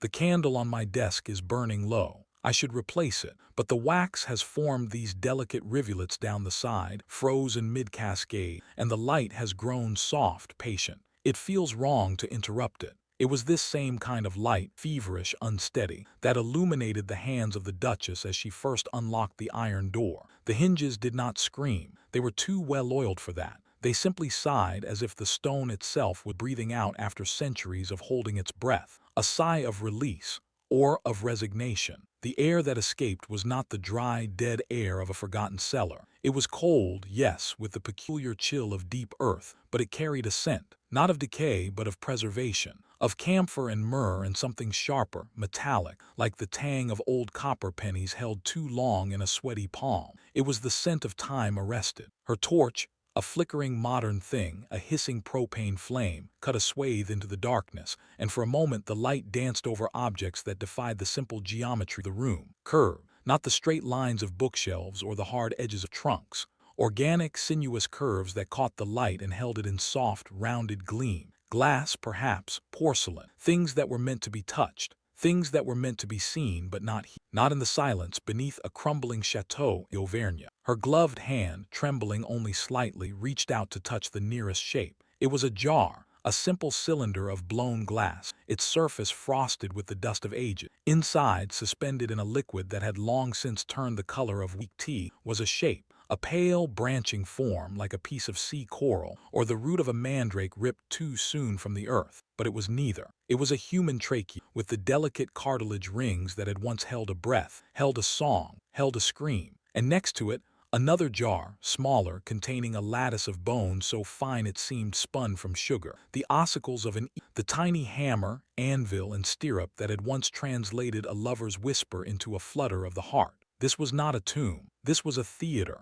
The candle on my desk is burning low. I should replace it, but the wax has formed these delicate rivulets down the side, frozen mid-cascade, and the light has grown soft, patient. It feels wrong to interrupt it. It was this same kind of light, feverish, unsteady, that illuminated the hands of the Duchess as she first unlocked the iron door. The hinges did not scream. They were too well oiled for that. They simply sighed as if the stone itself was breathing out after centuries of holding its breath, a sigh of release, or of resignation. The air that escaped was not the dry, dead air of a forgotten cellar. It was cold, yes, with the peculiar chill of deep earth, but it carried a scent, not of decay but of preservation, of camphor and myrrh and something sharper, metallic, like the tang of old copper pennies held too long in a sweaty palm. It was the scent of time arrested. Her torch, a flickering modern thing, a hissing propane flame, cut a swathe into the darkness, and for a moment the light danced over objects that defied the simple geometry of the room. Curved, not the straight lines of bookshelves or the hard edges of trunks. Organic, sinuous curves that caught the light and held it in soft, rounded gleam. Glass, perhaps, porcelain, things that were meant to be touched. Things that were meant to be seen but not in the silence beneath a crumbling chateau in Auvergne. Her gloved hand, trembling only slightly, reached out to touch the nearest shape. It was a jar, a simple cylinder of blown glass, its surface frosted with the dust of ages. Inside, suspended in a liquid that had long since turned the color of weak tea, was a shape. A pale, branching form like a piece of sea coral or the root of a mandrake ripped too soon from the earth. But it was neither. It was a human trachea, with the delicate cartilage rings that had once held a breath, held a song, held a scream. And next to it, another jar, smaller, containing a lattice of bone so fine it seemed spun from sugar. The ossicles of the tiny hammer, anvil, and stirrup that had once translated a lover's whisper into a flutter of the heart. This was not a tomb. This was a theater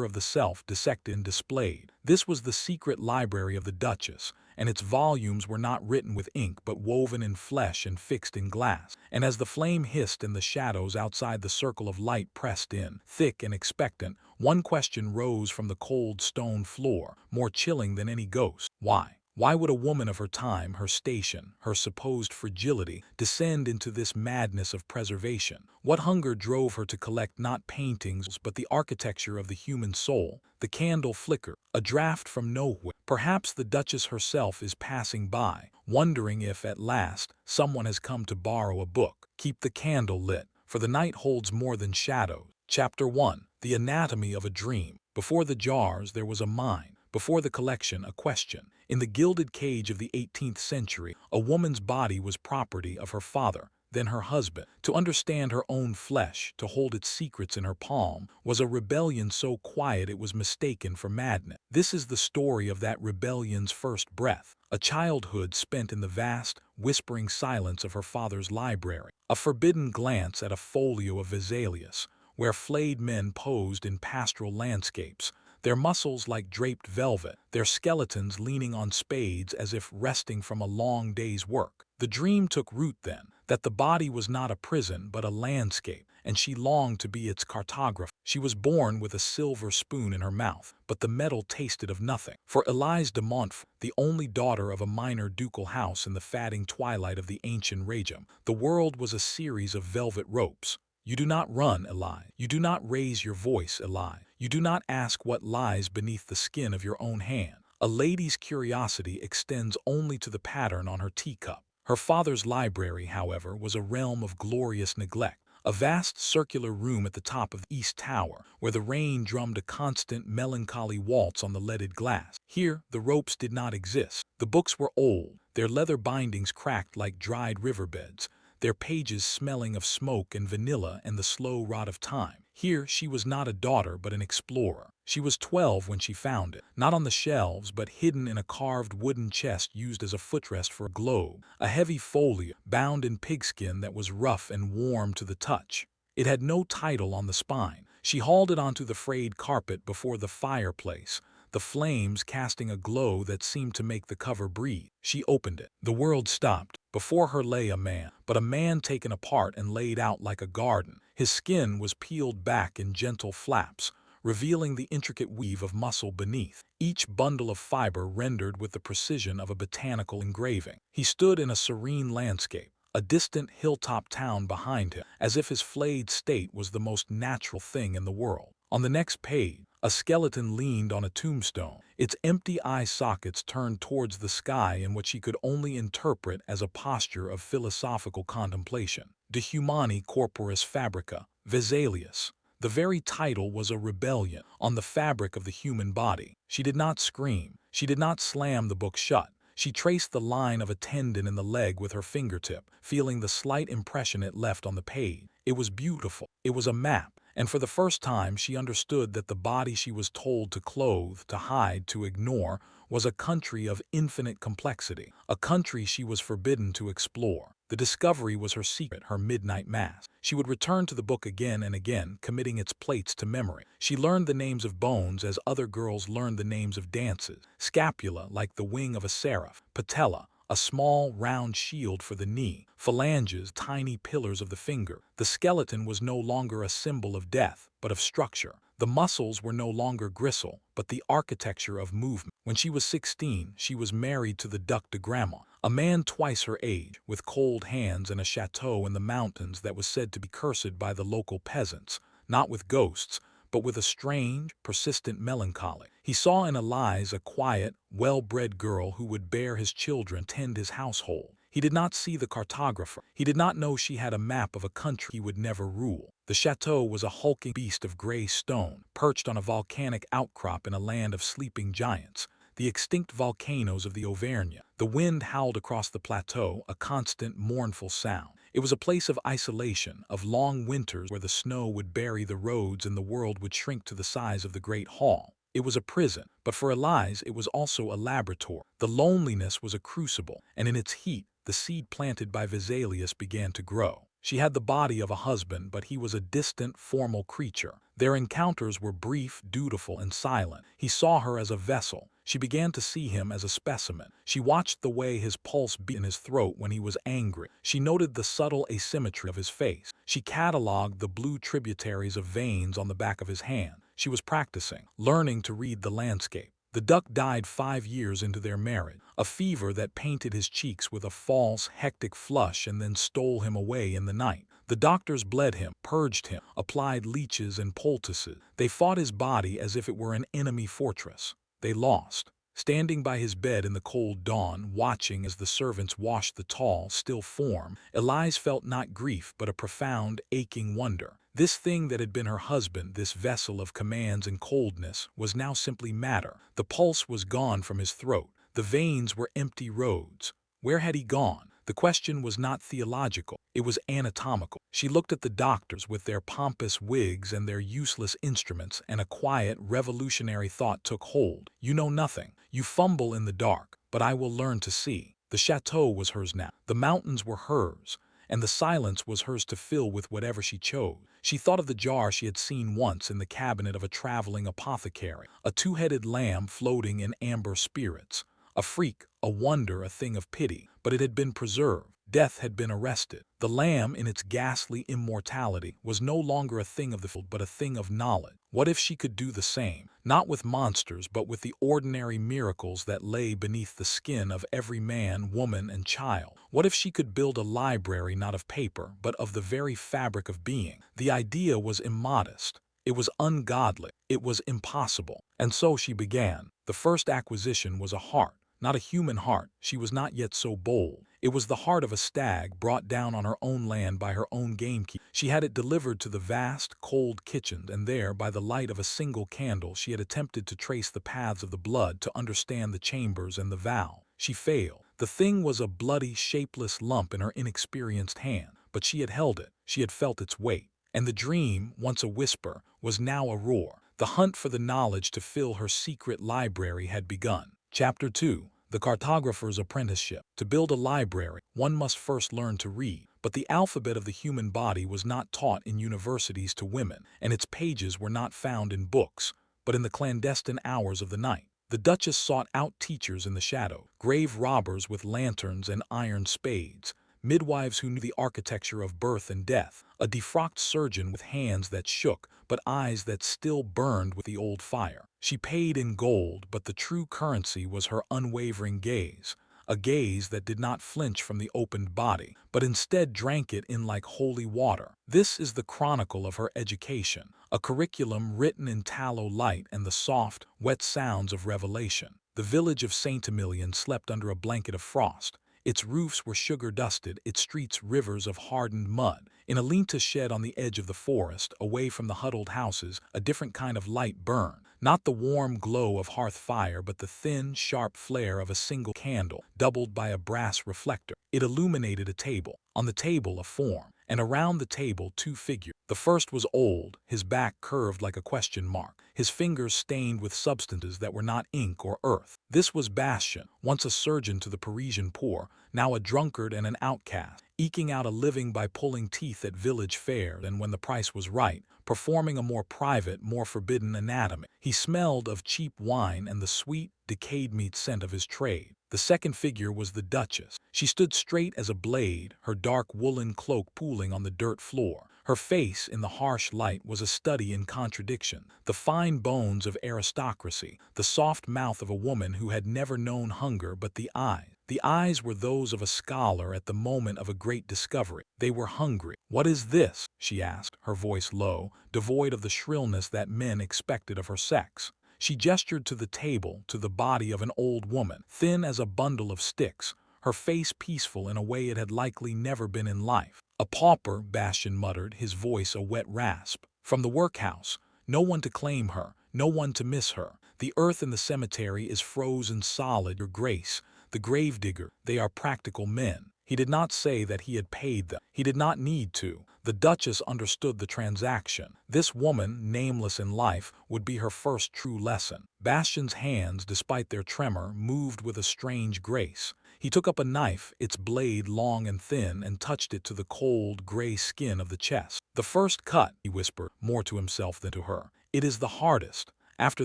of the self dissected and displayed. This was the secret library of the Duchess, and its volumes were not written with ink but woven in flesh and fixed in glass. And as the flame hissed and the shadows outside the circle of light pressed in, thick and expectant, one question rose from the cold stone floor, more chilling than any ghost. Why? Why would a woman of her time, her station, her supposed fragility, descend into this madness of preservation? What hunger drove her to collect not paintings but the architecture of the human soul? The candle flickered, a draft from nowhere. Perhaps the Duchess herself is passing by, wondering if, at last, someone has come to borrow a book. Keep the candle lit, for the night holds more than shadows. Chapter 1. The Anatomy of a Dream. Before the jars there was a mind. Before the collection, a question. In the gilded cage of the 18th century, a woman's body was property of her father, then her husband. To understand her own flesh, to hold its secrets in her palm, was a rebellion so quiet it was mistaken for madness. This is the story of that rebellion's first breath, a childhood spent in the vast, whispering silence of her father's library, a forbidden glance at a folio of Vesalius, where flayed men posed in pastoral landscapes, their muscles like draped velvet, their skeletons leaning on spades as if resting from a long day's work. The dream took root then, that the body was not a prison but a landscape, and she longed to be its cartographer. She was born with a silver spoon in her mouth, but the metal tasted of nothing. For Élise de Montfort, the only daughter of a minor ducal house in the fatting twilight of the Ancien Régime, the world was a series of velvet ropes. You do not run, Élise. You do not raise your voice, Élise. You do not ask what lies beneath the skin of your own hand. A lady's curiosity extends only to the pattern on her teacup. Her father's library, however, was a realm of glorious neglect, a vast circular room at the top of the East Tower, where the rain drummed a constant melancholy waltz on the leaded glass. Here, the ropes did not exist. The books were old, their leather bindings cracked like dried riverbeds, their pages smelling of smoke and vanilla and the slow rot of time. Here she was not a daughter but an explorer. She was 12 when she found it, not on the shelves but hidden in a carved wooden chest used as a footrest for a globe, a heavy folio bound in pigskin that was rough and warm to the touch. It had no title on the spine. She hauled it onto the frayed carpet before the fireplace, the flames casting a glow that seemed to make the cover breathe. She opened it. The world stopped. Before her lay a man, but a man taken apart and laid out like a garden. His skin was peeled back in gentle flaps, revealing the intricate weave of muscle beneath, each bundle of fiber rendered with the precision of a botanical engraving. He stood in a serene landscape, a distant hilltop town behind him, as if his flayed state was the most natural thing in the world. On the next page, a skeleton leaned on a tombstone, its empty eye sockets turned towards the sky in what she could only interpret as a posture of philosophical contemplation. De Humani Corporis Fabrica, Vesalius. The very title was a rebellion on the fabric of the human body. She did not scream. She did not slam the book shut. She traced the line of a tendon in the leg with her fingertip, feeling the slight impression it left on the page. It was beautiful. It was a map. And for the first time she understood that the body she was told to clothe, to hide, to ignore, was a country of infinite complexity, a country she was forbidden to explore. The discovery was her secret, her midnight mass. She would return to the book again and again, committing its plates to memory. She learned the names of bones as other girls learned the names of dances. Scapula, like the wing of a seraph. Patella, a small, round shield for the knee. Phalanges, tiny pillars of the finger. The skeleton was no longer a symbol of death, but of structure. The muscles were no longer gristle, but the architecture of movement. When she was 16, she was married to the Duc de Gramont, a man twice her age, with cold hands and a chateau in the mountains that was said to be cursed by the local peasants, not with ghosts, but with a strange, persistent melancholy. He saw in Élise a quiet, well-bred girl who would bear his children, tend his household. He did not see the cartographer. He did not know she had a map of a country he would never rule. The chateau was a hulking beast of gray stone, perched on a volcanic outcrop in a land of sleeping giants, the extinct volcanoes of the Auvergne. The wind howled across the plateau, a constant, mournful sound. It was a place of isolation, of long winters where the snow would bury the roads and the world would shrink to the size of the Great Hall. It was a prison, but for Élise it was also a laboratory. The loneliness was a crucible, and in its heat, the seed planted by Vesalius began to grow. She had the body of a husband, but he was a distant, formal creature. Their encounters were brief, dutiful, and silent. He saw her as a vessel. She began to see him as a specimen. She watched the way his pulse beat in his throat when he was angry. She noted the subtle asymmetry of his face. She catalogued the blue tributaries of veins on the back of his hand. She was practicing, learning to read the landscape. The Duc died 5 years into their marriage, a fever that painted his cheeks with a false, hectic flush and then stole him away in the night. The doctors bled him, purged him, applied leeches and poultices. They fought his body as if it were an enemy fortress. They lost. Standing by his bed in the cold dawn, watching as the servants washed the tall, still form, Élise felt not grief but a profound, aching wonder. This thing that had been her husband, this vessel of commands and coldness, was now simply matter. The pulse was gone from his throat. The veins were empty roads. Where had he gone? The question was not theological, it was anatomical. She looked at the doctors with their pompous wigs and their useless instruments, and a quiet, revolutionary thought took hold. You know nothing. You fumble in the dark, but I will learn to see. The chateau was hers now. The mountains were hers, and the silence was hers to fill with whatever she chose. She thought of the jar she had seen once in the cabinet of a traveling apothecary, a two-headed lamb floating in amber spirits. A freak, a wonder, a thing of pity, but it had been preserved. Death had been arrested. The lamb, in its ghastly immortality, was no longer a thing of the field, but a thing of knowledge. What if she could do the same, not with monsters, but with the ordinary miracles that lay beneath the skin of every man, woman, and child? What if she could build a library not of paper, but of the very fabric of being? The idea was immodest. It was ungodly. It was impossible. And so she began. The first acquisition was a heart. Not a human heart. She was not yet so bold. It was the heart of a stag brought down on her own land by her own gamekeeper. She had it delivered to the vast, cold kitchen, and there, by the light of a single candle, she had attempted to trace the paths of the blood, to understand the chambers and the valve. She failed. The thing was a bloody, shapeless lump in her inexperienced hand, but she had held it. She had felt its weight. And the dream, once a whisper, was now a roar. The hunt for the knowledge to fill her secret library had begun. Chapter 2. The Cartographer's Apprenticeship. To build a library, one must first learn to read. But the alphabet of the human body was not taught in universities to women, and its pages were not found in books, but in the clandestine hours of the night. The Duchess sought out teachers in the shadow, grave robbers with lanterns and iron spades, midwives who knew the architecture of birth and death, a defrocked surgeon with hands that shook, but eyes that still burned with the old fire. She paid in gold, but the true currency was her unwavering gaze, a gaze that did not flinch from the opened body, but instead drank it in like holy water. This is the chronicle of her education, a curriculum written in tallow light and the soft, wet sounds of revelation. The village of Saint-Emilion slept under a blanket of frost. Its roofs were sugar-dusted, its streets rivers of hardened mud. In a lean-to shed on the edge of the forest, away from the huddled houses, a different kind of light burned. Not the warm glow of hearth fire, but the thin, sharp flare of a single candle, doubled by a brass reflector. It illuminated a table. On the table a form, and around the table two figures. The first was old, his back curved like a question mark, his fingers stained with substances that were not ink or earth. This was Bastien, once a surgeon to the Parisian poor, now a drunkard and an outcast, eking out a living by pulling teeth at village fairs and, when the price was right, performing a more private, more forbidden anatomy. He smelled of cheap wine and the sweet, decayed meat scent of his trade. The second figure was the Duchess. She stood straight as a blade, her dark woolen cloak pooling on the dirt floor. Her face, in the harsh light, was a study in contradiction. The fine bones of aristocracy, the soft mouth of a woman who had never known hunger, but the eyes. The eyes were those of a scholar at the moment of a great discovery. They were hungry. "What is this?" she asked, her voice low, devoid of the shrillness that men expected of her sex. She gestured to the table, to the body of an old woman, thin as a bundle of sticks, her face peaceful in a way it had likely never been in life. "A pauper," Bastien muttered, his voice a wet rasp. "From the workhouse. No one to claim her, no one to miss her. The earth in the cemetery is frozen solid, Your Grace. The gravedigger, they are practical men." He did not say that he had paid them. He did not need to. The Duchess understood the transaction. This woman, nameless in life, would be her first true lesson. Bastien's hands, despite their tremor, moved with a strange grace. He took up a knife, its blade long and thin, and touched it to the cold, gray skin of the chest. "The first cut," he whispered, more to himself than to her. "It is the hardest. After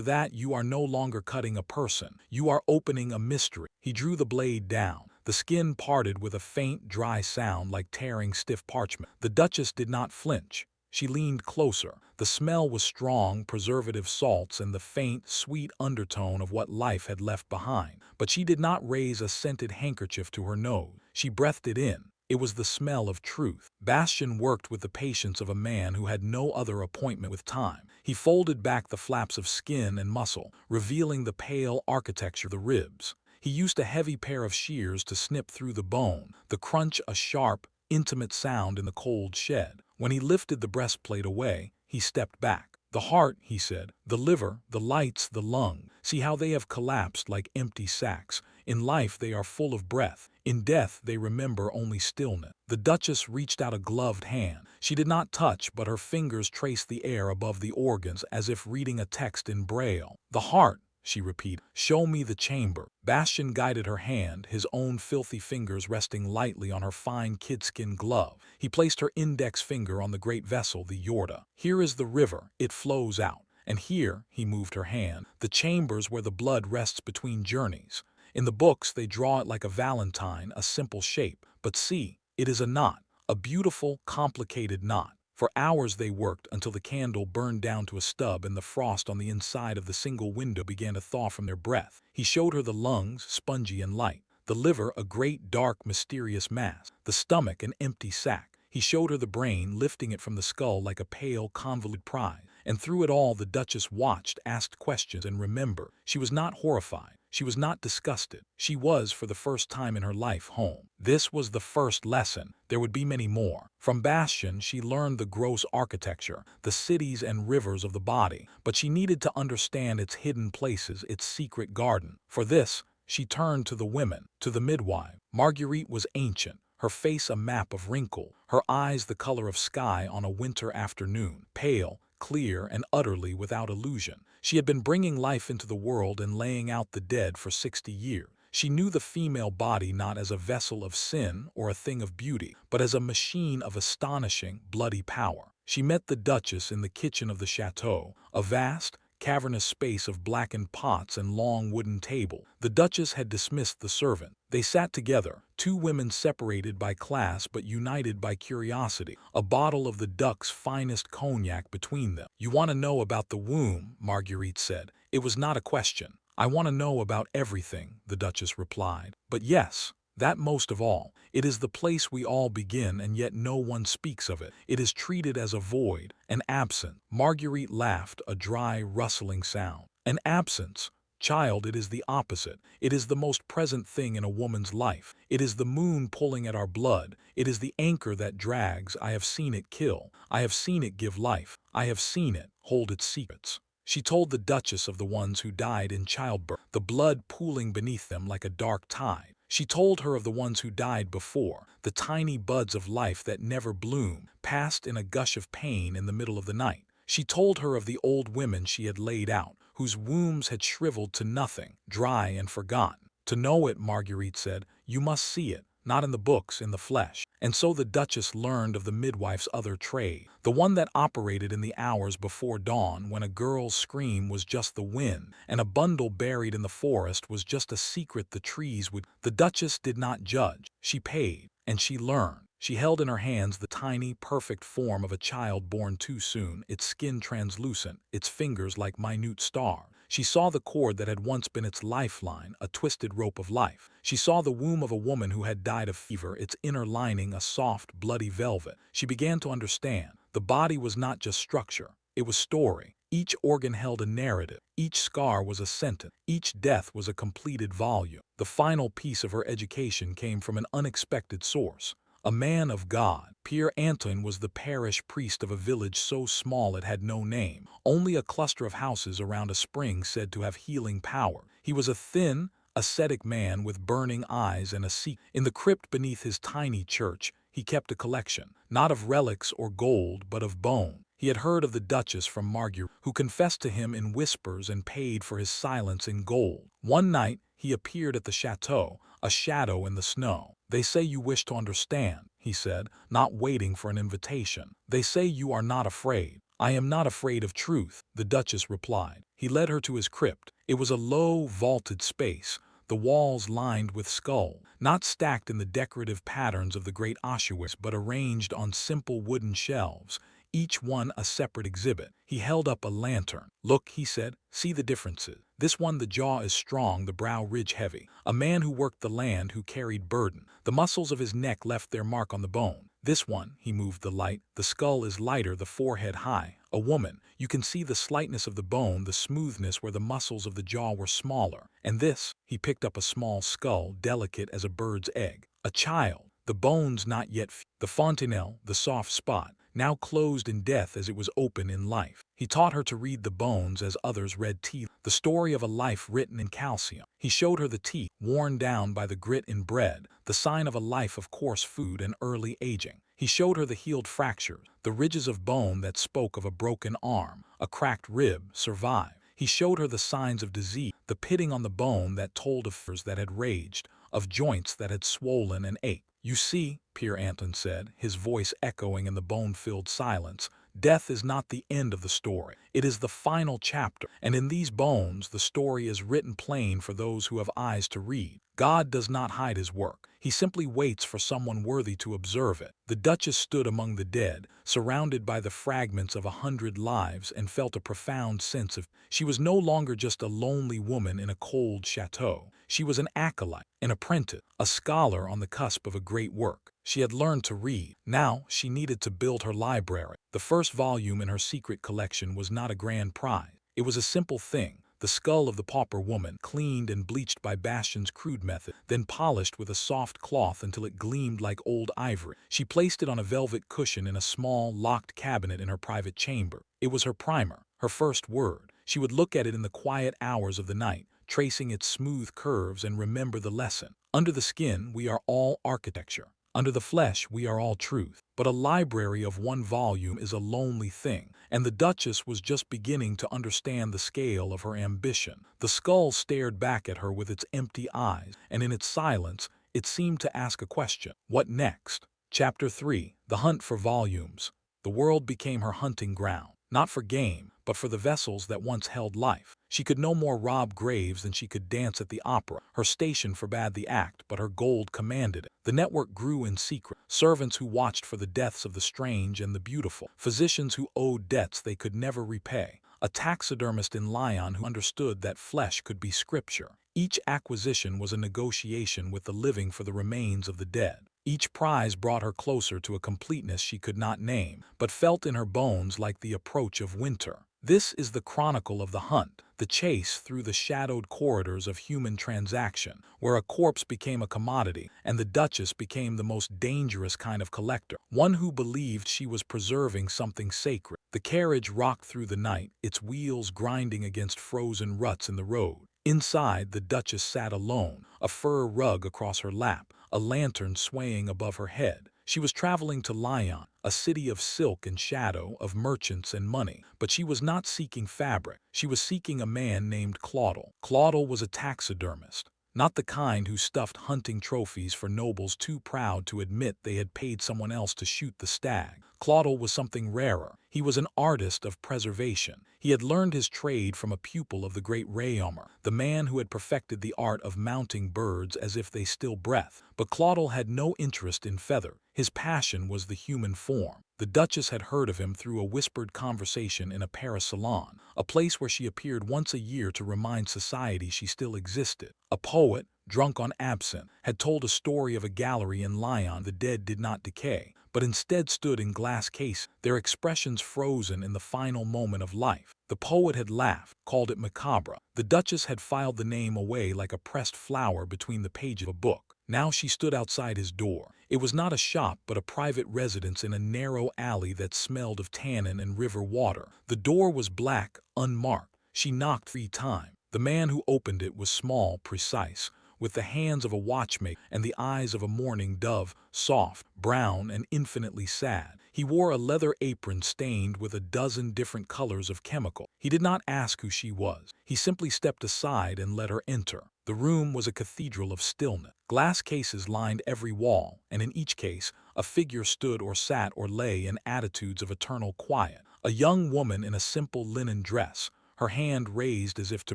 that, you are no longer cutting a person. You are opening a mystery." He drew the blade down. The skin parted with a faint, dry sound like tearing stiff parchment. The Duchess did not flinch. She leaned closer. The smell was strong, preservative salts and the faint, sweet undertone of what life had left behind. But she did not raise a scented handkerchief to her nose. She breathed it in. It was the smell of truth. Bastien worked with the patience of a man who had no other appointment with time. He folded back the flaps of skin and muscle, revealing the pale architecture of the ribs. He used a heavy pair of shears to snip through the bone, the crunch a sharp, intimate sound in the cold shed. When he lifted the breastplate away, he stepped back. "The heart," he said, "the liver, the lights, the lung. See how they have collapsed like empty sacks. In life they are full of breath. In death they remember only stillness." The Duchess reached out a gloved hand. She did not touch, but her fingers traced the air above the organs as if reading a text in braille. "The heart," she repeated. "Show me the chamber." Bastien guided her hand, his own filthy fingers resting lightly on her fine kidskin glove. He placed her index finger on the great vessel, the Yorta. "Here is the river. It flows out. And here," he moved her hand, "the chambers where the blood rests between journeys. In the books they draw it like a valentine, a simple shape. But see, it is a knot, a beautiful, complicated knot." For hours they worked until the candle burned down to a stub and the frost on the inside of the single window began to thaw from their breath. He showed her the lungs, spongy and light, the liver a great, dark, mysterious mass, the stomach an empty sac. He showed her the brain, lifting it from the skull like a pale, convoluted prize. And through it all the Duchess watched, asked questions, and remembered. She was not horrified. She was not disgusted. She was, for the first time in her life, home. This was the first lesson. There would be many more. From Bastien she learned the gross architecture, the cities and rivers of the body, but she needed to understand its hidden places, its secret garden. For this, she turned to the women, to the midwife. Marguerite was ancient, her face a map of wrinkle, her eyes the color of sky on a winter afternoon, pale, clear, and utterly without illusion. She had been bringing life into the world and laying out the dead for 60 years. She knew the female body not as a vessel of sin or a thing of beauty, but as a machine of astonishing, bloody power. She met the Duchess in the kitchen of the chateau, a vast, cavernous space of blackened pots and long wooden table. The Duchess had dismissed the servant. They sat together, two women separated by class but united by curiosity, a bottle of the duck's finest cognac between them. "You want to know about the womb," Marguerite said. "It was not a question. I want to know about everything, the Duchess replied. But yes, that most of all. It is the place we all begin and yet no one speaks of it. It is treated as a void, an absence. Marguerite laughed, a dry, rustling sound. An absence? Child, it is the opposite. It is the most present thing in a woman's life. It is the moon pulling at our blood. It is the anchor that drags. I have seen it kill. I have seen it give life. I have seen it hold its secrets. She told the Duchess of the ones who died in childbirth, the blood pooling beneath them like a dark tide. She told her of the ones who died before, the tiny buds of life that never bloom, passed in a gush of pain in the middle of the night. She told her of the old women she had laid out, whose wombs had shriveled to nothing, dry and forgotten. To know it, Marguerite said, you must see it, not in the books, in the flesh. And so the Duchess learned of the midwife's other trade, the one that operated in the hours before dawn when a girl's scream was just the wind, and a bundle buried in the forest was just a secret the trees would. The Duchess did not judge, she paid, and she learned. She held in her hands the tiny, perfect form of a child born too soon, its skin translucent, its fingers like minute stars. She saw the cord that had once been its lifeline, a twisted rope of life. She saw the womb of a woman who had died of fever, its inner lining a soft, bloody velvet. She began to understand. The body was not just structure, it was story. Each organ held a narrative. Each scar was a sentence. Each death was a completed volume. The final piece of her education came from an unexpected source. A man of God. Pierre Antoine was the parish priest of a village so small it had no name, only a cluster of houses around a spring said to have healing power. He was a thin, ascetic man with burning eyes and a secret. In the crypt beneath his tiny church, he kept a collection, not of relics or gold, but of bone. He had heard of the Duchess from Marguerite, who confessed to him in whispers and paid for his silence in gold. One night, he appeared at the chateau, a shadow in the snow. They say you wish to understand, he said, not waiting for an invitation. They say you are not afraid. I am not afraid of truth, the Duchess replied. He led her to his crypt. It was a low, vaulted space, the walls lined with skull, not stacked in the decorative patterns of the great ossuaries, but arranged on simple wooden shelves, each one a separate exhibit. He held up a lantern. Look, he said, see the differences. This one, the jaw is strong, the brow ridge heavy. A man who worked the land, who carried burden. The muscles of his neck left their mark on the bone. This one, he moved the light, the skull is lighter, the forehead high. A woman, you can see the slightness of the bone, the smoothness where the muscles of the jaw were smaller. And this, he picked up a small skull, delicate as a bird's egg. A child, the bones not yet the fontanelle, the soft spot, now closed in death as it was open in life. He taught her to read the bones as others read teeth, the story of a life written in calcium. He showed her the teeth, worn down by the grit in bread, the sign of a life of coarse food and early aging. He showed her the healed fractures, the ridges of bone that spoke of a broken arm, a cracked rib, survived. He showed her the signs of disease, the pitting on the bone that told of fevers that had raged, of joints that had swollen and ached. You see, Pierre Anton said, his voice echoing in the bone-filled silence, death is not the end of the story. It is the final chapter, and in these bones the story is written plain for those who have eyes to read. God does not hide his work. He simply waits for someone worthy to observe it. The Duchess stood among the dead, surrounded by the fragments of 100 lives, and felt a profound sense of she was no longer just a lonely woman in a cold chateau. She was an acolyte, an apprentice, a scholar on the cusp of a great work. She had learned to read. Now she needed to build her library. The first volume in her secret collection was not a grand prize. It was a simple thing. The skull of the pauper woman, cleaned and bleached by Bastian's crude method, then polished with a soft cloth until it gleamed like old ivory. She placed it on a velvet cushion in a small, locked cabinet in her private chamber. It was her primer, her first word. She would look at it in the quiet hours of the night, tracing its smooth curves, and remember the lesson. Under the skin, we are all architecture. Under the flesh, we are all truth. But a library of one volume is a lonely thing, and the Duchess was just beginning to understand the scale of her ambition. The skull stared back at her with its empty eyes, and in its silence, it seemed to ask a question. What next? Chapter 3. The Hunt for Volumes. The world became her hunting ground, not for game, but for the vessels that once held life. She could no more rob graves than she could dance at the opera. Her station forbade the act, but her gold commanded it. The network grew in secret. Servants who watched for the deaths of the strange and the beautiful. Physicians who owed debts they could never repay. a taxidermist in Lyon who understood that flesh could be scripture. Each acquisition was a negotiation with the living for the remains of the dead. Each prize brought her closer to a completeness she could not name, but felt in her bones like the approach of winter. This is the chronicle of the hunt, the chase through the shadowed corridors of human transaction, where a corpse became a commodity and the Duchess became the most dangerous kind of collector, one who believed she was preserving something sacred. The carriage rocked through the night, its wheels grinding against frozen ruts in the road. Inside, the Duchess sat alone, a fur rug across her lap, a lantern swaying above her head. She was traveling to Lyon, a city of silk and shadow, of merchants and money, but she was not seeking fabric. She was seeking a man named Claudel. Claudel was a taxidermist, not the kind who stuffed hunting trophies for nobles too proud to admit they had paid someone else to shoot the stag. Claudel was something rarer. He was an artist of preservation. He had learned his trade from a pupil of the great Réaumur, the man who had perfected the art of mounting birds as if they still breathed. But Claudel had no interest in feather. His passion was the human form. The Duchess had heard of him through a whispered conversation in a Paris salon, a place where she appeared once a year to remind society she still existed. A poet, drunk on absinthe, had told a story of a gallery in Lyon. The dead did not decay, but instead stood in glass cases, their expressions frozen in the final moment of life. The poet had laughed, called it macabre. The Duchess had filed the name away like a pressed flower between the pages of a book. Now she stood outside his door. It was not a shop but a private residence in a narrow alley that smelled of tannin and river water. The door was black, unmarked. She knocked 3 times. The man who opened it was small, precise, with the hands of a watchmaker and the eyes of a mourning dove, soft, brown, and infinitely sad. He wore a leather apron stained with a dozen different colors of chemical. He did not ask who she was. He simply stepped aside and let her enter. The room was a cathedral of stillness. Glass cases lined every wall, and in each case, a figure stood or sat or lay in attitudes of eternal quiet. A young woman in a simple linen dress, her hand raised as if to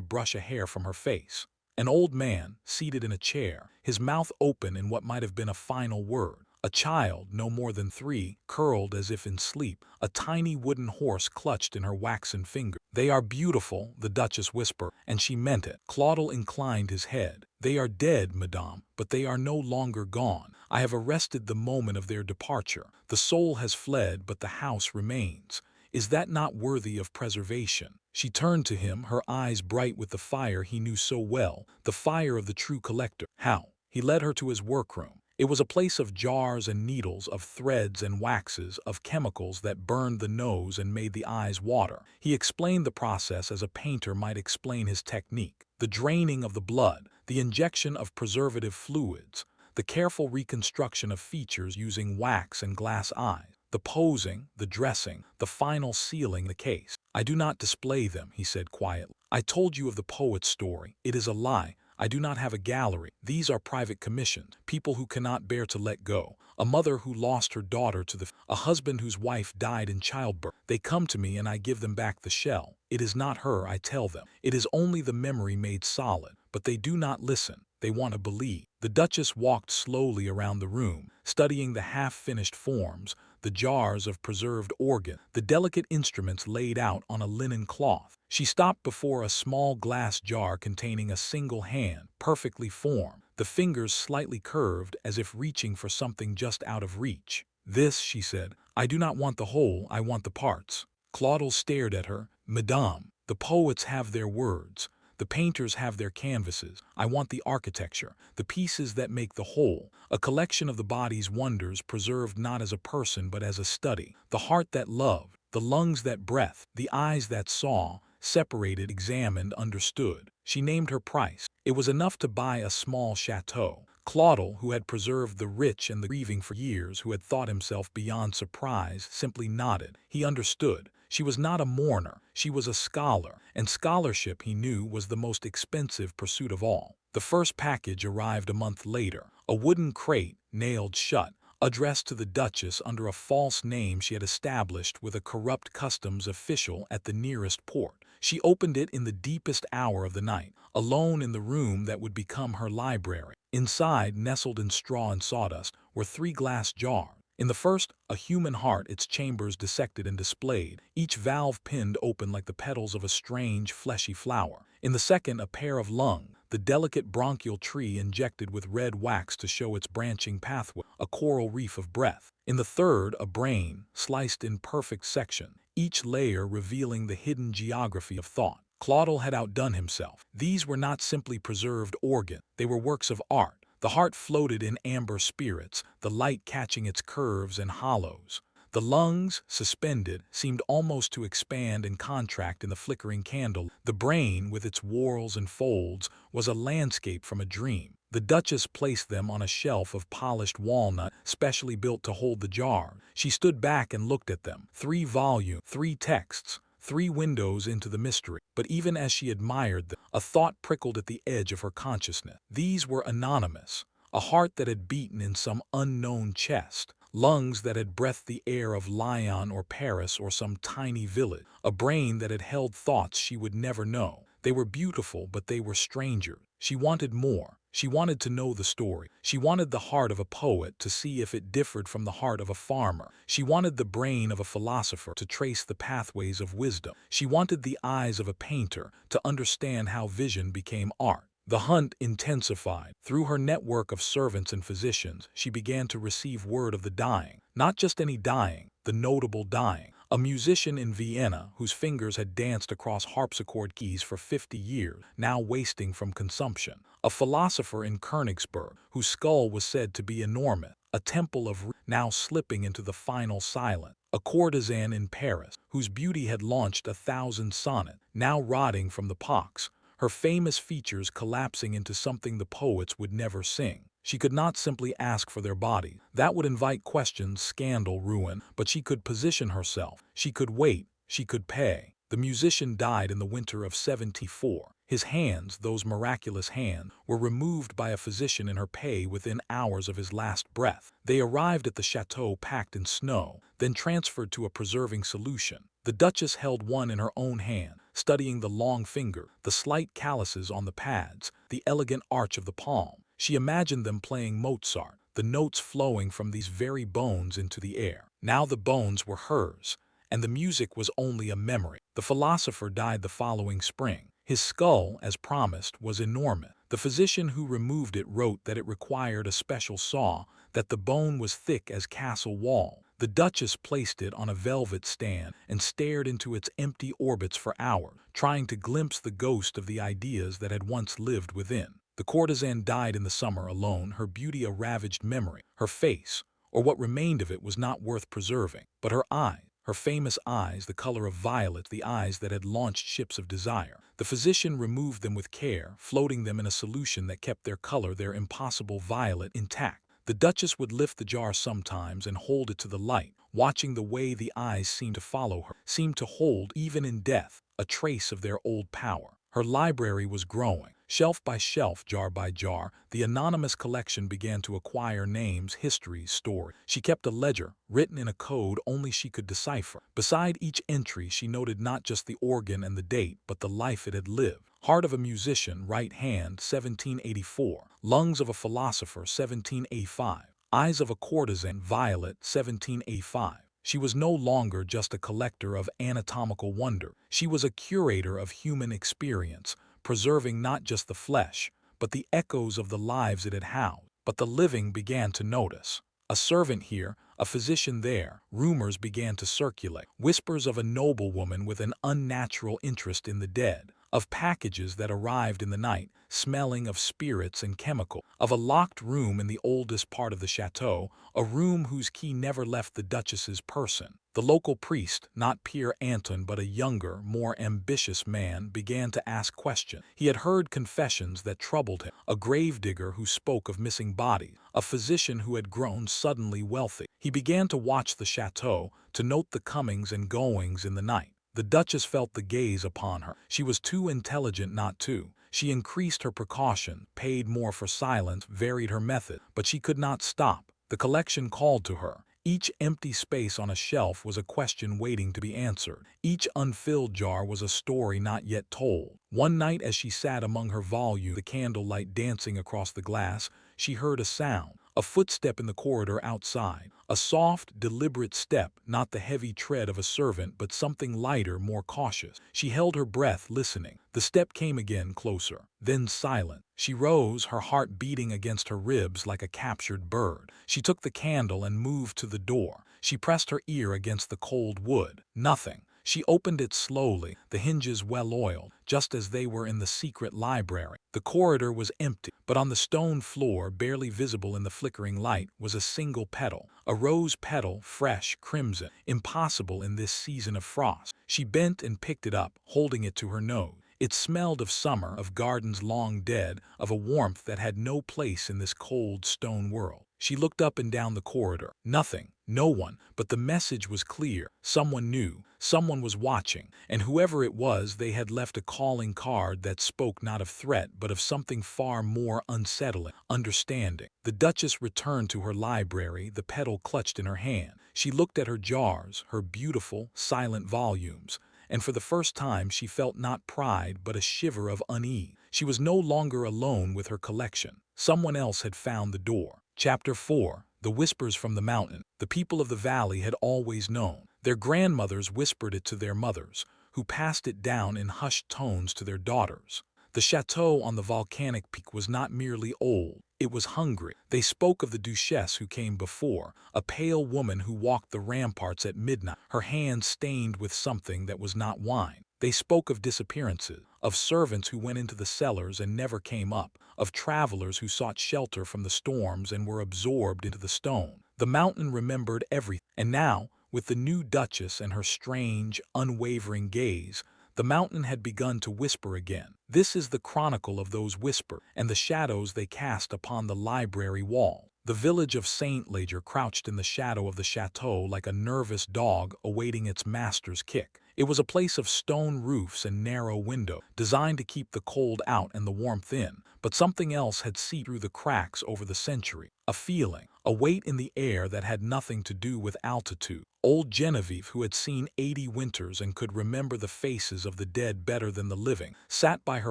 brush a hair from her face. An old man, seated in a chair, his mouth open in what might have been a final word. A child, no more than 3, curled as if in sleep, a tiny wooden horse clutched in her waxen finger. "They are beautiful," the Duchess whispered, and she meant it. Claudel inclined his head. "They are dead, madame, but they are no longer gone. I have arrested the moment of their departure. The soul has fled, but the house remains. Is that not worthy of preservation?" She turned to him, her eyes bright with the fire he knew so well, the fire of the true collector. "How?" He led her to his workroom. It was a place of jars and needles, of threads and waxes, of chemicals that burned the nose and made the eyes water. He explained the process as a painter might explain his technique. The draining of the blood, the injection of preservative fluids, the careful reconstruction of features using wax and glass eyes, the posing, the dressing, the final sealing the case. "I do not display them," he said quietly. "I told you of the poet's story. It is a lie. I do not have a gallery. These are private commissions, people who cannot bear to let go. A mother who lost her daughter to a husband whose wife died in childbirth. They come to me and I give them back the shell. It is not her, I tell them. It is only the memory made solid. But they do not listen. They want to believe." The Duchess walked slowly around the room, studying the half-finished forms, the jars of preserved organ, the delicate instruments laid out on a linen cloth. She stopped before a small glass jar containing a single hand, perfectly formed, the fingers slightly curved as if reaching for something just out of reach. "This," she said, "I do not want the whole, I want the parts." Claudel stared at her. "Madame, the poets have their words. The painters have their canvases. I want the architecture, the pieces that make the whole, a collection of the body's wonders preserved not as a person but as a study, the heart that loved, the lungs that breathed, the eyes that saw, separated, examined, understood." She named her price. It was enough to buy a small chateau. Claudel, who had preserved the rich and the grieving for years, who had thought himself beyond surprise, simply nodded. He understood. She was not a mourner, she was a scholar, and scholarship, he knew, was the most expensive pursuit of all. The first package arrived a month later, a wooden crate, nailed shut, addressed to the Duchess under a false name she had established with a corrupt customs official at the nearest port. She opened it in the deepest hour of the night, alone in the room that would become her library. Inside, nestled in straw and sawdust, were 3 glass jars. In the first, a human heart, its chambers dissected and displayed, each valve pinned open like the petals of a strange, fleshy flower. In the second, a pair of lungs, the delicate bronchial tree injected with red wax to show its branching pathway, a coral reef of breath. In the third, a brain, sliced in perfect section, each layer revealing the hidden geography of thought. Claudel had outdone himself. These were not simply preserved organs, they were works of art. The heart floated in amber spirits, the light catching its curves and hollows. The lungs, suspended, seemed almost to expand and contract in the flickering candle. The brain, with its whorls and folds, was a landscape from a dream. The Duchess placed them on a shelf of polished walnut, specially built to hold the jar. She stood back and looked at them. 3 volumes, 3 texts, 3 windows into the mystery. But even as she admired them, a thought prickled at the edge of her consciousness. These were anonymous. A heart that had beaten in some unknown chest. Lungs that had breathed the air of Lyon or Paris or some tiny village. A brain that had held thoughts she would never know. They were beautiful, but they were strangers. She wanted more. She wanted to know the story. She wanted the heart of a poet to see if it differed from the heart of a farmer. She wanted the brain of a philosopher to trace the pathways of wisdom. She wanted the eyes of a painter to understand how vision became art. The hunt intensified. Through her network of servants and physicians, she began to receive word of the dying. Not just any dying, the notable dying. A musician in Vienna whose fingers had danced across harpsichord keys for 50 years, now wasting from consumption. A philosopher in Königsberg whose skull was said to be enormous. A temple of now slipping into the final silence. A courtesan in Paris whose beauty had launched 1,000 sonnets, now rotting from the pox. Her famous features collapsing into something the poets would never sing. She could not simply ask for their body. That would invite questions, scandal, ruin. But she could position herself. She could wait. She could pay. The musician died in the winter of 74. His hands, those miraculous hands, were removed by a physician in her pay within hours of his last breath. They arrived at the chateau packed in snow, then transferred to a preserving solution. The Duchess held one in her own hand, studying the long finger, the slight calluses on the pads, the elegant arch of the palm. She imagined them playing Mozart, the notes flowing from these very bones into the air. Now the bones were hers, and the music was only a memory. The philosopher died the following spring. His skull, as promised, was enormous. The physician who removed it wrote that it required a special saw, that the bone was thick as castle wall. The Duchess placed it on a velvet stand and stared into its empty orbits for hours, trying to glimpse the ghost of the ideas that had once lived within. The courtesan died in the summer alone, her beauty a ravaged memory. Her face, or what remained of it, was not worth preserving. But her eyes, her famous eyes, the color of violet, the eyes that had launched ships of desire. The physician removed them with care, floating them in a solution that kept their color, their impossible violet, intact. The Duchess would lift the jar sometimes and hold it to the light, watching the way the eyes seemed to follow her, seemed to hold, even in death, a trace of their old power. Her library was growing. Shelf by shelf, jar by jar, the anonymous collection began to acquire names, histories, stories. She kept a ledger, written in a code only she could decipher. Beside each entry she noted not just the organ and the date, but the life it had lived. Heart of a musician, right hand, 1784. Lungs of a philosopher, 1785. Eyes of a courtesan, violet, 1785. She was no longer just a collector of anatomical wonder. She was a curator of human experience, preserving not just the flesh, but the echoes of the lives it had housed. But the living began to notice. A servant here, a physician there. Rumors began to circulate. Whispers of a noblewoman with an unnatural interest in the dead. Of packages that arrived in the night, smelling of spirits and chemical. Of a locked room in the oldest part of the chateau, a room whose key never left the Duchess's person. The local priest, not Pierre Anton but a younger, more ambitious man, began to ask questions. He had heard confessions that troubled him. A gravedigger who spoke of missing bodies. A physician who had grown suddenly wealthy. He began to watch the chateau, to note the comings and goings in the night. The Duchess felt the gaze upon her. She was too intelligent not to. She increased her precaution, paid more for silence, varied her method, but she could not stop. The collection called to her. Each empty space on a shelf was a question waiting to be answered. Each unfilled jar was a story not yet told. One night as she sat among her volumes, the candlelight dancing across the glass, she heard a sound, A footstep in the corridor outside. A soft, deliberate step, not the heavy tread of a servant but something lighter, more cautious. She held her breath, listening. The step came again, closer. Then silent. She rose, her heart beating against her ribs like a captured bird. She took the candle and moved to the door. She pressed her ear against the cold wood. Nothing. She opened it slowly, the hinges well-oiled, just as they were in the secret library. The corridor was empty, but on the stone floor, barely visible in the flickering light, was a single petal. A rose petal, fresh, crimson, impossible in this season of frost. She bent and picked it up, holding it to her nose. It smelled of summer, of gardens long dead, of a warmth that had no place in this cold stone world. She looked up and down the corridor. Nothing, no one, but the message was clear. Someone knew, someone was watching, and whoever it was, they had left a calling card that spoke not of threat but of something far more unsettling, understanding. The Duchess returned to her library, the petal clutched in her hand. She looked at her jars, her beautiful, silent volumes, and for the first time she felt not pride but a shiver of unease. She was no longer alone with her collection. Someone else had found the door. Chapter 4. The Whispers from the Mountain. The people of the valley had always known. Their grandmothers whispered it to their mothers, who passed it down in hushed tones to their daughters. The chateau on the volcanic peak was not merely old, it was hungry. They spoke of the Duchess who came before, a pale woman who walked the ramparts at midnight, her hands stained with something that was not wine. They spoke of disappearances, of servants who went into the cellars and never came up, of travelers who sought shelter from the storms and were absorbed into the stone. The mountain remembered everything, and now, with the new Duchess and her strange, unwavering gaze, the mountain had begun to whisper again. This is the chronicle of those whispers and the shadows they cast upon the library wall. The village of Saint Leger crouched in the shadow of the chateau like a nervous dog awaiting its master's kick. It was a place of stone roofs and narrow windows, designed to keep the cold out and the warmth in, but something else had seeped through the cracks over the century. A feeling, a weight in the air that had nothing to do with altitude. Old Genevieve, who had seen 80 winters and could remember the faces of the dead better than the living, sat by her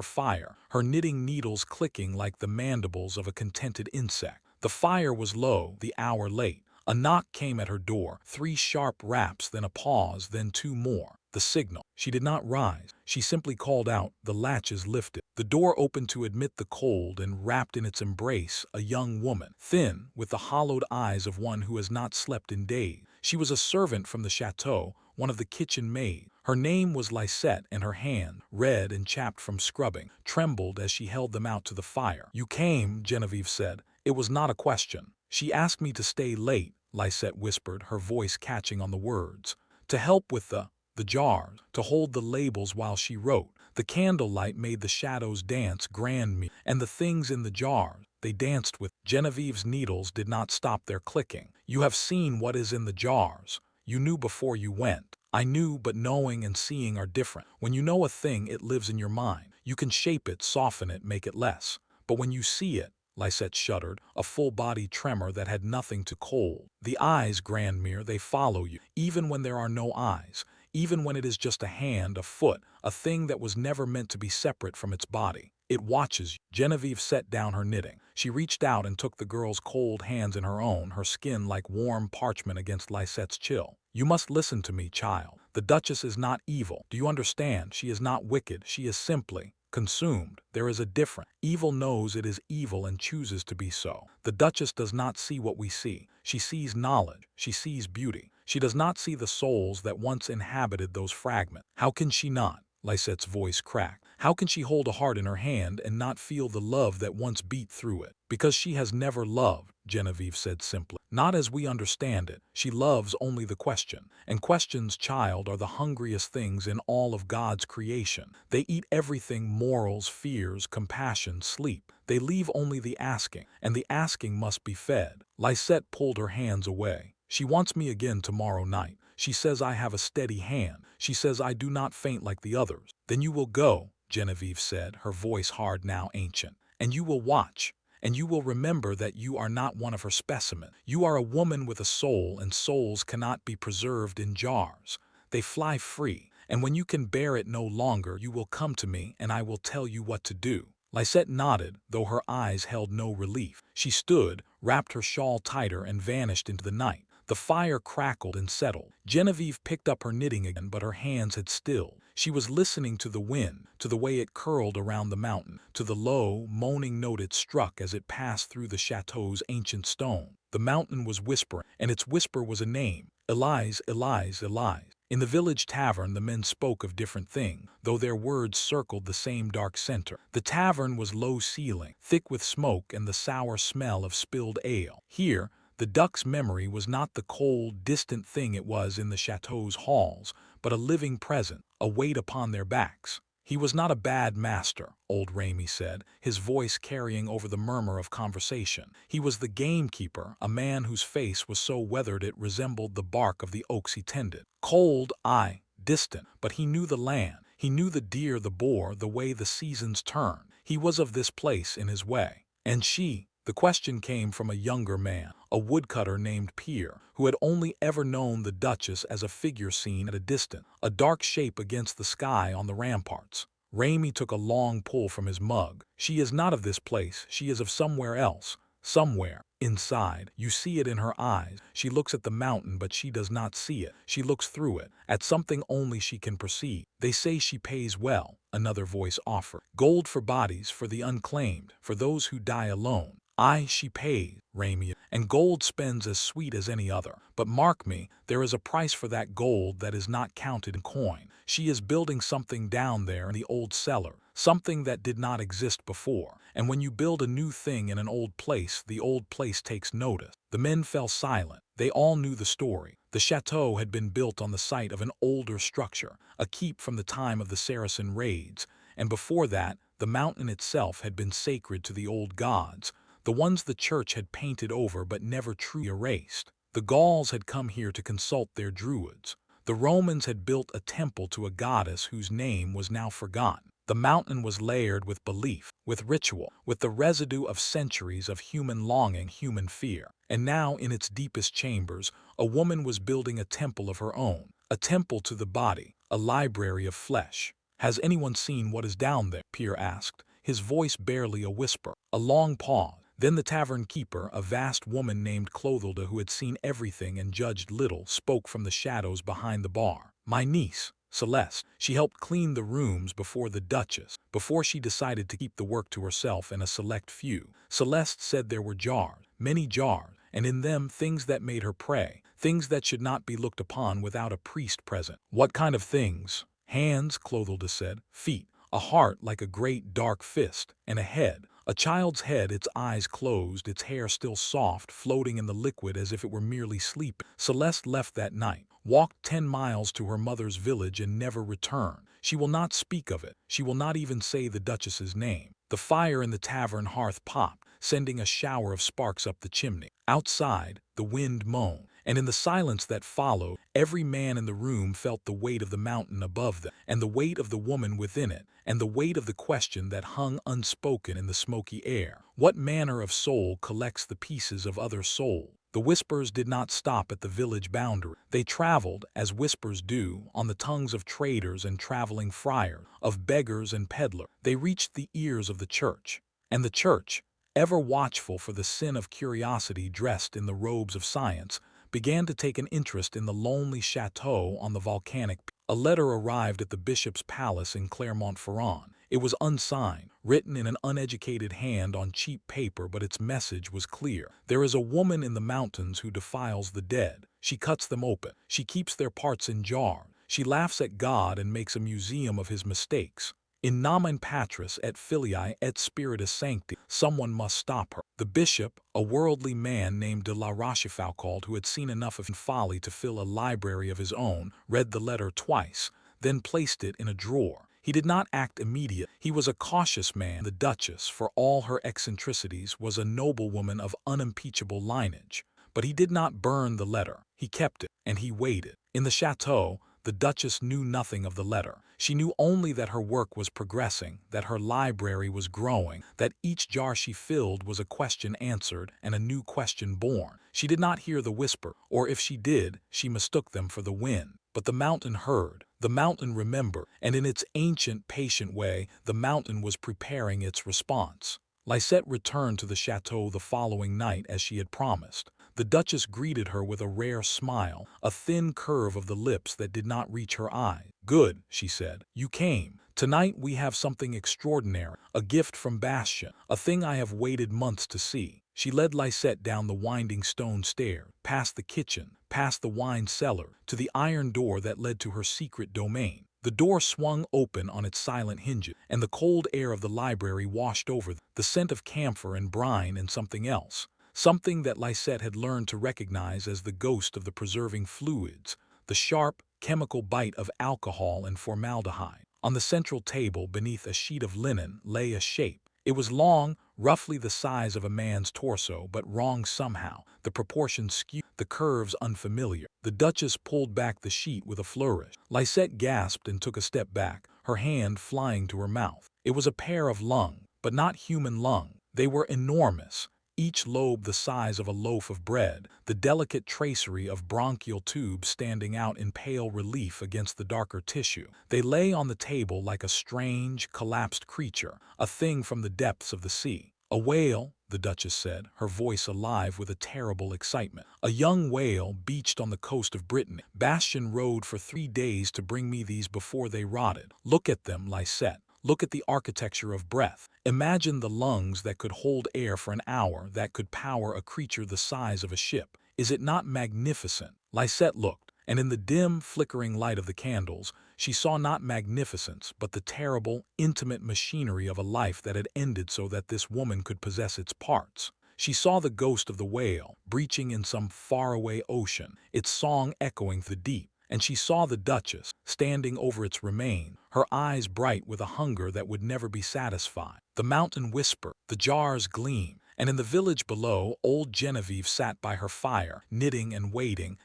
fire, her knitting needles clicking like the mandibles of a contented insect. The fire was low, the hour late. A knock came at her door, 3 sharp raps, then a pause, then 2 more. The signal. She did not rise. She simply called out. The latches lifted. The door opened to admit the cold, and wrapped in its embrace, a young woman, thin, with the hollowed eyes of one who has not slept in days. She was a servant from the chateau, one of the kitchen maids. Her name was Lisette, and her hand, red and chapped from scrubbing, trembled as she held them out to the fire. "You came," Genevieve said. "It was not a question." "She asked me to stay late," Lisette whispered, her voice catching on the words. "To help with the jars, to hold the labels while she wrote. The candlelight made the shadows dance grandly, and the things in the jars, they danced with." Genevieve's needles did not stop their clicking. "You have seen what is in the jars. You knew before you went." "I knew, but knowing and seeing are different. When you know a thing, it lives in your mind. You can shape it, soften it, make it less. But when you see it," Lisette shuddered, a full-body tremor that had nothing to cold. "The eyes, Grandmere, they follow you, even when there are no eyes. Even when it is just a hand, a foot, a thing that was never meant to be separate from its body. It watches you." Genevieve set down her knitting. She reached out and took the girl's cold hands in her own, her skin like warm parchment against Lisette's chill. "You must listen to me, child. The Duchess is not evil. Do you understand? She is not wicked. She is simply consumed. There is a difference. Evil knows it is evil and chooses to be so. The Duchess does not see what we see. She sees knowledge. She sees beauty. She does not see the souls that once inhabited those fragments." "How can she not?" Lisette's voice cracked. "How can she hold a heart in her hand and not feel the love that once beat through it?" "Because she has never loved," Genevieve said simply. "Not as we understand it. She loves only the question. And questions, child, are the hungriest things in all of God's creation. They eat everything: morals, fears, compassion, sleep. They leave only the asking, and the asking must be fed." Lisette pulled her hands away. "She wants me again tomorrow night. She says I have a steady hand. She says I do not faint like the others." "Then you will go," Genevieve said, her voice hard now ancient. "And you will watch. And you will remember that you are not one of her specimen. You are a woman with a soul, and souls cannot be preserved in jars. They fly free. And when you can bear it no longer, you will come to me, and I will tell you what to do." Lisette nodded, though her eyes held no relief. She stood, wrapped her shawl tighter and vanished into the night. The fire crackled and settled. Genevieve picked up her knitting again, but her hands had stilled. She was listening to the wind, to the way it curled around the mountain, to the low, moaning note it struck as it passed through the chateau's ancient stone. The mountain was whispering, and its whisper was a name: Élise, Élise, Élise. In the village tavern, the men spoke of different things, though their words circled the same dark center. The tavern was low-ceilinged, thick with smoke and the sour smell of spilled ale. Here, the duck's memory was not the cold, distant thing it was in the chateau's halls, but a living present, a weight upon their backs. He was not a bad master, old Raimy said, his voice carrying over the murmur of conversation. He was the gamekeeper, a man whose face was so weathered it resembled the bark of the oaks he tended. Cold, aye, distant, but he knew the land. He knew the deer, the boar, the way the seasons turn. He was of this place in his way. And she? The question came from a younger man, a woodcutter named Pierre, who had only ever known the Duchess as a figure seen at a distance, a dark shape against the sky on the ramparts. Raimy took a long pull from his mug. She is not of this place, she is of somewhere else. Somewhere. Inside. You see it in her eyes. She looks at the mountain, but she does not see it. She looks through it, at something only she can perceive. They say she pays well, another voice offered. Gold for bodies, for the unclaimed, for those who die alone. Aye, she pays, Raimy, and gold spends as sweet as any other. But mark me, there is a price for that gold that is not counted in coin. She is building something down there in the old cellar, something that did not exist before. And when you build a new thing in an old place, the old place takes notice. The men fell silent. They all knew the story. The chateau had been built on the site of an older structure, a keep from the time of the Saracen raids, and before that, the mountain itself had been sacred to the old gods, the ones the church had painted over but never truly erased. The Gauls had come here to consult their druids. The Romans had built a temple to a goddess whose name was now forgotten. The mountain was layered with belief, with ritual, with the residue of centuries of human longing, human fear. And now, in its deepest chambers, a woman was building a temple of her own, a temple to the body, a library of flesh. Has anyone seen what is down there? Pierre asked, his voice barely a whisper. A long pause. Then the tavern keeper, a vast woman named Clothilde, who had seen everything and judged little, spoke from the shadows behind the bar. My niece, Celeste. She helped clean the rooms before the Duchess, before she decided to keep the work to herself and a select few. Celeste said there were jars, many jars, and in them things that made her pray, things that should not be looked upon without a priest present. What kind of things? Hands, Clothilde said, feet, a heart like a great dark fist, and a head. A child's head, its eyes closed, its hair still soft, floating in the liquid as if it were merely sleeping. Celeste left that night, walked 10 miles to her mother's village and never returned. She will not speak of it. She will not even say the Duchess's name. The fire in the tavern hearth popped, sending a shower of sparks up the chimney. Outside, the wind moaned, and in the silence that followed, every man in the room felt the weight of the mountain above them, and the weight of the woman within it, and the weight of the question that hung unspoken in the smoky air. What manner of soul collects the pieces of other soul? The whispers did not stop at the village boundary. They traveled, as whispers do, on the tongues of traders and traveling friars, of beggars and peddlers. They reached the ears of the church. And the church, ever watchful for the sin of curiosity dressed in the robes of science, began to take an interest in the lonely chateau on the volcanic peak. A letter arrived at the bishop's palace in Clermont-Ferrand. It was unsigned, written in an uneducated hand on cheap paper, but its message was clear. There is a woman in the mountains who defiles the dead. She cuts them open. She keeps their parts in jars. She laughs at God and makes a museum of his mistakes. In nomen patris et filii et spiritus sancti, someone must stop her. The bishop, a worldly man named de la Rochefoucauld, who had seen enough of folly to fill a library of his own, read the letter twice, then placed it in a drawer. He did not act immediately. He was a cautious man. The Duchess, for all her eccentricities, was a noblewoman of unimpeachable lineage. But he did not burn the letter. He kept it, and he waited. In the chateau, the Duchess knew nothing of the letter. She knew only that her work was progressing, that her library was growing, that each jar she filled was a question answered and a new question born. She did not hear the whisper, or if she did, she mistook them for the wind. But the mountain heard, the mountain remembered, and in its ancient, patient way, the mountain was preparing its response. Lisette returned to the chateau the following night as she had promised. The Duchess greeted her with a rare smile, a thin curve of the lips that did not reach her eyes. "Good," she said. "You came. Tonight we have something extraordinary, a gift from Bastien, a thing I have waited months to see." She led Lisette down the winding stone stair, past the kitchen, past the wine cellar, to the iron door that led to her secret domain. The door swung open on its silent hinges, and the cold air of the library washed over them, the scent of camphor and brine and something else. Something that Lisette had learned to recognize as the ghost of the preserving fluids, the sharp, chemical bite of alcohol and formaldehyde. On the central table, beneath a sheet of linen, lay a shape. It was long, roughly the size of a man's torso, but wrong somehow, the proportions skewed, the curves unfamiliar. The Duchess pulled back the sheet with a flourish. Lisette gasped and took a step back, her hand flying to her mouth. It was a pair of lungs, but not human lungs. They were enormous, each lobe the size of a loaf of bread, the delicate tracery of bronchial tubes standing out in pale relief against the darker tissue. They lay on the table like a strange, collapsed creature, a thing from the depths of the sea. "A whale," the Duchess said, her voice alive with a terrible excitement. "A young whale beached on the coast of Brittany. Bastien rowed for 3 days to bring me these before they rotted. Look at them, Lisette. Look at the architecture of breath. Imagine the lungs that could hold air for an hour, that could power a creature the size of a ship. Is it not magnificent?" Lisette looked, and in the dim, flickering light of the candles, she saw not magnificence, but the terrible, intimate machinery of a life that had ended so that this woman could possess its parts. She saw the ghost of the whale, breaching in some faraway ocean, its song echoing the deep. And she saw the Duchess, standing over its remains, her eyes bright with a hunger that would never be satisfied. The mountain whispered, the jars gleamed, and in the village below, old Genevieve sat by her fire, knitting and waiting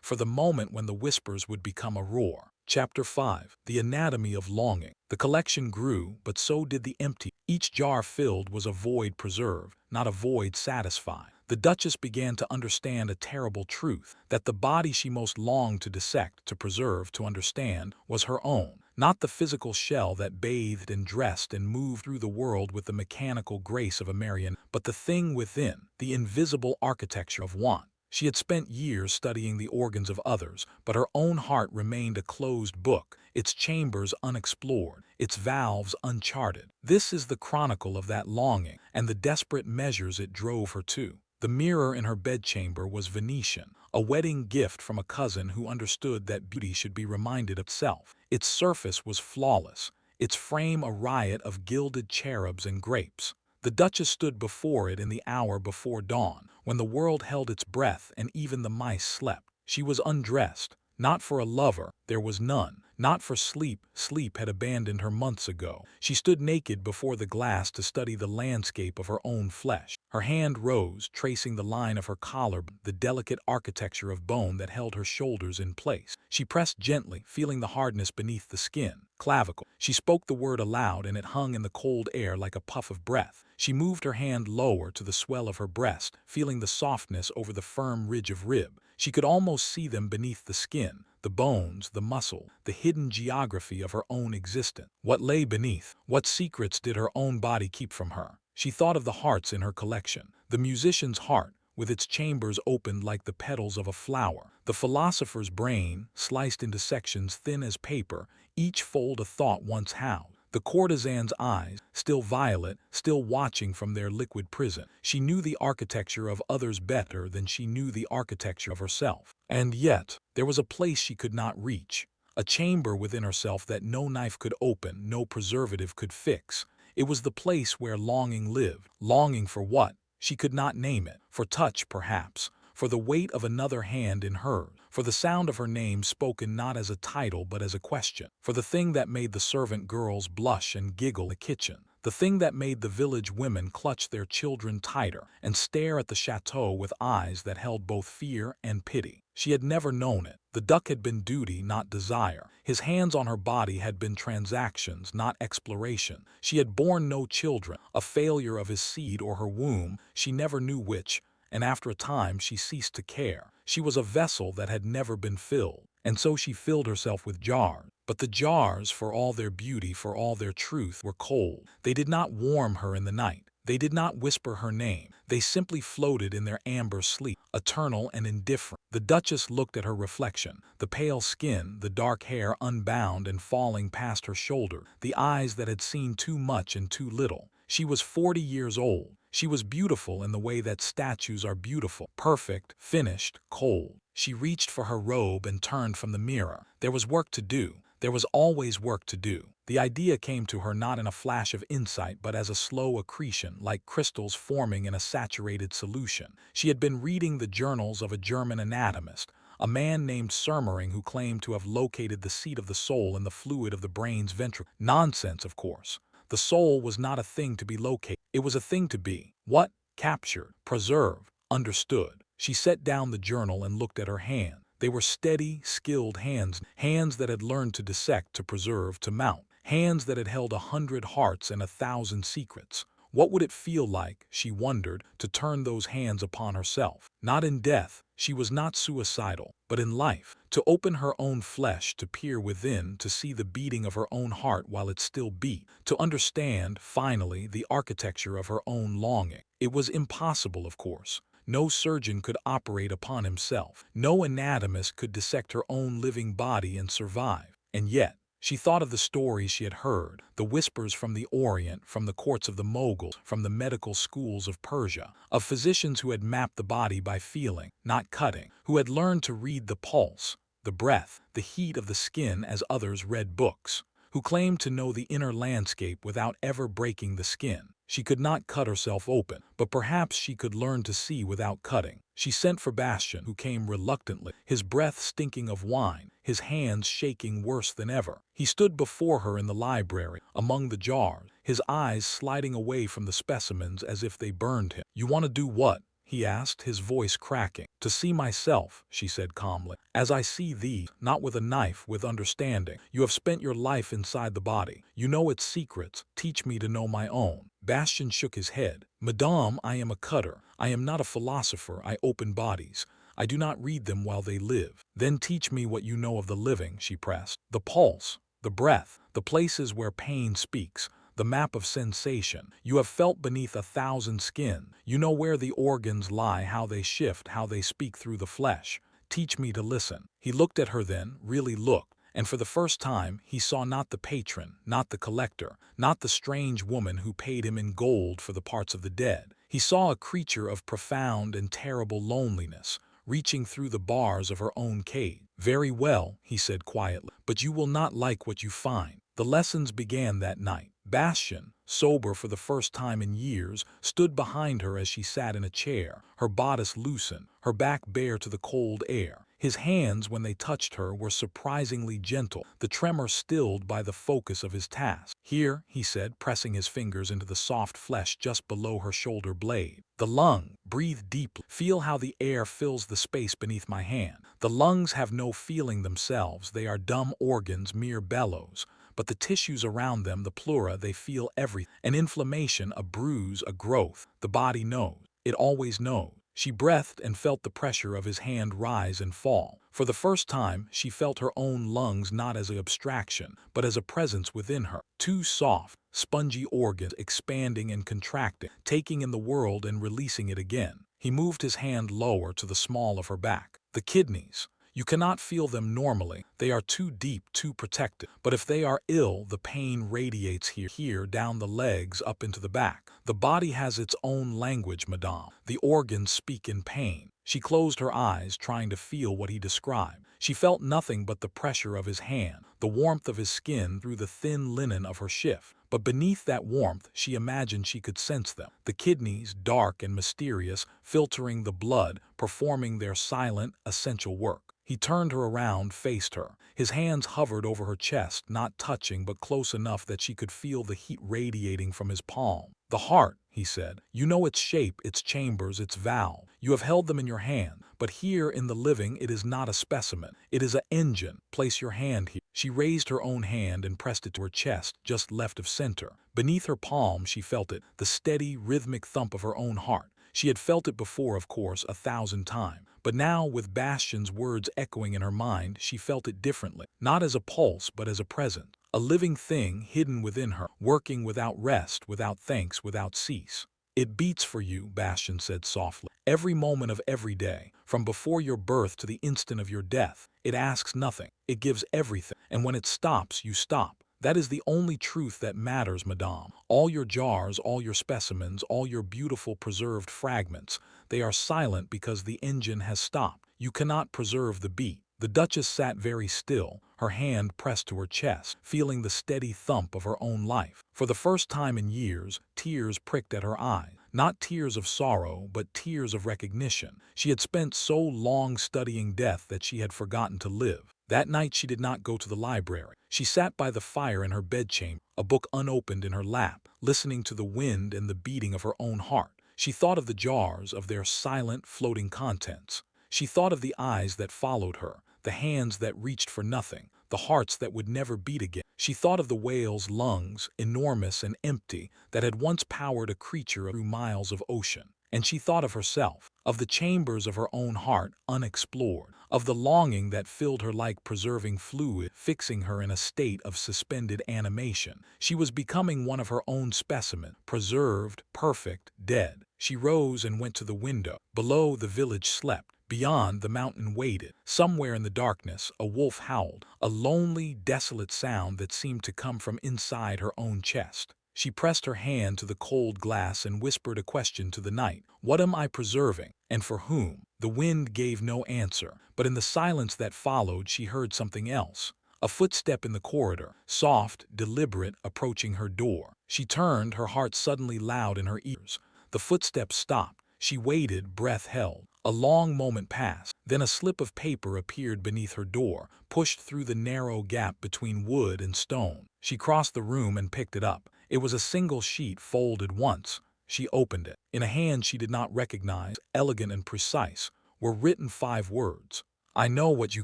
for the moment when the whispers would become a roar. Chapter 5. The Anatomy of Longing. The collection grew, but so did the empty. Each jar filled was a void preserved, not a void satisfied. The Duchess began to understand a terrible truth, that the body she most longed to dissect, to preserve, to understand, was her own, not the physical shell that bathed and dressed and moved through the world with the mechanical grace of a marionette, but the thing within, the invisible architecture of want. She had spent years studying the organs of others, but her own heart remained a closed book, its chambers unexplored, its valves uncharted. This is the chronicle of that longing, and the desperate measures it drove her to. The mirror in her bedchamber was Venetian, a wedding gift from a cousin who understood that beauty should be reminded of itself. Its surface was flawless, its frame a riot of gilded cherubs and grapes. The Duchess stood before it in the hour before dawn, when the world held its breath and even the mice slept. She was undressed, not for a lover, there was none, not for sleep, sleep had abandoned her months ago. She stood naked before the glass to study the landscape of her own flesh. Her hand rose, tracing the line of her collar, the delicate architecture of bone that held her shoulders in place. She pressed gently, feeling the hardness beneath the skin. Clavicle. She spoke the word aloud, and it hung in the cold air like a puff of breath. She moved her hand lower to the swell of her breast, feeling the softness over the firm ridge of rib. She could almost see them beneath the skin, the bones, the muscle, the hidden geography of her own existence. What lay beneath? What secrets did her own body keep from her? She thought of the hearts in her collection. The musician's heart, with its chambers opened like the petals of a flower. The philosopher's brain, sliced into sections thin as paper, each fold a thought once housed. The courtesan's eyes, still violet, still watching from their liquid prison. She knew the architecture of others better than she knew the architecture of herself. And yet, there was a place she could not reach, a chamber within herself that no knife could open, no preservative could fix. It was the place where longing lived. Longing for what? She could not name it. For touch, perhaps. For the weight of another hand in hers. For the sound of her name spoken not as a title but as a question. For the thing that made the servant girls blush and giggle in the kitchen. The thing that made the village women clutch their children tighter and stare at the chateau with eyes that held both fear and pity. She had never known it. The duck had been duty, not desire. His hands on her body had been transactions, not exploration. She had borne no children, a failure of his seed or her womb, she never knew which, and after a time she ceased to care. She was a vessel that had never been filled, and so she filled herself with jars. But the jars, for all their beauty, for all their truth, were cold. They did not warm her in the night. They did not whisper her name. They simply floated in their amber sleep, eternal and indifferent. The Duchess looked at her reflection, the pale skin, the dark hair unbound and falling past her shoulder, the eyes that had seen too much and too little. She was 40 years old. She was beautiful in the way that statues are beautiful, perfect, finished, cold. She reached for her robe and turned from the mirror. There was work to do. There was always work to do. The idea came to her not in a flash of insight but as a slow accretion, like crystals forming in a saturated solution. She had been reading the journals of a German anatomist, a man named Surmering, who claimed to have located the seat of the soul in the fluid of the brain's ventricle. Nonsense, of course. The soul was not a thing to be located. It was a thing to be. What? Captured, preserved, understood. She set down the journal and looked at her hand. They were steady, skilled hands, hands that had learned to dissect, to preserve, to mount, hands that had held 100 hearts and 1,000 secrets. What would it feel like, she wondered, to turn those hands upon herself? Not in death, she was not suicidal, but in life, to open her own flesh, to peer within, to see the beating of her own heart while it still beat, to understand, finally, the architecture of her own longing. It was impossible, of course. No surgeon could operate upon himself. No anatomist could dissect her own living body and survive. And yet, she thought of the stories she had heard, the whispers from the Orient, from the courts of the Moguls, from the medical schools of Persia, of physicians who had mapped the body by feeling, not cutting, who had learned to read the pulse, the breath, the heat of the skin as others read books, who claimed to know the inner landscape without ever breaking the skin. She could not cut herself open, but perhaps she could learn to see without cutting. She sent for Bastian, who came reluctantly, his breath stinking of wine, his hands shaking worse than ever. He stood before her in the library, among the jars, his eyes sliding away from the specimens as if they burned him. "You want to do what?" he asked, his voice cracking. "To see myself," she said calmly, "as I see thee, not with a knife, with understanding. You have spent your life inside the body. You know its secrets. Teach me to know my own." Bastian shook his head. "Madame, I am a cutter. I am not a philosopher. I open bodies. I do not read them while they live." "Then teach me what you know of the living," she pressed. "The pulse, the breath, the places where pain speaks, the map of sensation. You have felt beneath 1,000 skin. You know where the organs lie, how they shift, how they speak through the flesh. Teach me to listen." He looked at her then, really looked, and for the first time he saw not the patron, not the collector, not the strange woman who paid him in gold for the parts of the dead. He saw a creature of profound and terrible loneliness, reaching through the bars of her own cage. "Very well," he said quietly, "but you will not like what you find." The lessons began that night. Bastian, sober for the first time in years, stood behind her as she sat in a chair, her bodice loosened, her back bare to the cold air. His hands, when they touched her, were surprisingly gentle, the tremor stilled by the focus of his task. "Here," he said, pressing his fingers into the soft flesh just below her shoulder blade. "The lung. Breathe deeply. Feel how the air fills the space beneath my hand. The lungs have no feeling themselves. They are dumb organs, mere bellows. But the tissues around them, the pleura, they feel everything. An inflammation, a bruise, a growth. The body knows. It always knows." She breathed and felt the pressure of his hand rise and fall. For the first time, she felt her own lungs not as an abstraction, but as a presence within her. Two soft, spongy organs expanding and contracting, taking in the world and releasing it again. He moved his hand lower to the small of her back. "The kidneys. You cannot feel them normally. They are too deep, too protected. But if they are ill, the pain radiates here, down the legs, up into the back. The body has its own language, madame. The organs speak in pain." She closed her eyes, trying to feel what he described. She felt nothing but the pressure of his hand, the warmth of his skin through the thin linen of her shift. But beneath that warmth, she imagined she could sense them. The kidneys, dark and mysterious, filtering the blood, performing their silent, essential work. He turned her around, faced her. His hands hovered over her chest, not touching but close enough that she could feel the heat radiating from his palm. "The heart," he said. "You know its shape, its chambers, its valve. You have held them in your hand. But here in the living it is not a specimen. It is an engine. Place your hand here." She raised her own hand and pressed it to her chest, just left of center. Beneath her palm she felt it, the steady, rhythmic thump of her own heart. She had felt it before, of course, 1,000 times. But now, with Bastian's words echoing in her mind, she felt it differently. Not as a pulse, but as a presence. A living thing hidden within her, working without rest, without thanks, without cease. It beats for you, Bastian said softly. Every moment of every day, from before your birth to the instant of your death. It asks nothing. It gives everything. And when it stops, you stop. That is the only truth that matters, madame. All your jars, all your specimens, all your beautiful preserved fragments, they are silent because the engine has stopped. You cannot preserve the beat. The Duchess sat very still, her hand pressed to her chest, feeling the steady thump of her own life. For the first time in years, tears pricked at her eyes. Not tears of sorrow, but tears of recognition. She had spent so long studying death that she had forgotten to live. That night she did not go to the library. She sat by the fire in her bedchamber, a book unopened in her lap, listening to the wind and the beating of her own heart. She thought of the jars, of their silent, floating contents. She thought of the eyes that followed her, the hands that reached for nothing, the hearts that would never beat again. She thought of the whale's lungs, enormous and empty, that had once powered a creature through miles of ocean. And she thought of herself, of the chambers of her own heart unexplored, of the longing that filled her like preserving fluid, fixing her in a state of suspended animation. She was becoming one of her own specimen, preserved, perfect, dead. She rose and went to the window. Below, the village slept. Beyond, the mountain waited. Somewhere in the darkness, a wolf howled, a lonely, desolate sound that seemed to come from inside her own chest. She pressed her hand to the cold glass and whispered a question to the night. What am I preserving, and for whom? The wind gave no answer, but in the silence that followed she heard something else. A footstep in the corridor, soft, deliberate, approaching her door. She turned, her heart suddenly loud in her ears. The footsteps stopped. She waited, breath held. A long moment passed. Then a slip of paper appeared beneath her door, pushed through the narrow gap between wood and stone. She crossed the room and picked it up. It was a single sheet folded once. She opened it. In a hand she did not recognize, elegant and precise, were written 5 words. I know what you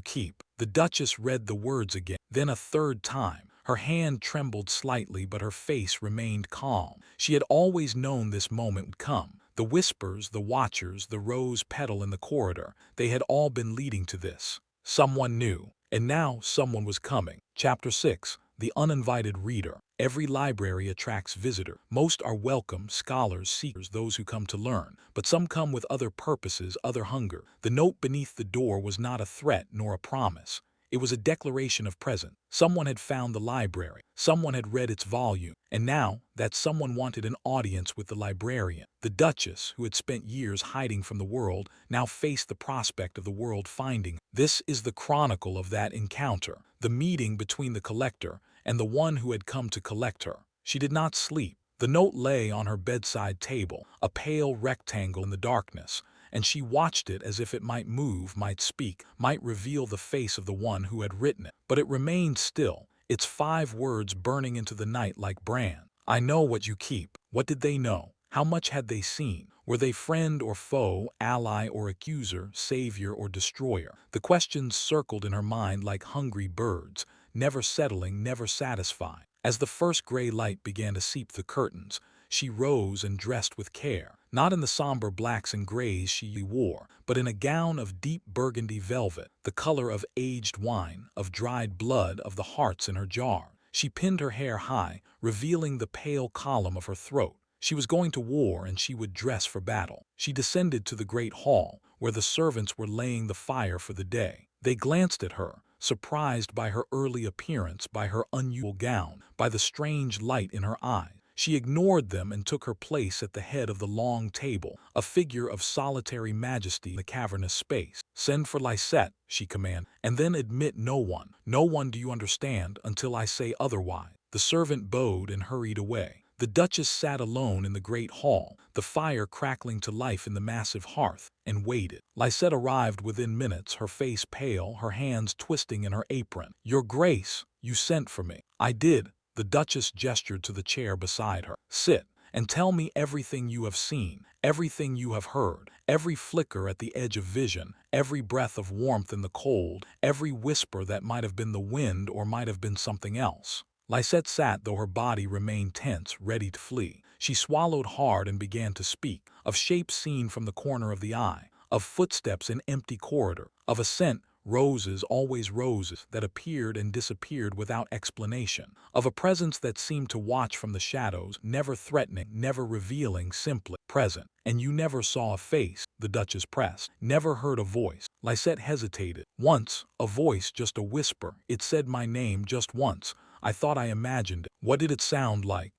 keep. The Duchess read the words again, then a third time. Her hand trembled slightly, but her face remained calm. She had always known this moment would come. The whispers, the watchers, the rose petal in the corridor, they had all been leading to this. Someone knew, and now someone was coming. Chapter 6. The Uninvited Reader. Every library attracts visitors. Most are welcome, scholars, seekers, those who come to learn. But some come with other purposes, other hunger. The note beneath the door was not a threat nor a promise. It was a declaration of presence. Someone had found the library. Someone had read its volume. And now, that someone wanted an audience with the librarian. The Duchess, who had spent years hiding from the world, now faced the prospect of the world finding her. This is the chronicle of that encounter, the meeting between the collector and the one who had come to collect her. She did not sleep. The note lay on her bedside table, a pale rectangle in the darkness, and she watched it as if it might move, might speak, might reveal the face of the one who had written it. But it remained still, its 5 words burning into the night like brand. I know what you keep. What did they know? How much had they seen? Were they friend or foe, ally or accuser, savior or destroyer? The questions circled in her mind like hungry birds, never settling, never satisfied. As the first gray light began to seep the curtains, she rose and dressed with care, not in the somber blacks and grays she wore, but in a gown of deep burgundy velvet, the color of aged wine, of dried blood, of the hearts in her jar. She pinned her hair high, revealing the pale column of her throat. She was going to war, and she would dress for battle. She descended to the great hall, where the servants were laying the fire for the day. They glanced at her, surprised by her early appearance, by her unusual gown, by the strange light in her eyes. She ignored them and took her place at the head of the long table, a figure of solitary majesty in the cavernous space. Send for Lisette, she commanded, and then admit no one. No one, do you understand, until I say otherwise. The servant bowed and hurried away. The Duchess sat alone in the great hall, the fire crackling to life in the massive hearth, and waited. Lisette arrived within minutes, her face pale, her hands twisting in her apron. Your Grace, you sent for me. I did. The Duchess gestured to the chair beside her. Sit, and tell me everything you have seen, everything you have heard, every flicker at the edge of vision, every breath of warmth in the cold, every whisper that might have been the wind or might have been something else. Lisette sat, though her body remained tense, ready to flee. She swallowed hard and began to speak, of shapes seen from the corner of the eye, of footsteps in empty corridor, of a scent, roses, always roses, that appeared and disappeared without explanation, of a presence that seemed to watch from the shadows, never threatening, never revealing, simply present. And you never saw a face, the Duchess pressed, never heard a voice. Lisette hesitated. Once, a voice, just a whisper. It said my name just once. I thought I imagined it. What did it sound like?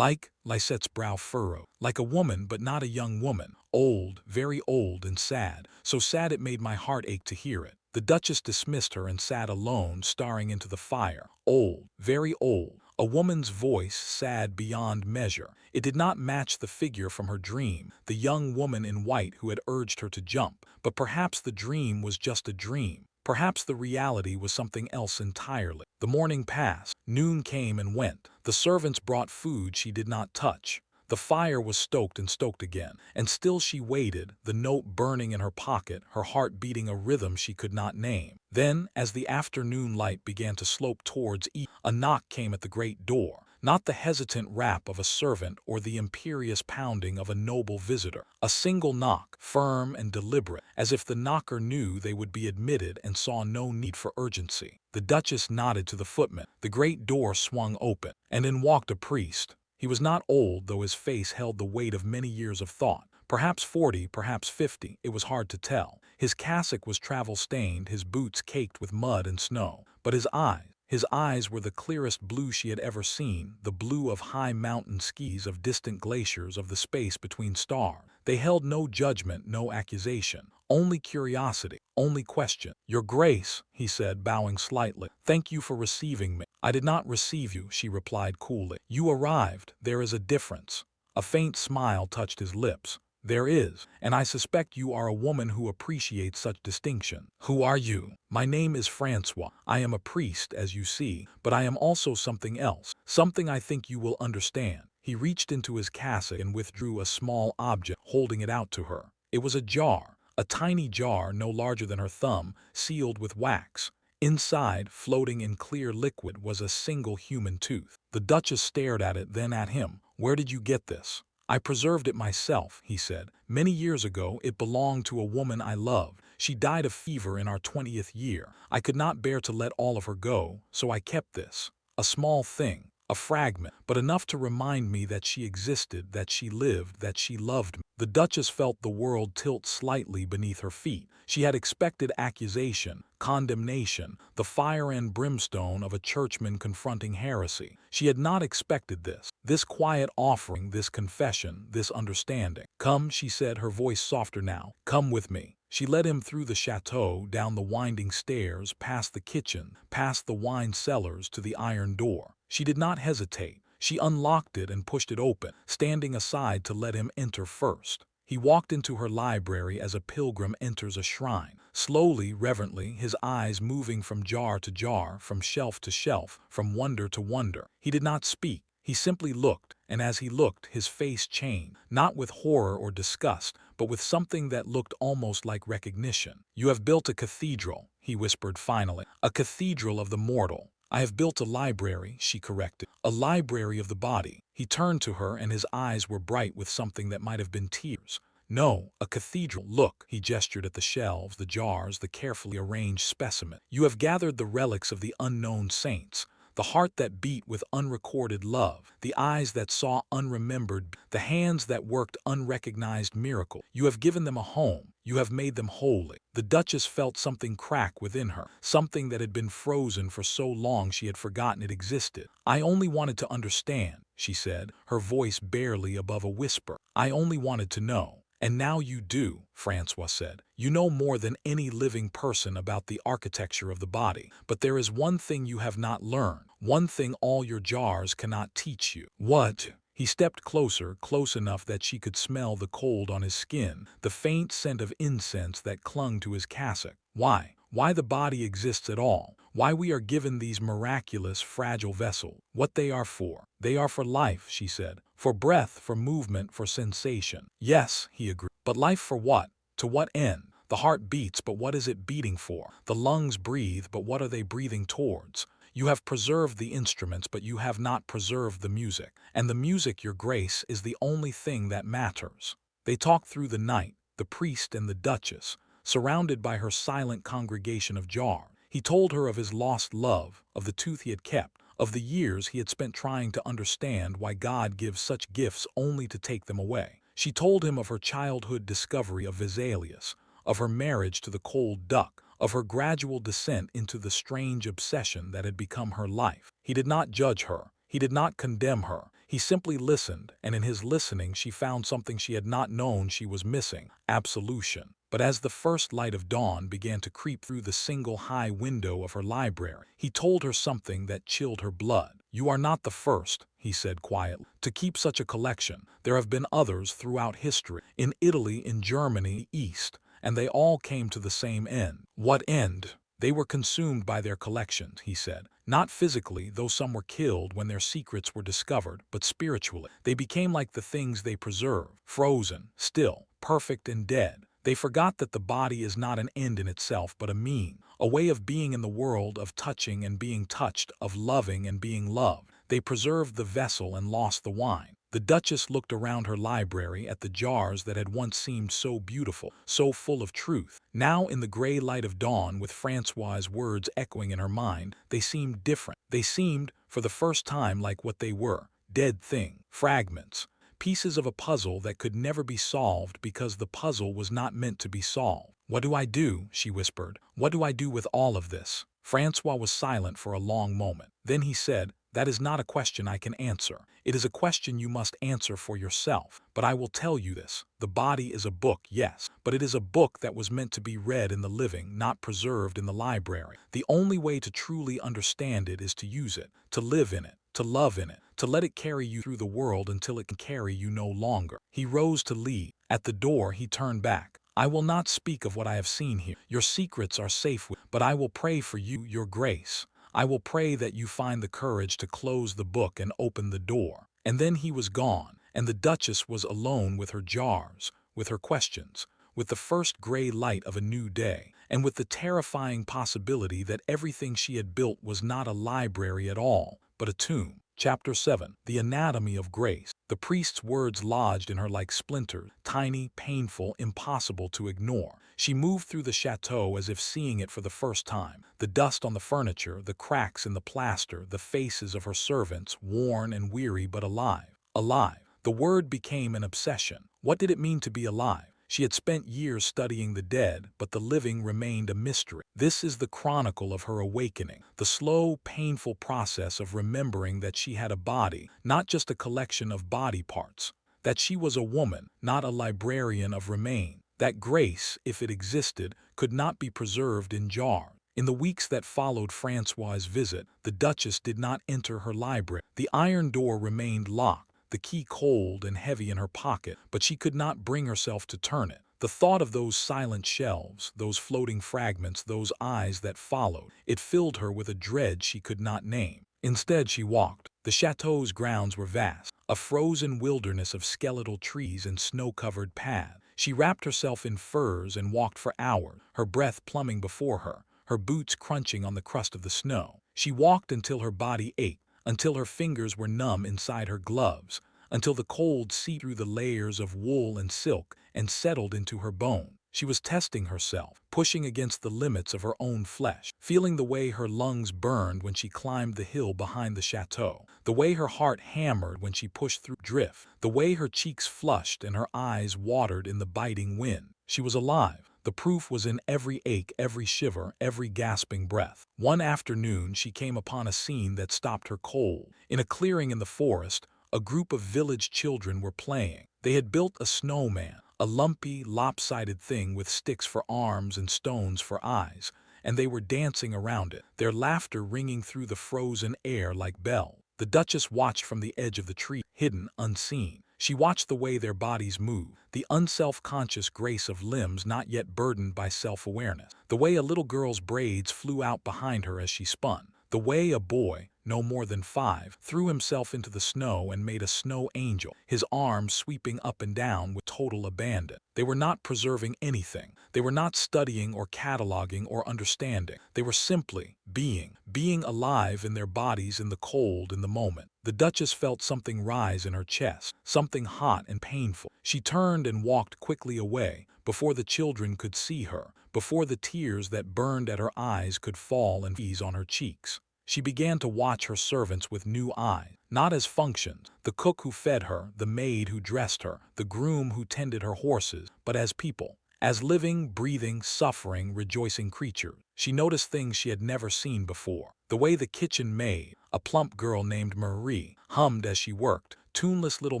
Lisette's brow furrowed. Like a woman, but not a young woman. Old, very old and sad. So sad it made my heart ache to hear it. The Duchess dismissed her and sat alone, staring into the fire. Old, very old. A woman's voice, sad beyond measure. It did not match the figure from her dream, the young woman in white who had urged her to jump. But perhaps the dream was just a dream. Perhaps the reality was something else entirely. The morning passed. Noon came and went. The servants brought food she did not touch. The fire was stoked and stoked again, and still she waited, the note burning in her pocket, her heart beating a rhythm she could not name. Then, as the afternoon light began to slope towards evening, a knock came at the great door. Not the hesitant rap of a servant or the imperious pounding of a noble visitor. A single knock, firm and deliberate, as if the knocker knew they would be admitted and saw no need for urgency. The Duchess nodded to the footman. The great door swung open, and in walked a priest. He was not old, though his face held the weight of many years of thought. Perhaps 40, perhaps 50, it was hard to tell. His cassock was travel-stained, his boots caked with mud and snow. But his eyes were the clearest blue she had ever seen, the blue of high mountain skis, of distant glaciers, of the space between stars. They held no judgment, no accusation, only curiosity, only question. "Your Grace," he said, bowing slightly, "thank you for receiving me." "I did not receive you," she replied coolly. "You arrived. There is a difference." A faint smile touched his lips. "There is, and I suspect you are a woman who appreciates such distinction. Who are you?" "My name is Francois. I am a priest, as you see, but I am also something else, something I think you will understand." He reached into his cassock and withdrew a small object, holding it out to her. It was a jar, a tiny jar no larger than her thumb, sealed with wax. Inside, floating in clear liquid, was a single human tooth. The Duchess stared at it, then at him. "Where did you get this?" "I preserved it myself," he said. "Many years ago it belonged to a woman I loved. She died of fever in our 20th year. I could not bear to let all of her go, so I kept this. A small thing, a fragment, but enough to remind me that she existed, that she lived, that she loved me." The Duchess felt the world tilt slightly beneath her feet. She had expected accusation, condemnation, the fire and brimstone of a churchman confronting heresy. She had not expected this quiet offering, this confession, this understanding. "Come," she said, her voice softer now. "Come with me." She led him through the chateau, down the winding stairs, past the kitchen, past the wine cellars, to the iron door. She did not hesitate. She unlocked it and pushed it open, standing aside to let him enter first. He walked into her library as a pilgrim enters a shrine, slowly, reverently, his eyes moving from jar to jar, from shelf to shelf, from wonder to wonder. He did not speak. He simply looked, and as he looked, his face changed, not with horror or disgust, but with something that looked almost like recognition. "You have built a cathedral," he whispered finally, "a cathedral of the mortal." "I have built a library," she corrected, "a library of the body." He turned to her, and his eyes were bright with something that might have been tears. "No, a cathedral. Look," he gestured at the shelves, the jars, the carefully arranged specimen. "You have gathered the relics of the unknown saints, the heart that beat with unrecorded love, the eyes that saw unremembered, the hands that worked unrecognized miracles. You have given them a home. You have made them holy." The Duchess felt something crack within her, something that had been frozen for so long she had forgotten it existed. "I only wanted to understand," she said, her voice barely above a whisper. "I only wanted to know." "And now you do," Francois said. "You know more than any living person about the architecture of the body. But there is one thing you have not learned, one thing all your jars cannot teach you." "What?" He stepped closer, close enough that she could smell the cold on his skin, the faint scent of incense that clung to his cassock. Why the body exists at all, why we are given these miraculous, fragile vessels, what they are for. "They are for life," she said, "for breath, for movement, for sensation." "Yes," he agreed. "But life for what? To what end? The heart beats, but what is it beating for? The lungs breathe, but what are they breathing towards? You have preserved the instruments, but you have not preserved the music. And the music, your Grace, is the only thing that matters." They talked through the night, the priest and the Duchess. surrounded by her silent congregation of jars. He told her of his lost love, of the tooth he had kept, of the years he had spent trying to understand why God gives such gifts only to take them away. She told him of her childhood discovery of Vesalius, of her marriage to the cold duck, of her gradual descent into the strange obsession that had become her life. He did not judge her. He did not condemn her. He simply listened, and in his listening she found something she had not known she was missing: absolution. But as the first light of dawn began to creep through the single high window of her library, he told her something that chilled her blood. "You are not the first," he said quietly, "to keep such a collection. There have been others throughout history, in Italy, in Germany, East, and they all came to the same end." "What end?" "They were consumed by their collections," he said. "Not physically, though some were killed when their secrets were discovered, but spiritually. They became like the things they preserve, frozen, still, perfect and dead. They forgot that the body is not an end in itself, but a mean, a way of being in the world, of touching and being touched, of loving and being loved. They preserved the vessel and lost the wine." The Duchess looked around her library at the jars that had once seemed so beautiful, so full of truth. Now, in the gray light of dawn, with Francois's words echoing in her mind, they seemed different. They seemed, for the first time, like what they were: dead things, fragments, pieces of a puzzle that could never be solved because the puzzle was not meant to be solved. "What do I do?" she whispered. "What do I do with all of this?" Francois was silent for a long moment. Then he said, "That is not a question I can answer. It is a question you must answer for yourself. But I will tell you this. The body is a book, yes, but it is a book that was meant to be read in the living, not preserved in the library. The only way to truly understand it is to use it, to live in it, to love in it, to let it carry you through the world until it can carry you no longer." He rose to leave. At the door he turned back. "I will not speak of what I have seen here. Your secrets are safe with, but I will pray for you, your grace. I will pray that you find the courage to close the book and open the door." And then he was gone, and the Duchess was alone with her jars, with her questions, with the first gray light of a new day, and with the terrifying possibility that everything she had built was not a library at all, but a tomb. Chapter 7. The Anatomy of Grace. The priest's words lodged in her like splinters, tiny, painful, impossible to ignore. She moved through the chateau as if seeing it for the first time. The dust on the furniture, the cracks in the plaster, the faces of her servants, worn and weary but alive. Alive. The word became an obsession. What did it mean to be alive? She had spent years studying the dead, but the living remained a mystery. This is the chronicle of her awakening, the slow, painful process of remembering that she had a body, not just a collection of body parts, that she was a woman, not a librarian of remains, that grace, if it existed, could not be preserved in jars. In the weeks that followed Francois's visit, the Duchess did not enter her library. The iron door remained locked, the key cold and heavy in her pocket, but she could not bring herself to turn it. The thought of those silent shelves, those floating fragments, those eyes that followed, it filled her with a dread she could not name. Instead she walked. The chateau's grounds were vast, a frozen wilderness of skeletal trees and snow-covered paths. She wrapped herself in furs and walked for hours, her breath plumbing before her, her boots crunching on the crust of the snow. She walked until her body ached, until her fingers were numb inside her gloves, until the cold seeped through the layers of wool and silk and settled into her bone. She was testing herself, pushing against the limits of her own flesh, feeling the way her lungs burned when she climbed the hill behind the chateau, the way her heart hammered when she pushed through drift, the way her cheeks flushed and her eyes watered in the biting wind. She was alive. The proof was in every ache, every shiver, every gasping breath. One afternoon she came upon a scene that stopped her cold. In a clearing in the forest, a group of village children were playing. They had built a snowman, a lumpy, lopsided thing with sticks for arms and stones for eyes, and they were dancing around it, their laughter ringing through the frozen air like bells. The Duchess watched from the edge of the tree, hidden, unseen. She watched the way their bodies moved, the unself-conscious grace of limbs not yet burdened by self-awareness, the way a little girl's braids flew out behind her as she spun, the way a boy, no more than 5, threw himself into the snow and made a snow angel, his arms sweeping up and down with total abandon. They were not preserving anything. They were not studying or cataloging or understanding. They were simply being alive in their bodies in the cold, in the moment. The Duchess felt something rise in her chest, something hot and painful. She turned and walked quickly away, before the children could see her, before the tears that burned at her eyes could fall and freeze on her cheeks. She began to watch her servants with new eyes, not as functions, the cook who fed her, the maid who dressed her, the groom who tended her horses, but as people, as living, breathing, suffering, rejoicing creatures. She noticed things she had never seen before. The way the kitchen maid, a plump girl named Marie, hummed as she worked, tuneless little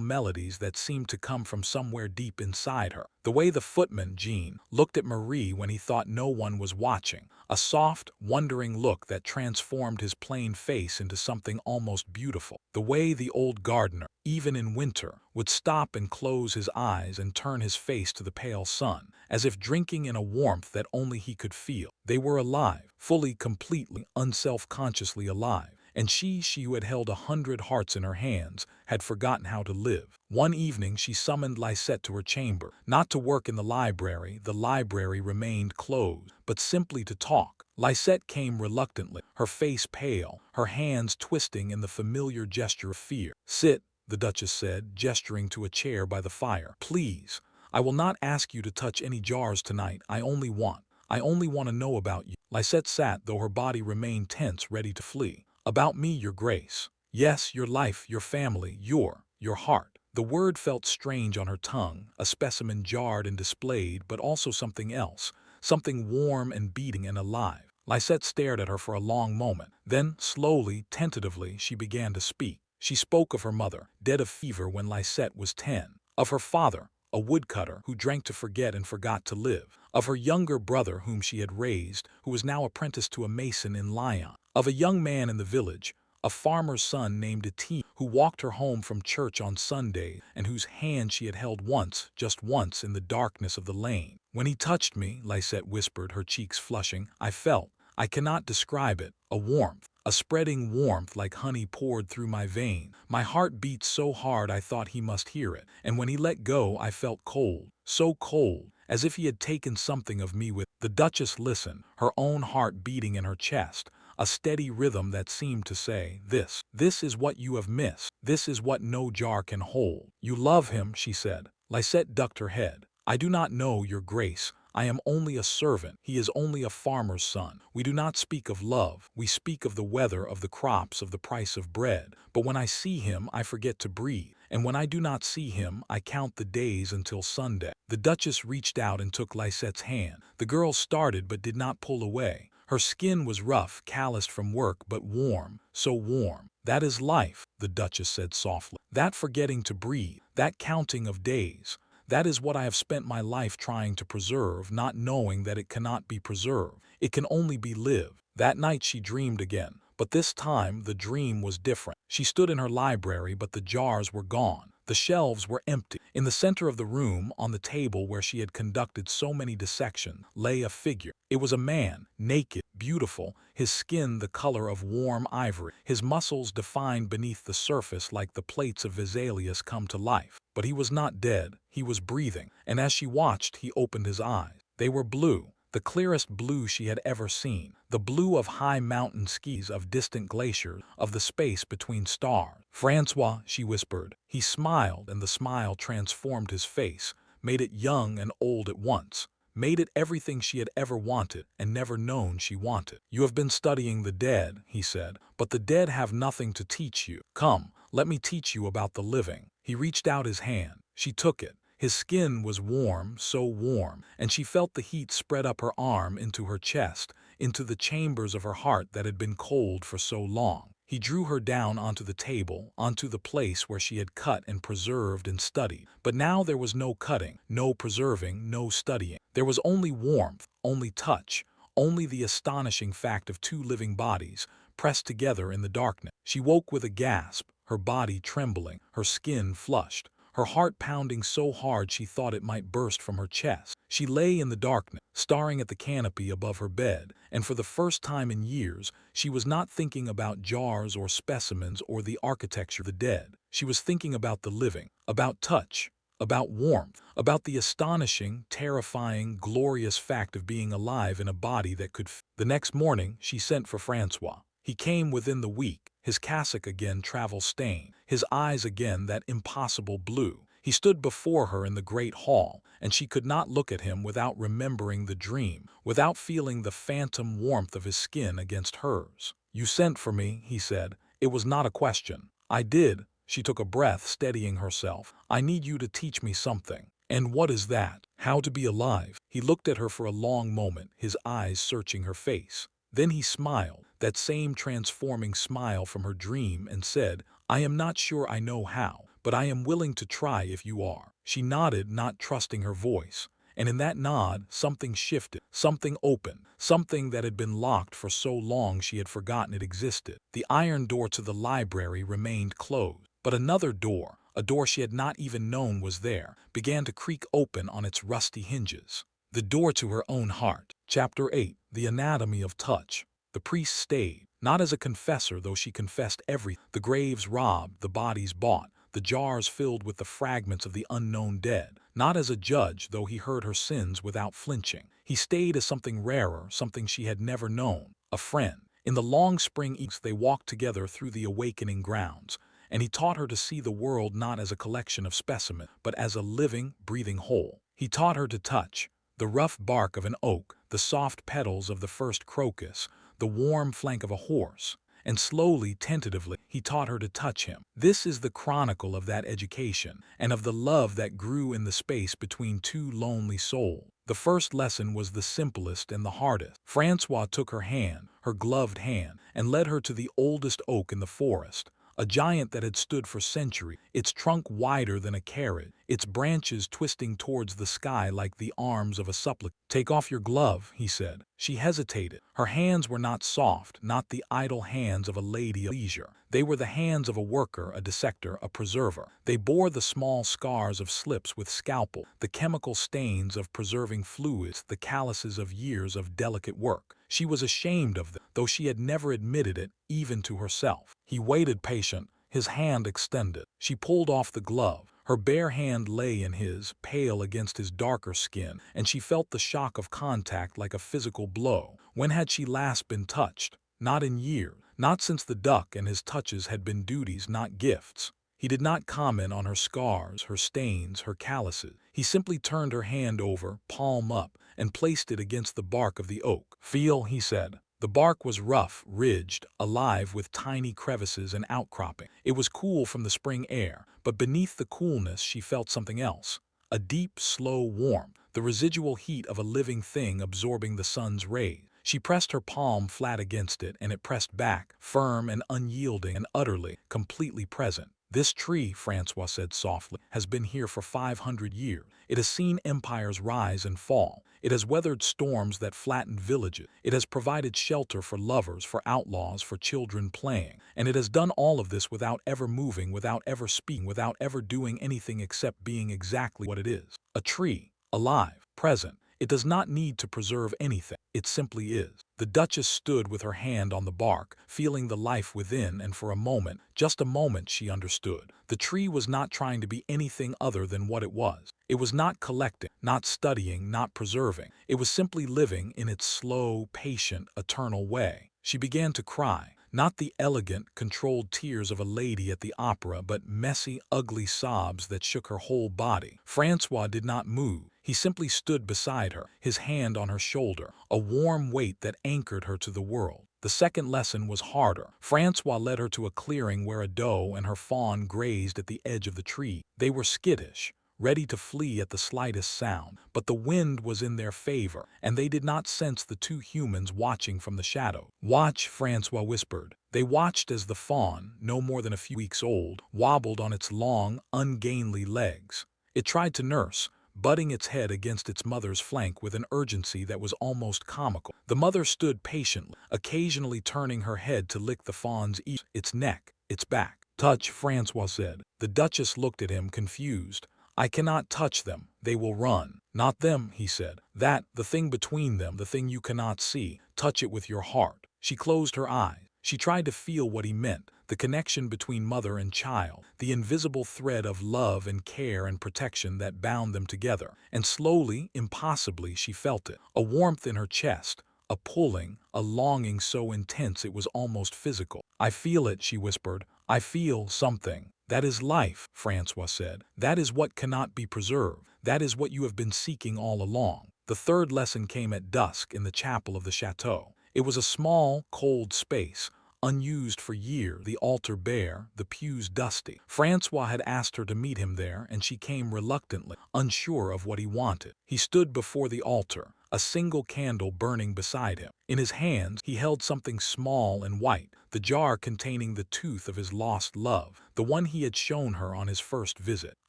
melodies that seemed to come from somewhere deep inside her. The way the footman, Jean, looked at Marie when he thought no one was watching, a soft, wondering look that transformed his plain face into something almost beautiful. The way the old gardener, even in winter, would stop and close his eyes and turn his face to the pale sun, as if drinking in a warmth that only he could feel. They were alive, fully, completely, unself-consciously alive. And she who had held 100 hearts in her hands, had forgotten how to live. One evening she summoned Lisette to her chamber, not to work in the library remained closed, but simply to talk. Lisette came reluctantly, her face pale, her hands twisting in the familiar gesture of fear. "Sit," the Duchess said, gesturing to a chair by the fire. "Please, I will not ask you to touch any jars tonight. I only want to know about you." Lisette sat, though her body remained tense, ready to flee. "About me, your grace. Yes, your life, your family, your heart." The word felt strange on her tongue, a specimen jarred and displayed, but also something else, something warm and beating and alive. Lisette stared at her for a long moment. Then, slowly, tentatively, she began to speak. She spoke of her mother, dead of fever when Lisette was 10, of her father, a woodcutter who drank to forget and forgot to live, of her younger brother whom she had raised, who was now apprenticed to a mason in Lyon, of a young man in the village, a farmer's son named Etienne, who walked her home from church on Sunday and whose hand she had held once, just once, in the darkness of the lane. "When he touched me," Lisette whispered, her cheeks flushing, "I felt, I cannot describe it, a warmth, a spreading warmth like honey poured through my vein. My heart beat so hard I thought he must hear it, and when he let go I felt cold, so cold, as if he had taken something of me with." The Duchess listened, her own heart beating in her chest, a steady rhythm that seemed to say, This is what you have missed. This is what no jar can hold." "You love him," she said. Lisette ducked her head. "I do not know, your grace. I am only a servant. He is only a farmer's son. We do not speak of love. We speak of the weather, of the crops, of the price of bread. But when I see him, I forget to breathe. And when I do not see him, I count the days until Sunday." The Duchess reached out and took Lisette's hand. The girl started but did not pull away. Her skin was rough, calloused from work, but warm, so warm. "That is life," the Duchess said softly. "That forgetting to breathe, that counting of days. That is what I have spent my life trying to preserve, not knowing that it cannot be preserved. It can only be lived." That night she dreamed again, but this time the dream was different. She stood in her library, but the jars were gone. The shelves were empty. In the center of the room, on the table where she had conducted so many dissections, lay a figure. It was a man, naked, beautiful, his skin the color of warm ivory, his muscles defined beneath the surface like the plates of Vesalius come to life. But he was not dead, he was breathing, and as she watched, he opened his eyes. They were blue, the clearest blue she had ever seen, the blue of high mountain skis, of distant glaciers, of the space between stars. "Francois," she whispered. He smiled, and the smile transformed his face, made it young and old at once, made it everything she had ever wanted and never known she wanted. "You have been studying the dead," he said, "but the dead have nothing to teach you. Come, let me teach you about the living." He reached out his hand. She took it. His skin was warm, so warm, and she felt the heat spread up her arm into her chest, into the chambers of her heart that had been cold for so long. He drew her down onto the table, onto the place where she had cut and preserved and studied. But now there was no cutting, no preserving, no studying. There was only warmth, only touch, only the astonishing fact of two living bodies, pressed together in the darkness. She woke with a gasp, her body trembling, her skin flushed, her heart pounding so hard she thought it might burst from her chest. She lay in the darkness, staring at the canopy above her bed, and for the first time in years, she was not thinking about jars or specimens or the architecture of the dead. She was thinking about the living, about touch, about warmth, about the astonishing, terrifying, glorious fact of being alive in a body that could feel. The next morning, she sent for Francois. He came within the week, his cassock again travel-stained, his eyes again that impossible blue. He stood before her in the great hall, and she could not look at him without remembering the dream, without feeling the phantom warmth of his skin against hers. "You sent for me," he said. "It was not a question." "I did." She took a breath, steadying herself. "I need you to teach me something." "And what is that?" "How to be alive." He looked at her for a long moment, his eyes searching her face. Then he smiled, that same transforming smile from her dream, and said, "I am not sure I know how, but I am willing to try if you are." She nodded, not trusting her voice. And in that nod, something shifted, something opened, something that had been locked for so long she had forgotten it existed. The iron door to the library remained closed, but another door, a door she had not even known was there, began to creak open on its rusty hinges. The door to her own heart. Chapter 8. The Anatomy of Touch. The priest stayed, not as a confessor, though she confessed everything: the graves robbed, the bodies bought, the jars filled with the fragments of the unknown dead; not as a judge, though he heard her sins without flinching. He stayed as something rarer, something she had never known, a friend. In the long spring evenings they walked together through the awakening grounds, and he taught her to see the world not as a collection of specimens, but as a living, breathing whole. He taught her to touch the rough bark of an oak, the soft petals of the first crocus, the warm flank of a horse, and slowly, tentatively, he taught her to touch him. This is the chronicle of that education, and of the love that grew in the space between two lonely souls. The first lesson was the simplest and the hardest. Francois took her hand, her gloved hand, and led her to the oldest oak in the forest, a giant that had stood for centuries, its trunk wider than a carrot, its branches twisting towards the sky like the arms of a supplicant. "Take off your glove," he said. She hesitated. Her hands were not soft, not the idle hands of a lady of leisure. They were the hands of a worker, a dissector, a preserver. They bore the small scars of slips with scalpel, the chemical stains of preserving fluids, the calluses of years of delicate work. She was ashamed of them, though she had never admitted it, even to herself. He waited patient, his hand extended. She pulled off the glove. Her bare hand lay in his, pale against his darker skin, and she felt the shock of contact like a physical blow. When had she last been touched? Not in years. Not since the duck, and his touches had been duties, not gifts. He did not comment on her scars, her stains, her calluses. He simply turned her hand over, palm up, and placed it against the bark of the oak. "Feel," he said. The bark was rough, ridged, alive with tiny crevices and outcropping. It was cool from the spring air, but beneath the coolness she felt something else. A deep, slow warmth, the residual heat of a living thing absorbing the sun's rays. She pressed her palm flat against it, and it pressed back, firm and unyielding and utterly, completely present. "This tree," Francois said softly, "has been here for 500 years. It has seen empires rise and fall. It has weathered storms that flattened villages. It has provided shelter for lovers, for outlaws, for children playing. And it has done all of this without ever moving, without ever speaking, without ever doing anything except being exactly what it is. A tree, alive, present. It does not need to preserve anything. It simply is." The Duchess stood with her hand on the bark, feeling the life within, and for a moment, just a moment, she understood. The tree was not trying to be anything other than what it was. It was not collecting, not studying, not preserving. It was simply living in its slow, patient, eternal way. She began to cry. Not the elegant, controlled tears of a lady at the opera, but messy, ugly sobs that shook her whole body. Francois did not move. He simply stood beside her, his hand on her shoulder, a warm weight that anchored her to the world. The second lesson was harder. Francois led her to a clearing where a doe and her fawn grazed at the edge of the tree. They were skittish, ready to flee at the slightest sound, but the wind was in their favor, and they did not sense the two humans watching from the shadow. "Watch," Francois whispered. They watched as the fawn, no more than a few weeks old, wobbled on its long, ungainly legs. It tried to nurse, butting its head against its mother's flank with an urgency that was almost comical. The mother stood patiently, occasionally turning her head to lick the fawn's ear, its neck, its back. "Touch," Francois said. The Duchess looked at him, confused. "I cannot touch them. They will run." "Not them," he said. "That, the thing between them, the thing you cannot see. Touch it with your heart." She closed her eyes. She tried to feel what he meant, the connection between mother and child, the invisible thread of love and care and protection that bound them together. And slowly, impossibly, she felt it. A warmth in her chest, a pulling, a longing so intense it was almost physical. "I feel it," she whispered. "I feel something." That is life, Francois said. That is what cannot be preserved. That is what you have been seeking all along. The third lesson came at dusk in the chapel of the chateau. It was a small, cold space, unused for years, the altar bare, the pews dusty. Francois had asked her to meet him there, and she came reluctantly, unsure of what he wanted. He stood before the altar, a single candle burning beside him. In his hands he held something small and white, the jar containing the tooth of his lost love, the one he had shown her on his first visit.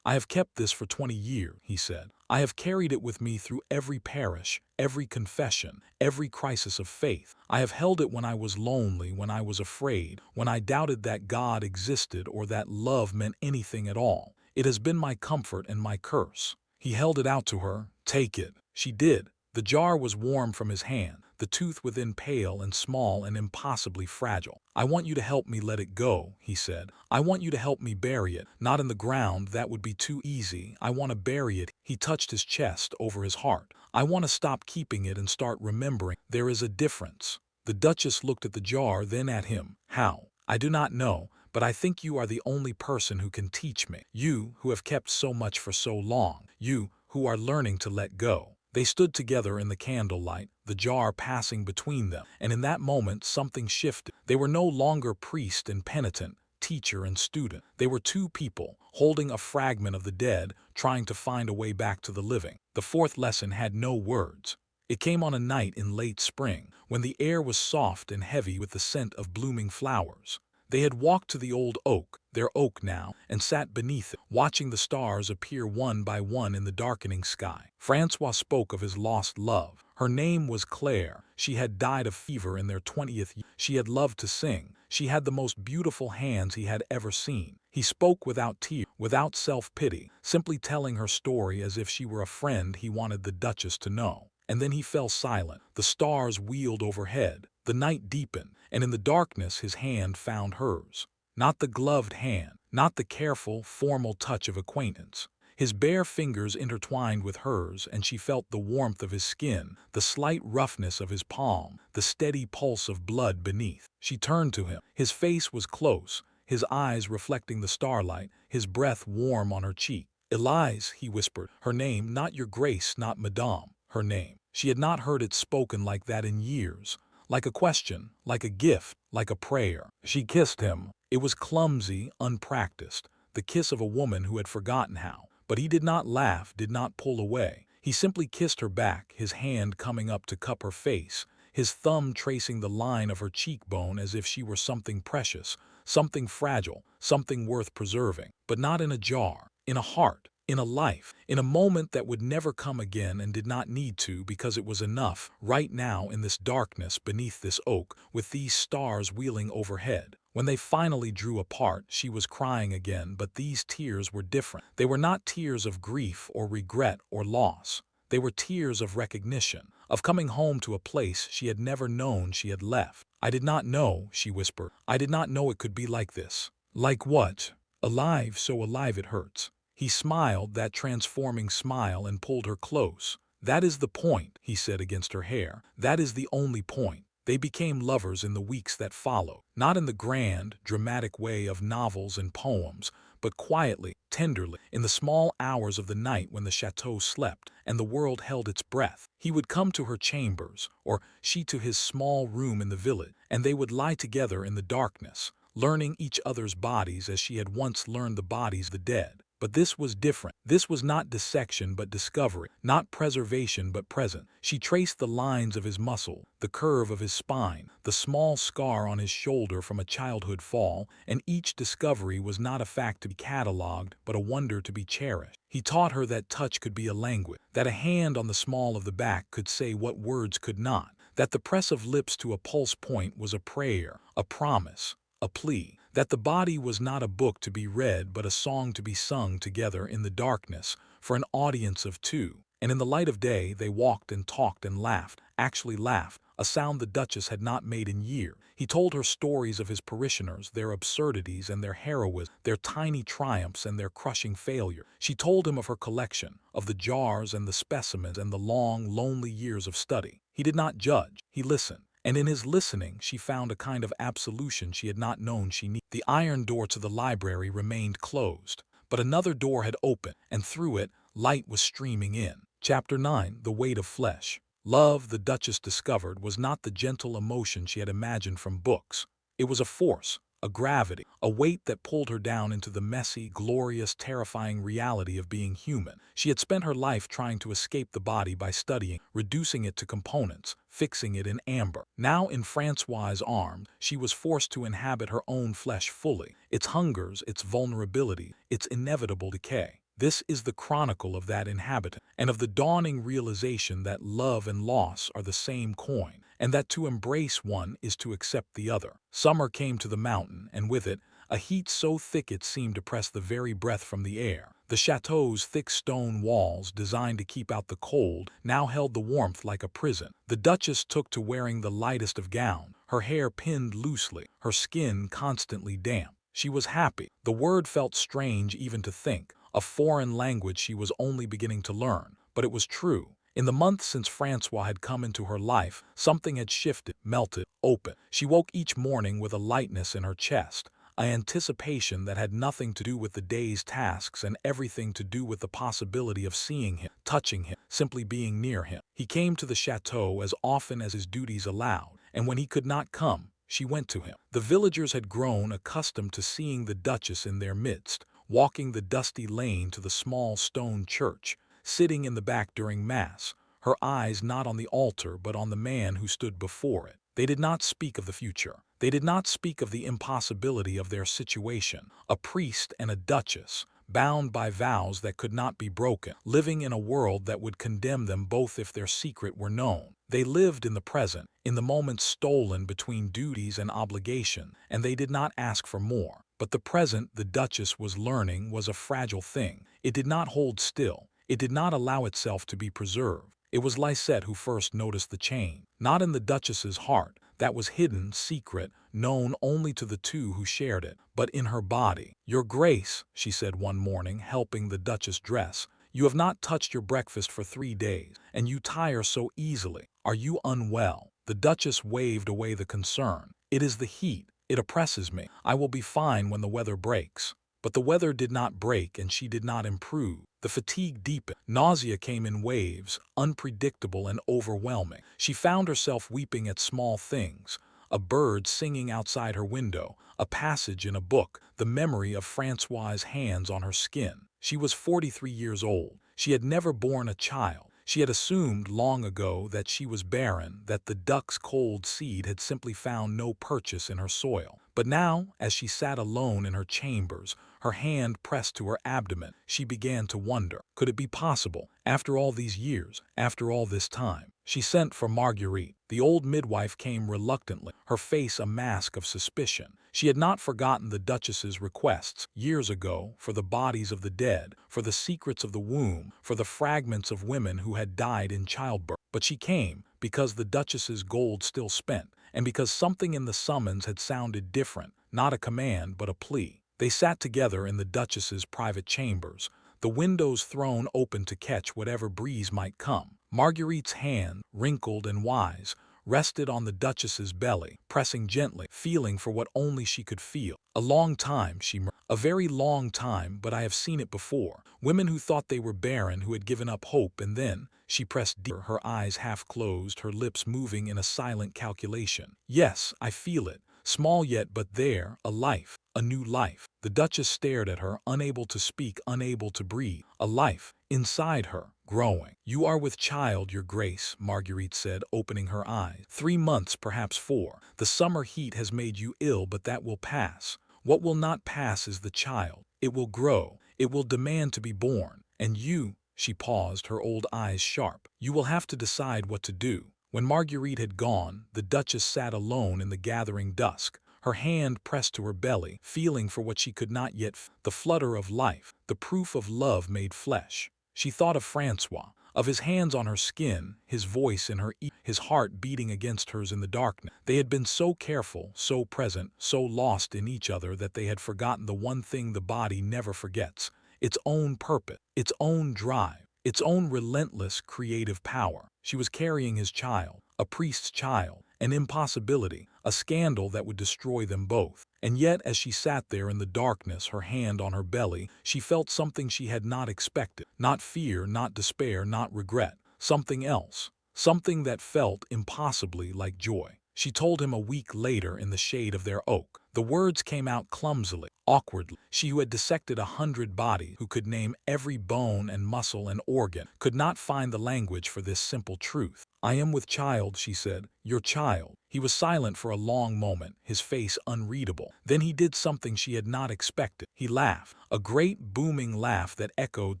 I have kept this for 20 years, he said. I have carried it with me through every parish, every confession, every crisis of faith. I have held it when I was lonely, when I was afraid, when I doubted that God existed or that love meant anything at all. It has been my comfort and my curse. He held it out to her. Take it. She did. The jar was warm from his hand, the tooth within pale and small and impossibly fragile. I want you to help me let it go, he said. I want you to help me bury it, not in the ground, that would be too easy. I want to bury it. He touched his chest over his heart. I want to stop keeping it and start remembering. There is a difference. The Duchess looked at the jar, then at him. How? I do not know, but I think you are the only person who can teach me. You, who have kept so much for so long. You, who are learning to let go. They stood together in the candlelight, the jar passing between them, and in that moment something shifted. They were no longer priest and penitent, teacher and student. They were two people, holding a fragment of the dead, trying to find a way back to the living. The fourth lesson had no words. It came on a night in late spring, when the air was soft and heavy with the scent of blooming flowers. They had walked to the old oak, their oak now, and sat beneath it, watching the stars appear one by one in the darkening sky. Francois spoke of his lost love. Her name was Claire. She had died of fever in their 20th year. She had loved to sing. She had the most beautiful hands he had ever seen. He spoke without tears, without self-pity, simply telling her story as if she were a friend he wanted the Duchess to know. And then he fell silent. The stars wheeled overhead. The night deepened, and in the darkness his hand found hers. Not the gloved hand, not the careful, formal touch of acquaintance. His bare fingers intertwined with hers, and she felt the warmth of his skin, the slight roughness of his palm, the steady pulse of blood beneath. She turned to him. His face was close, his eyes reflecting the starlight, his breath warm on her cheek. Élise, he whispered, her name, not your grace, not madame, her name. She had not heard it spoken like that in years. Like a question, like a gift, like a prayer. She kissed him. It was clumsy, unpracticed, the kiss of a woman who had forgotten how. But he did not laugh, did not pull away. He simply kissed her back, his hand coming up to cup her face, his thumb tracing the line of her cheekbone as if she were something precious, something fragile, something worth preserving. But not in a jar, in a heart, in a life, in a moment that would never come again and did not need to, because it was enough, right now in this darkness beneath this oak, with these stars wheeling overhead. When they finally drew apart, she was crying again, but these tears were different. They were not tears of grief or regret or loss. They were tears of recognition, of coming home to a place she had never known she had left. I did not know, she whispered. I did not know it could be like this. Like what? Alive, so alive it hurts. He smiled, that transforming smile, and pulled her close. That is the point, he said against her hair. That is the only point. They became lovers in the weeks that followed, not in the grand, dramatic way of novels and poems, but quietly, tenderly, in the small hours of the night when the chateau slept and the world held its breath. He would come to her chambers, or she to his small room in the village, and they would lie together in the darkness, learning each other's bodies as she had once learned the bodies of the dead. But this was different. This was not dissection but discovery, not preservation but present. She traced the lines of his muscle, the curve of his spine, the small scar on his shoulder from a childhood fall, and each discovery was not a fact to be catalogued but a wonder to be cherished. He taught her that touch could be a language, that a hand on the small of the back could say what words could not, that the press of lips to a pulse point was a prayer, a promise, a plea, that the body was not a book to be read but a song to be sung together in the darkness for an audience of two. And in the light of day they walked and talked and laughed, actually laughed, a sound the Duchess had not made in years. He told her stories of his parishioners, their absurdities and their heroism, their tiny triumphs and their crushing failure. She told him of her collection, of the jars and the specimens and the long, lonely years of study. He did not judge, he listened. and in his listening she found a kind of absolution she had not known she needed. The iron door to the library remained closed, but another door had opened, and through it, light was streaming in. Chapter 9. The Weight of Flesh. Love, the Duchess discovered, was not the gentle emotion she had imagined from books. It was a force, a gravity, a weight that pulled her down into the messy, glorious, terrifying reality of being human. She had spent her life trying to escape the body by studying, reducing it to components, fixing it in amber. Now, in Francois's arms, she was forced to inhabit her own flesh fully, its hungers, its vulnerability, its inevitable decay. This is the chronicle of that inhabitant, and of the dawning realization that love and loss are the same coin, and that to embrace one is to accept the other. Summer came to the mountain, and with it, a heat so thick it seemed to press the very breath from the air. The chateau's thick stone walls, designed to keep out the cold, now held the warmth like a prison. The Duchess took to wearing the lightest of gowns, her hair pinned loosely, her skin constantly damp. She was happy. The word felt strange even to think, a foreign language she was only beginning to learn, but it was true. In the months since Francois had come into her life, something had shifted, melted, opened. She woke each morning with a lightness in her chest, an anticipation that had nothing to do with the day's tasks and everything to do with the possibility of seeing him, touching him, simply being near him. He came to the chateau as often as his duties allowed, and when he could not come, she went to him. The villagers had grown accustomed to seeing the Duchess in their midst, walking the dusty lane to the small stone church, sitting in the back during Mass, her eyes not on the altar but on the man who stood before it. They did not speak of the future. They did not speak of the impossibility of their situation, a priest and a duchess, bound by vows that could not be broken, living in a world that would condemn them both if their secret were known. They lived in the present, in the moments stolen between duties and obligation, and they did not ask for more. But the present, the Duchess was learning, was a fragile thing. It did not hold still. It did not allow itself to be preserved. It was Lisette who first noticed the change, not in the Duchess's heart, that was hidden, secret, known only to the two who shared it, but in her body. "Your Grace," she said one morning, helping the Duchess dress, "you have not touched your breakfast for 3 days, and you tire so easily. Are you unwell?" The Duchess waved away the concern. "It is the heat. It oppresses me. I will be fine when the weather breaks." But the weather did not break, and she did not improve. The fatigue deepened. Nausea came in waves, unpredictable and overwhelming. She found herself weeping at small things, a bird singing outside her window, a passage in a book, the memory of Francois's hands on her skin. She was 43 years old. She had never borne a child. She had assumed long ago that she was barren, that the duck's cold seed had simply found no purchase in her soil. But now, as she sat alone in her chambers, her hand pressed to her abdomen, she began to wonder, could it be possible, after all these years, after all this time? She sent for Marguerite. The old midwife came reluctantly, her face a mask of suspicion. She had not forgotten the Duchess's requests years ago for the bodies of the dead, for the secrets of the womb, for the fragments of women who had died in childbirth. But she came because the Duchess's gold still spent, and because something in the summons had sounded different, not a command but a plea. They sat together in the Duchess's private chambers, the windows thrown open to catch whatever breeze might come. Marguerite's hand, wrinkled and wise, rested on the Duchess's belly, pressing gently, feeling for what only she could feel. "A long time," she murmured. "A very long time, but I have seen it before. Women who thought they were barren, who had given up hope, and then—" She pressed deeper, her eyes half closed, her lips moving in a silent calculation. "Yes, I feel it. Small yet, but there, a life, a new life." The Duchess stared at her, unable to speak, unable to breathe. A life, inside her, growing. "You are with child, Your Grace," Marguerite said, opening her eyes. 3 months, perhaps 4. The summer heat has made you ill, but that will pass. What will not pass is the child. It will grow. It will demand to be born. And you—" she paused, her old eyes sharp. "You will have to decide what to do." When Marguerite had gone, the Duchess sat alone in the gathering dusk, her hand pressed to her belly, feeling for what she could not yet feel, the flutter of life, the proof of love made flesh. She thought of Francois, of his hands on her skin, his voice in her ear, his heart beating against hers in the darkness. They had been so careful, so present, so lost in each other that they had forgotten the one thing the body never forgets: its own purpose, its own drive, its own relentless creative power. She was carrying his child, a priest's child, an impossibility, a scandal that would destroy them both. And yet, as she sat there in the darkness, her hand on her belly, she felt something she had not expected. Not fear, not despair, not regret. Something else. Something that felt impossibly like joy. She told him a week later in the shade of their oak. The words came out clumsily, awkwardly. She who had dissected 100 bodies, who could name every bone and muscle and organ, could not find the language for this simple truth. "I am with child," she said. "Your child." He was silent for a long moment, his face unreadable. Then he did something she had not expected. He laughed, a great booming laugh that echoed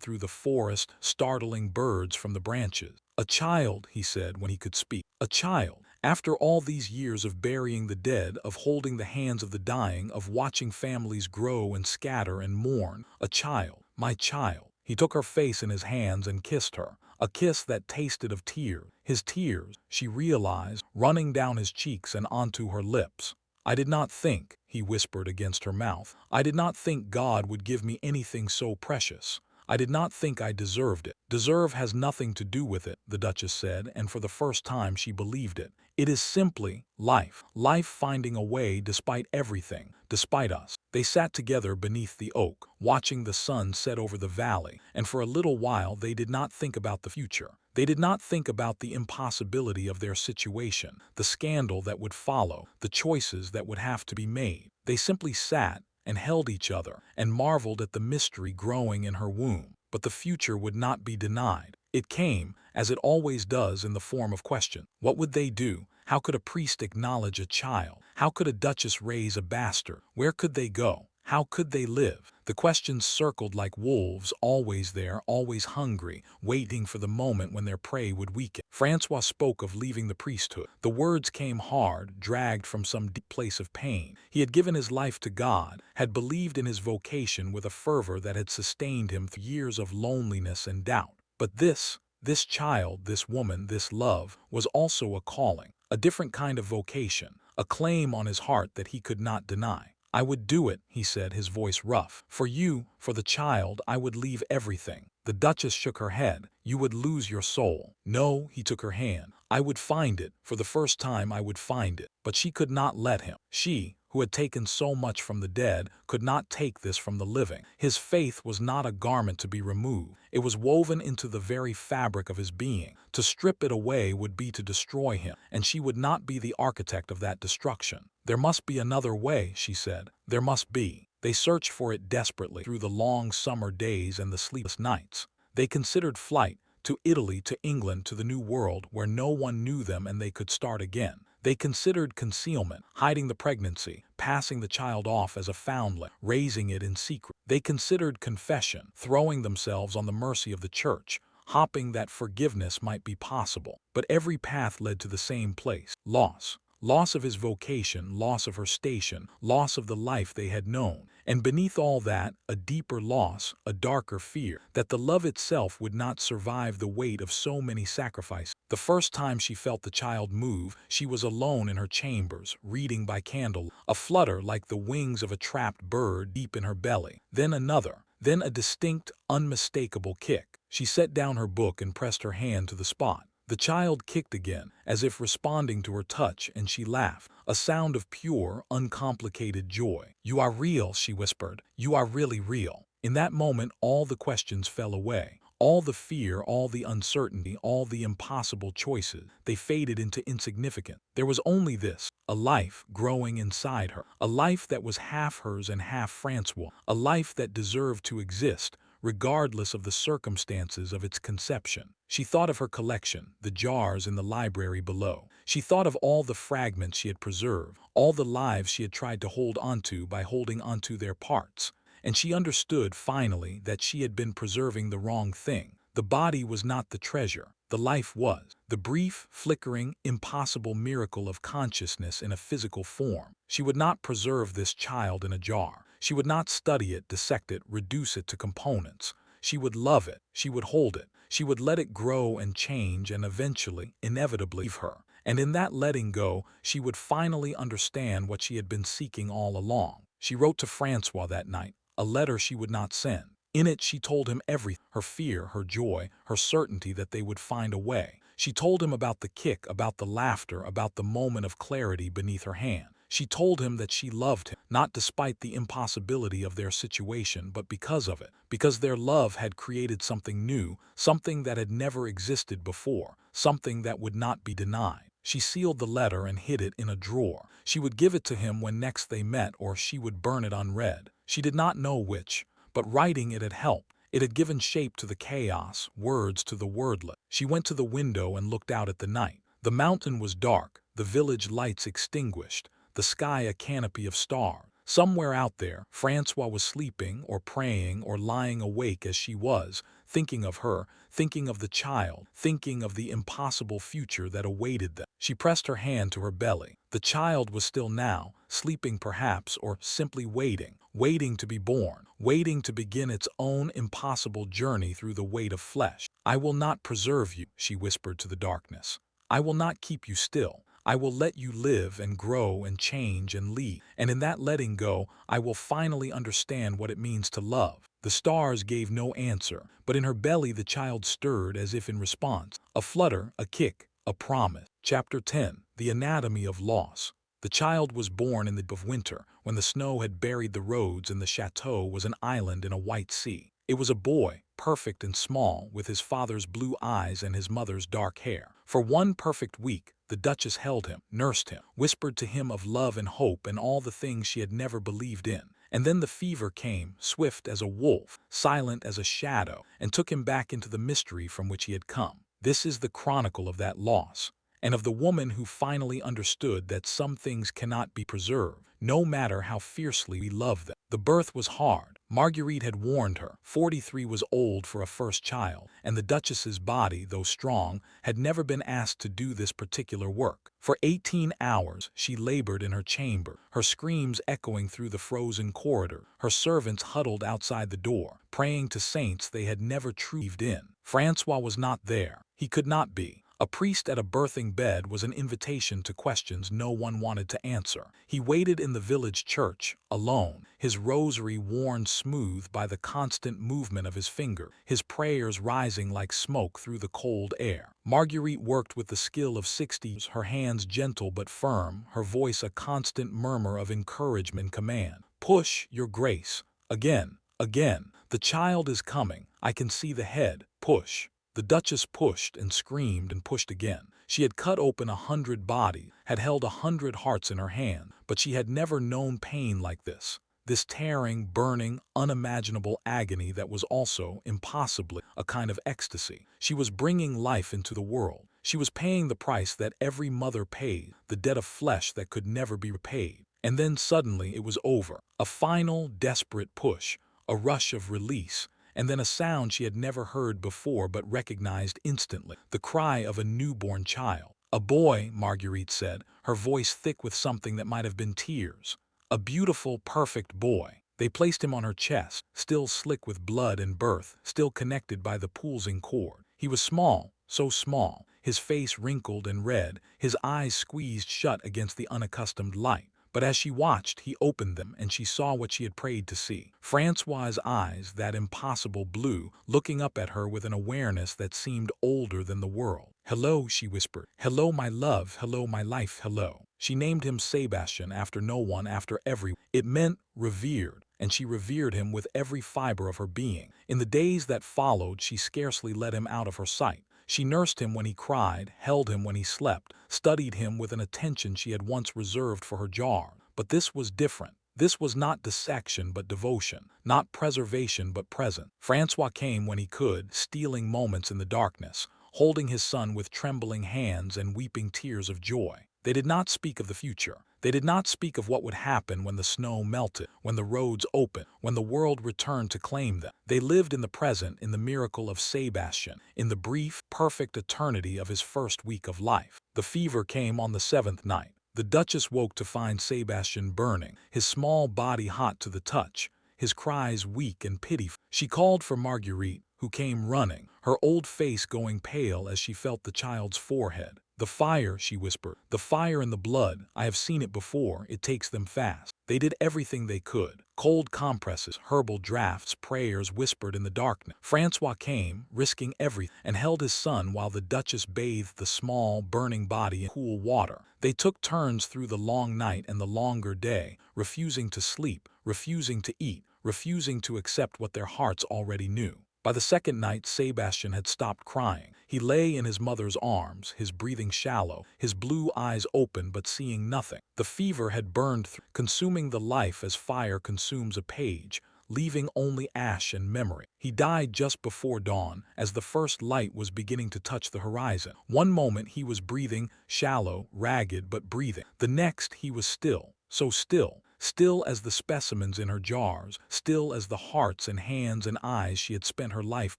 through the forest, startling birds from the branches. "A child," he said when he could speak. "A child. After all these years of burying the dead, of holding the hands of the dying, of watching families grow and scatter and mourn, a child, my child." He took her face in his hands and kissed her, a kiss that tasted of tears. His tears, she realized, running down his cheeks and onto her lips. "I did not think," he whispered against her mouth, "I did not think God would give me anything so precious. I did not think I deserved it." "Deserve has nothing to do with it," the Duchess said, and for the first time she believed it. "It is simply life. Life finding a way despite everything, despite us." They sat together beneath the oak, watching the sun set over the valley, and for a little while they did not think about the future. They did not think about the impossibility of their situation, the scandal that would follow, the choices that would have to be made. They simply sat and held each other, and marveled at the mystery growing in her womb. But the future would not be denied. It came, as it always does, in the form of question. What would they do? How could a priest acknowledge a child? How could a duchess raise a bastard? Where could they go? How could they live? The questions circled like wolves, always there, always hungry, waiting for the moment when their prey would weaken. Francois spoke of leaving the priesthood. The words came hard, dragged from some deep place of pain. He had given his life to God, had believed in his vocation with a fervor that had sustained him through years of loneliness and doubt. But this child, this woman, this love, was also a calling, a different kind of vocation, a claim on his heart that he could not deny. "I would do it," he said, his voice rough. "For you, for the child, I would leave everything." The Duchess shook her head. "You would lose your soul." "No," he took her hand. "I would find it. For the first time I would find it." But she could not let him. She, who had taken so much from the dead, could not take this from the living. His faith was not a garment to be removed. It was woven into the very fabric of his being. To strip it away would be to destroy him, and she would not be the architect of that destruction. "There must be another way," she said. "There must be." They searched for it desperately through the long summer days and the sleepless nights. They considered flight, to Italy, to England, to the New World, where no one knew them and they could start again. They considered concealment, hiding the pregnancy, passing the child off as a foundling, raising it in secret. They considered confession, throwing themselves on the mercy of the church, hoping that forgiveness might be possible. But every path led to the same place: loss. Loss of his vocation, loss of her station, loss of the life they had known. And beneath all that, a deeper loss, a darker fear, that the love itself would not survive the weight of so many sacrifices. The first time she felt the child move, she was alone in her chambers, reading by candle, a flutter like the wings of a trapped bird deep in her belly. Then another, then a distinct, unmistakable kick. She set down her book and pressed her hand to the spot. The child kicked again, as if responding to her touch, and she laughed, a sound of pure, uncomplicated joy. "You are real," she whispered. "You are really real." In that moment all the questions fell away. All the fear, all the uncertainty, all the impossible choices, they faded into insignificance. There was only this, a life growing inside her, a life that was half hers and half Francois, a life that deserved to exist, regardless of the circumstances of its conception. She thought of her collection, the jars in the library below. She thought of all the fragments she had preserved, all the lives she had tried to hold onto by holding onto their parts. And she understood, finally, that she had been preserving the wrong thing. The body was not the treasure. The life was. The brief, flickering, impossible miracle of consciousness in a physical form. She would not preserve this child in a jar. She would not study it, dissect it, reduce it to components. She would love it. She would hold it. She would let it grow and change and eventually, inevitably, leave her. And in that letting go, she would finally understand what she had been seeking all along. She wrote to Francois that night, a letter she would not send. In it she told him everything, her fear, her joy, her certainty that they would find a way. She told him about the kick, about the laughter, about the moment of clarity beneath her hand. She told him that she loved him, not despite the impossibility of their situation, but because of it, because their love had created something new, something that had never existed before, something that would not be denied. She sealed the letter and hid it in a drawer. She would give it to him when next they met, or she would burn it unread. She did not know which, but writing it had helped. It had given shape to the chaos, words to the wordless. She went to the window and looked out at the night. The mountain was dark, the village lights extinguished, the sky a canopy of stars. Somewhere out there, Francois was sleeping or praying or lying awake as she was, thinking of her, thinking of the child, thinking of the impossible future that awaited them. She pressed her hand to her belly. The child was still now, sleeping perhaps, or simply waiting, waiting to be born, waiting to begin its own impossible journey through the weight of flesh. "I will not preserve you," she whispered to the darkness. "I will not keep you still. I will let you live and grow and change and lead. And in that letting go, I will finally understand what it means to love." The stars gave no answer, but in her belly the child stirred as if in response. A flutter, a kick, a promise. Chapter 10. The Anatomy of Loss. The child was born in the deep of winter, when the snow had buried the roads and the chateau was an island in a white sea. It was a boy, perfect and small, with his father's blue eyes and his mother's dark hair. For one perfect week, the Duchess held him, nursed him, whispered to him of love and hope and all the things she had never believed in. And then the fever came, swift as a wolf, silent as a shadow, and took him back into the mystery from which he had come. This is the chronicle of that loss, and of the woman who finally understood that some things cannot be preserved, no matter how fiercely we love them. The birth was hard. Marguerite had warned her. 43 was old for a first child, and the Duchess's body, though strong, had never been asked to do this particular work. For 18 hours she labored in her chamber, her screams echoing through the frozen corridor, her servants huddled outside the door, praying to saints they had never truly believed in. Francois was not there. He could not be. A priest at a birthing bed was an invitation to questions no one wanted to answer. He waited in the village church, alone, his rosary worn smooth by the constant movement of his finger, his prayers rising like smoke through the cold air. Marguerite worked with the skill of 60, her hands gentle but firm, her voice a constant murmur of encouragement and command. "Push, your grace. Again, again. The child is coming. I can see the head. Push." The Duchess pushed and screamed and pushed again. She had cut open 100 bodies, had held 100 hearts in her hand, but she had never known pain like this. This tearing, burning, unimaginable agony that was also, impossibly, a kind of ecstasy. She was bringing life into the world. She was paying the price that every mother paid, the debt of flesh that could never be repaid. And then suddenly it was over. A final, desperate push, a rush of release, and then a sound she had never heard before but recognized instantly, the cry of a newborn child. "A boy," Marguerite said, her voice thick with something that might have been tears. "A beautiful, perfect boy." They placed him on her chest, still slick with blood and birth, still connected by the pulsing cord. He was small, so small, his face wrinkled and red, his eyes squeezed shut against the unaccustomed light. But as she watched, he opened them, and she saw what she had prayed to see. Francois's eyes, that impossible blue, looking up at her with an awareness that seemed older than the world. "Hello," she whispered. "Hello, my love. Hello, my life. Hello." She named him Sebastian, after no one, after every. It meant revered, and she revered him with every fiber of her being. In the days that followed, she scarcely let him out of her sight. She nursed him when he cried, held him when he slept, studied him with an attention she had once reserved for her jar. But this was different. This was not dissection but devotion, not preservation but present. Francois came when he could, stealing moments in the darkness, holding his son with trembling hands and weeping tears of joy. They did not speak of the future. They did not speak of what would happen when the snow melted, when the roads opened, when the world returned to claim them. They lived in the present, in the miracle of Sebastian, in the brief, perfect eternity of his first week of life. The fever came on the 7th night. The Duchess woke to find Sebastian burning, his small body hot to the touch, his cries weak and pitiful. She called for Marguerite, who came running, her old face going pale as she felt the child's forehead. "The fire," she whispered, "the fire and the blood. I have seen it before. It takes them fast." They did everything they could. Cold compresses, herbal drafts, prayers whispered in the darkness. Francois came, risking everything, and held his son while the Duchess bathed the small, burning body in cool water. They took turns through the long night and the longer day, refusing to sleep, refusing to eat, refusing to accept what their hearts already knew. By the second night, Sebastian had stopped crying. He lay in his mother's arms, his breathing shallow, his blue eyes open but seeing nothing. The fever had burned through, consuming the life as fire consumes a page, leaving only ash and memory. He died just before dawn, as the first light was beginning to touch the horizon. One moment he was breathing, shallow, ragged but breathing. The next he was still, so still. Still as the specimens in her jars, still as the hearts and hands and eyes she had spent her life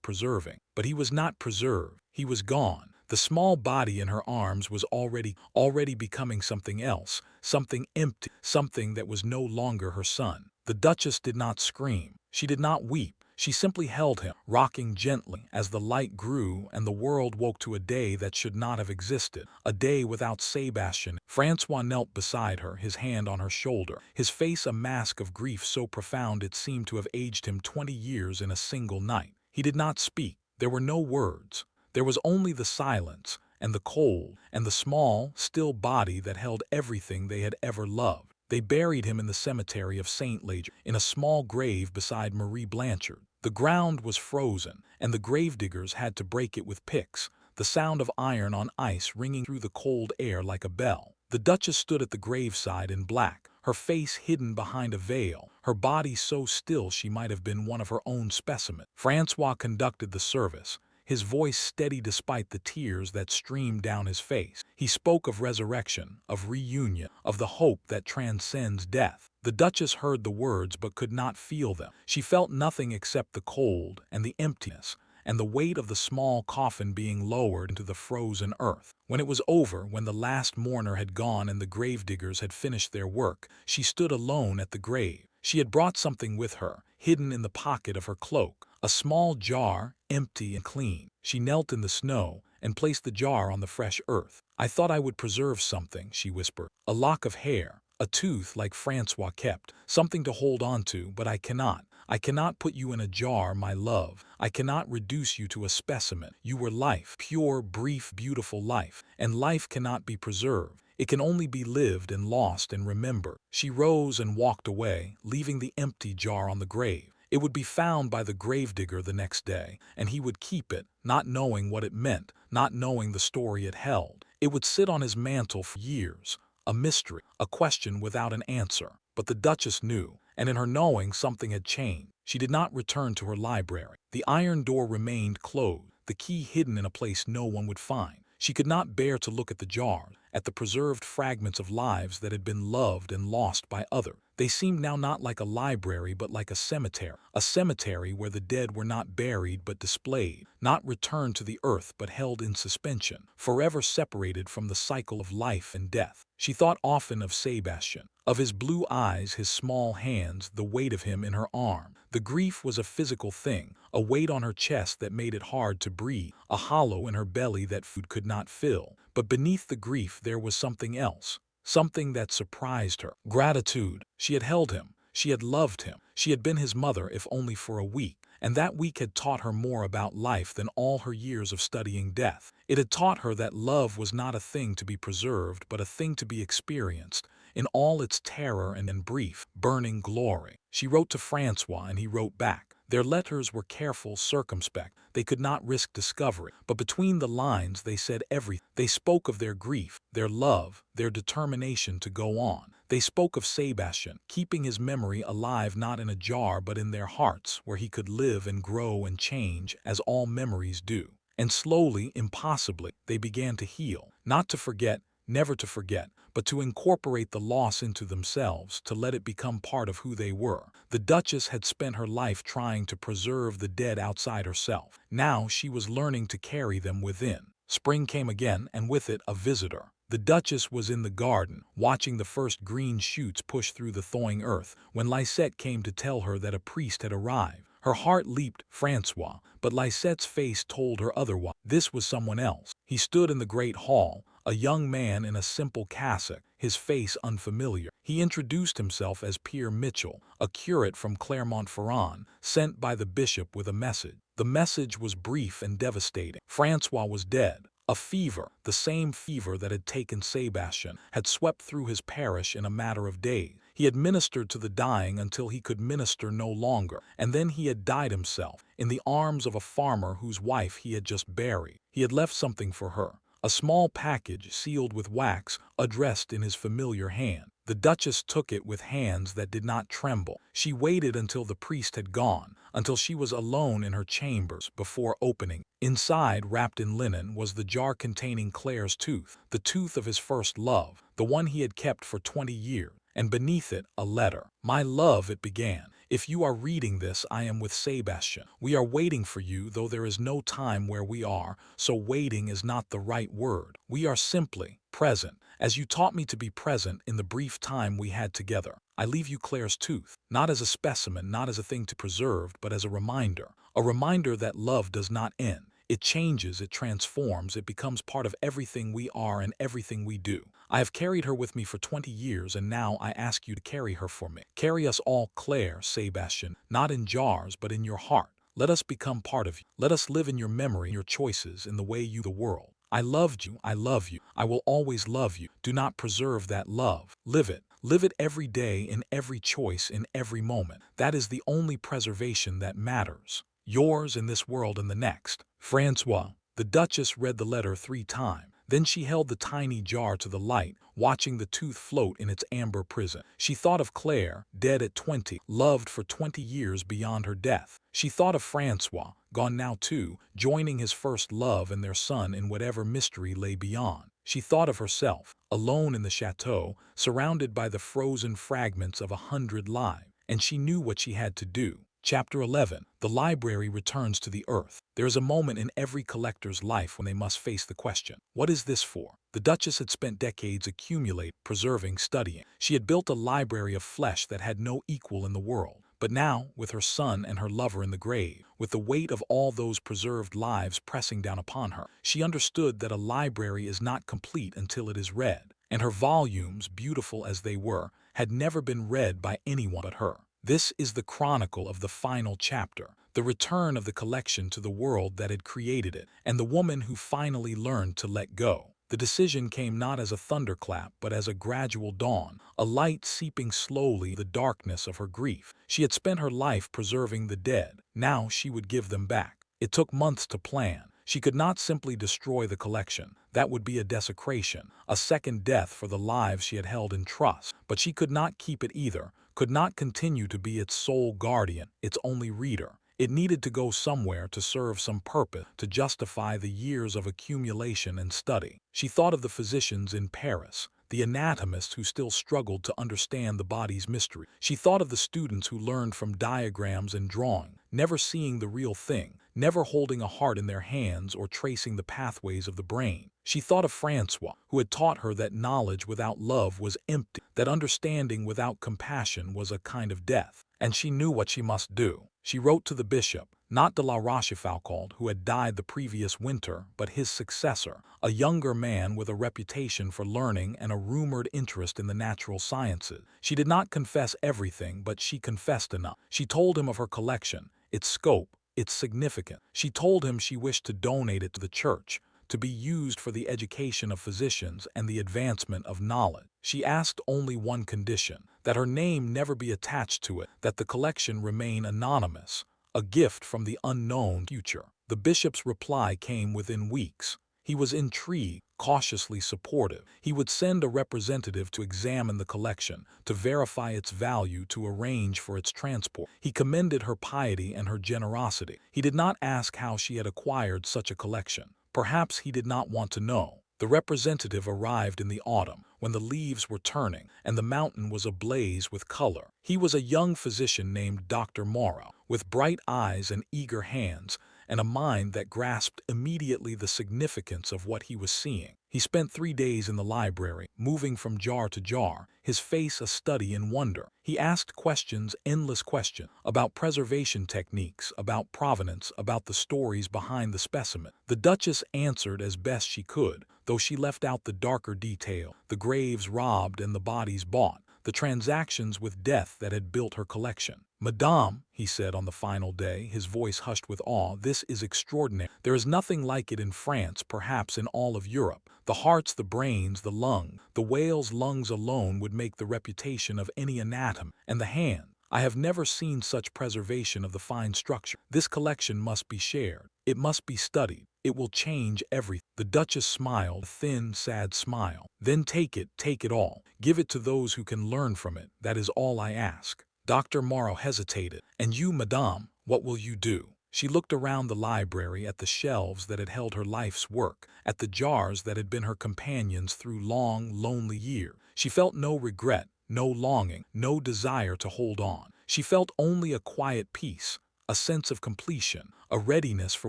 preserving. But he was not preserved, he was gone. The small body in her arms was already becoming something else, something empty, something that was no longer her son. The Duchess did not scream, she did not weep. She simply held him, rocking gently as the light grew and the world woke to a day that should not have existed, a day without Sebastian. Francois knelt beside her, his hand on her shoulder, his face a mask of grief so profound it seemed to have aged him 20 years in a single night. He did not speak. There were no words. There was only the silence and the cold and the small, still body that held everything they had ever loved. They buried him in the cemetery of Saint Leger, in a small grave beside Marie Blanchard. The ground was frozen, and the gravediggers had to break it with picks, the sound of iron on ice ringing through the cold air like a bell. The Duchess stood at the graveside in black, her face hidden behind a veil, her body so still she might have been one of her own specimen. Francois conducted the service, his voice steady despite the tears that streamed down his face. He spoke of resurrection, of reunion, of the hope that transcends death. The Duchess heard the words but could not feel them. She felt nothing except the cold and the emptiness, and the weight of the small coffin being lowered into the frozen earth. When it was over, when the last mourner had gone and the gravediggers had finished their work, she stood alone at the grave. She had brought something with her, hidden in the pocket of her cloak, a small jar, empty and clean. She knelt in the snow and placed the jar on the fresh earth. "I thought I would preserve something," she whispered, "a lock of hair, a tooth like Francois kept, something to hold on to, but I cannot. I cannot put you in a jar, my love. I cannot reduce you to a specimen. You were life, pure, brief, beautiful life, and life cannot be preserved. It can only be lived and lost and remembered." She rose and walked away, leaving the empty jar on the grave. It would be found by the gravedigger the next day, and he would keep it, not knowing what it meant, not knowing the story it held. It would sit on his mantle for years, a mystery, a question without an answer. But the Duchess knew, and in her knowing something had changed. She did not return to her library. The iron door remained closed, the key hidden in a place no one would find. She could not bear to look at the jar, at the preserved fragments of lives that had been loved and lost by others. They seemed now not like a library but like a cemetery where the dead were not buried but displayed, not returned to the earth but held in suspension, forever separated from the cycle of life and death. She thought often of Sebastian, of his blue eyes, his small hands, the weight of him in her arm. The grief was a physical thing, a weight on her chest that made it hard to breathe, a hollow in her belly that food could not fill. But beneath the grief there was something else, something that surprised her. Gratitude. She had held him. She had loved him. She had been his mother, if only for a week. And that week had taught her more about life than all her years of studying death. It had taught her that love was not a thing to be preserved, but a thing to be experienced, in all its terror and brief, burning glory. She wrote to Francois, and he wrote back. Their letters were careful, circumspect. They could not risk discovery. But between the lines they said everything. They spoke of their grief, their love, their determination to go on. They spoke of Sebastian, keeping his memory alive not in a jar but in their hearts, where he could live and grow and change as all memories do. And slowly, impossibly, they began to heal, not to forget, never to forget, but to incorporate the loss into themselves, to let it become part of who they were. The Duchess had spent her life trying to preserve the dead outside herself. Now she was learning to carry them within. Spring came again, and with it a visitor. The Duchess was in the garden, watching the first green shoots push through the thawing earth, when Lisette came to tell her that a priest had arrived. Her heart leaped, Francois, but Lisette's face told her otherwise. This was someone else. He stood in the great hall, a young man in a simple cassock, his face unfamiliar. He introduced himself as Pierre Mitchell, a curate from Clermont-Ferrand, sent by the bishop with a message. The message was brief and devastating. Francois was dead. A fever, the same fever that had taken Sebastian, had swept through his parish in a matter of days. He had ministered to the dying until he could minister no longer, and then he had died himself, in the arms of a farmer whose wife he had just buried. He had left something for her, a small package sealed with wax, addressed in his familiar hand. The Duchess took it with hands that did not tremble. She waited until the priest had gone, until she was alone in her chambers, before opening. Inside, wrapped in linen, was the jar containing Claire's tooth, the tooth of his first love, the one he had kept for 20 years. And beneath it, a letter. "My love," it began. "If you are reading this, I am with Sebastian. We are waiting for you, though there is no time where we are, so waiting is not the right word. We are simply present, as you taught me to be present in the brief time we had together. I leave you Claire's tooth, not as a specimen, not as a thing to preserve, but as a reminder that love does not end. It changes, it transforms, it becomes part of everything we are and everything we do. I have carried her with me for 20 years, and now I ask you to carry her for me. Carry us all, Claire, Sebastian, not in jars, but in your heart. Let us become part of you. Let us live in your memory, in your choices, in the way you the world. I loved you, I love you, I will always love you. Do not preserve that love. Live it. Live it every day, in every choice, in every moment. That is the only preservation that matters. Yours in this world and the next, Francois." The Duchess read the letter 3 times. Then she held the tiny jar to the light, watching the tooth float in its amber prison. She thought of Claire, dead at 20, loved for 20 years beyond her death. She thought of Francois, gone now too, joining his first love and their son in whatever mystery lay beyond. She thought of herself, alone in the chateau, surrounded by the frozen fragments of 100 lives, and she knew what she had to do. Chapter 11. The library returns to the earth. There is a moment in every collector's life when they must face the question, what is this for? The Duchess had spent decades accumulating, preserving, studying. She had built a library of flesh that had no equal in the world. But now, with her son and her lover in the grave, with the weight of all those preserved lives pressing down upon her, she understood that a library is not complete until it is read. And her volumes, beautiful as they were, had never been read by anyone but her. This is the chronicle of the final chapter, the return of the collection to the world that had created it, and the woman who finally learned to let go. The decision came not as a thunderclap, but as a gradual dawn, a light seeping slowly in the darkness of her grief. She had spent her life preserving the dead. Now she would give them back. It took months to plan. She could not simply destroy the collection. That would be a desecration, a second death for the lives she had held in trust. But she could not keep it either, could not continue to be its sole guardian, its only reader. It needed to go somewhere, to serve some purpose, to justify the years of accumulation and study. She thought of the physicians in Paris, the anatomists who still struggled to understand the body's mystery. She thought of the students who learned from diagrams and drawing, never seeing the real thing, never holding a heart in their hands or tracing the pathways of the brain. She thought of Francois, who had taught her that knowledge without love was empty, that understanding without compassion was a kind of death. And she knew what she must do. She wrote to the bishop, not de la Rochefoucauld, who had died the previous winter, but his successor, a younger man with a reputation for learning and a rumored interest in the natural sciences. She did not confess everything, but she confessed enough. She told him of her collection, its scope, its significance. She told him she wished to donate it to the church, to be used for the education of physicians and the advancement of knowledge. She asked only one condition, that her name never be attached to it, that the collection remain anonymous, a gift from the unknown future. The bishop's reply came within weeks. He was intrigued, cautiously supportive. He would send a representative to examine the collection, to verify its value, to arrange for its transport. He commended her piety and her generosity. He did not ask how she had acquired such a collection. Perhaps he did not want to know. The representative arrived in the autumn, when the leaves were turning, and the mountain was ablaze with color. He was a young physician named Dr. Moreau, with bright eyes and eager hands, and a mind that grasped immediately the significance of what he was seeing. He spent 3 days in the library, moving from jar to jar, his face a study in wonder. He asked questions, endless questions, about preservation techniques, about provenance, about the stories behind the specimen. The Duchess answered as best she could, though she left out the darker detail, the graves robbed and the bodies bought, the transactions with death that had built her collection. "Madame," he said on the final day, his voice hushed with awe, "this is extraordinary. There is nothing like it in France, perhaps in all of Europe. The hearts, the brains, the lung. The whale's lungs alone would make the reputation of any anatom. And the hand. I have never seen such preservation of the fine structure. This collection must be shared. It must be studied. It will change everything." The Duchess smiled, a thin, sad smile. "Then take it all. Give it to those who can learn from it. That is all I ask." Dr. Morrow hesitated. "And you, madame, what will you do?" She looked around the library at the shelves that had held her life's work, at the jars that had been her companions through long, lonely years. She felt no regret, no longing, no desire to hold on. She felt only a quiet peace, a sense of completion, a readiness for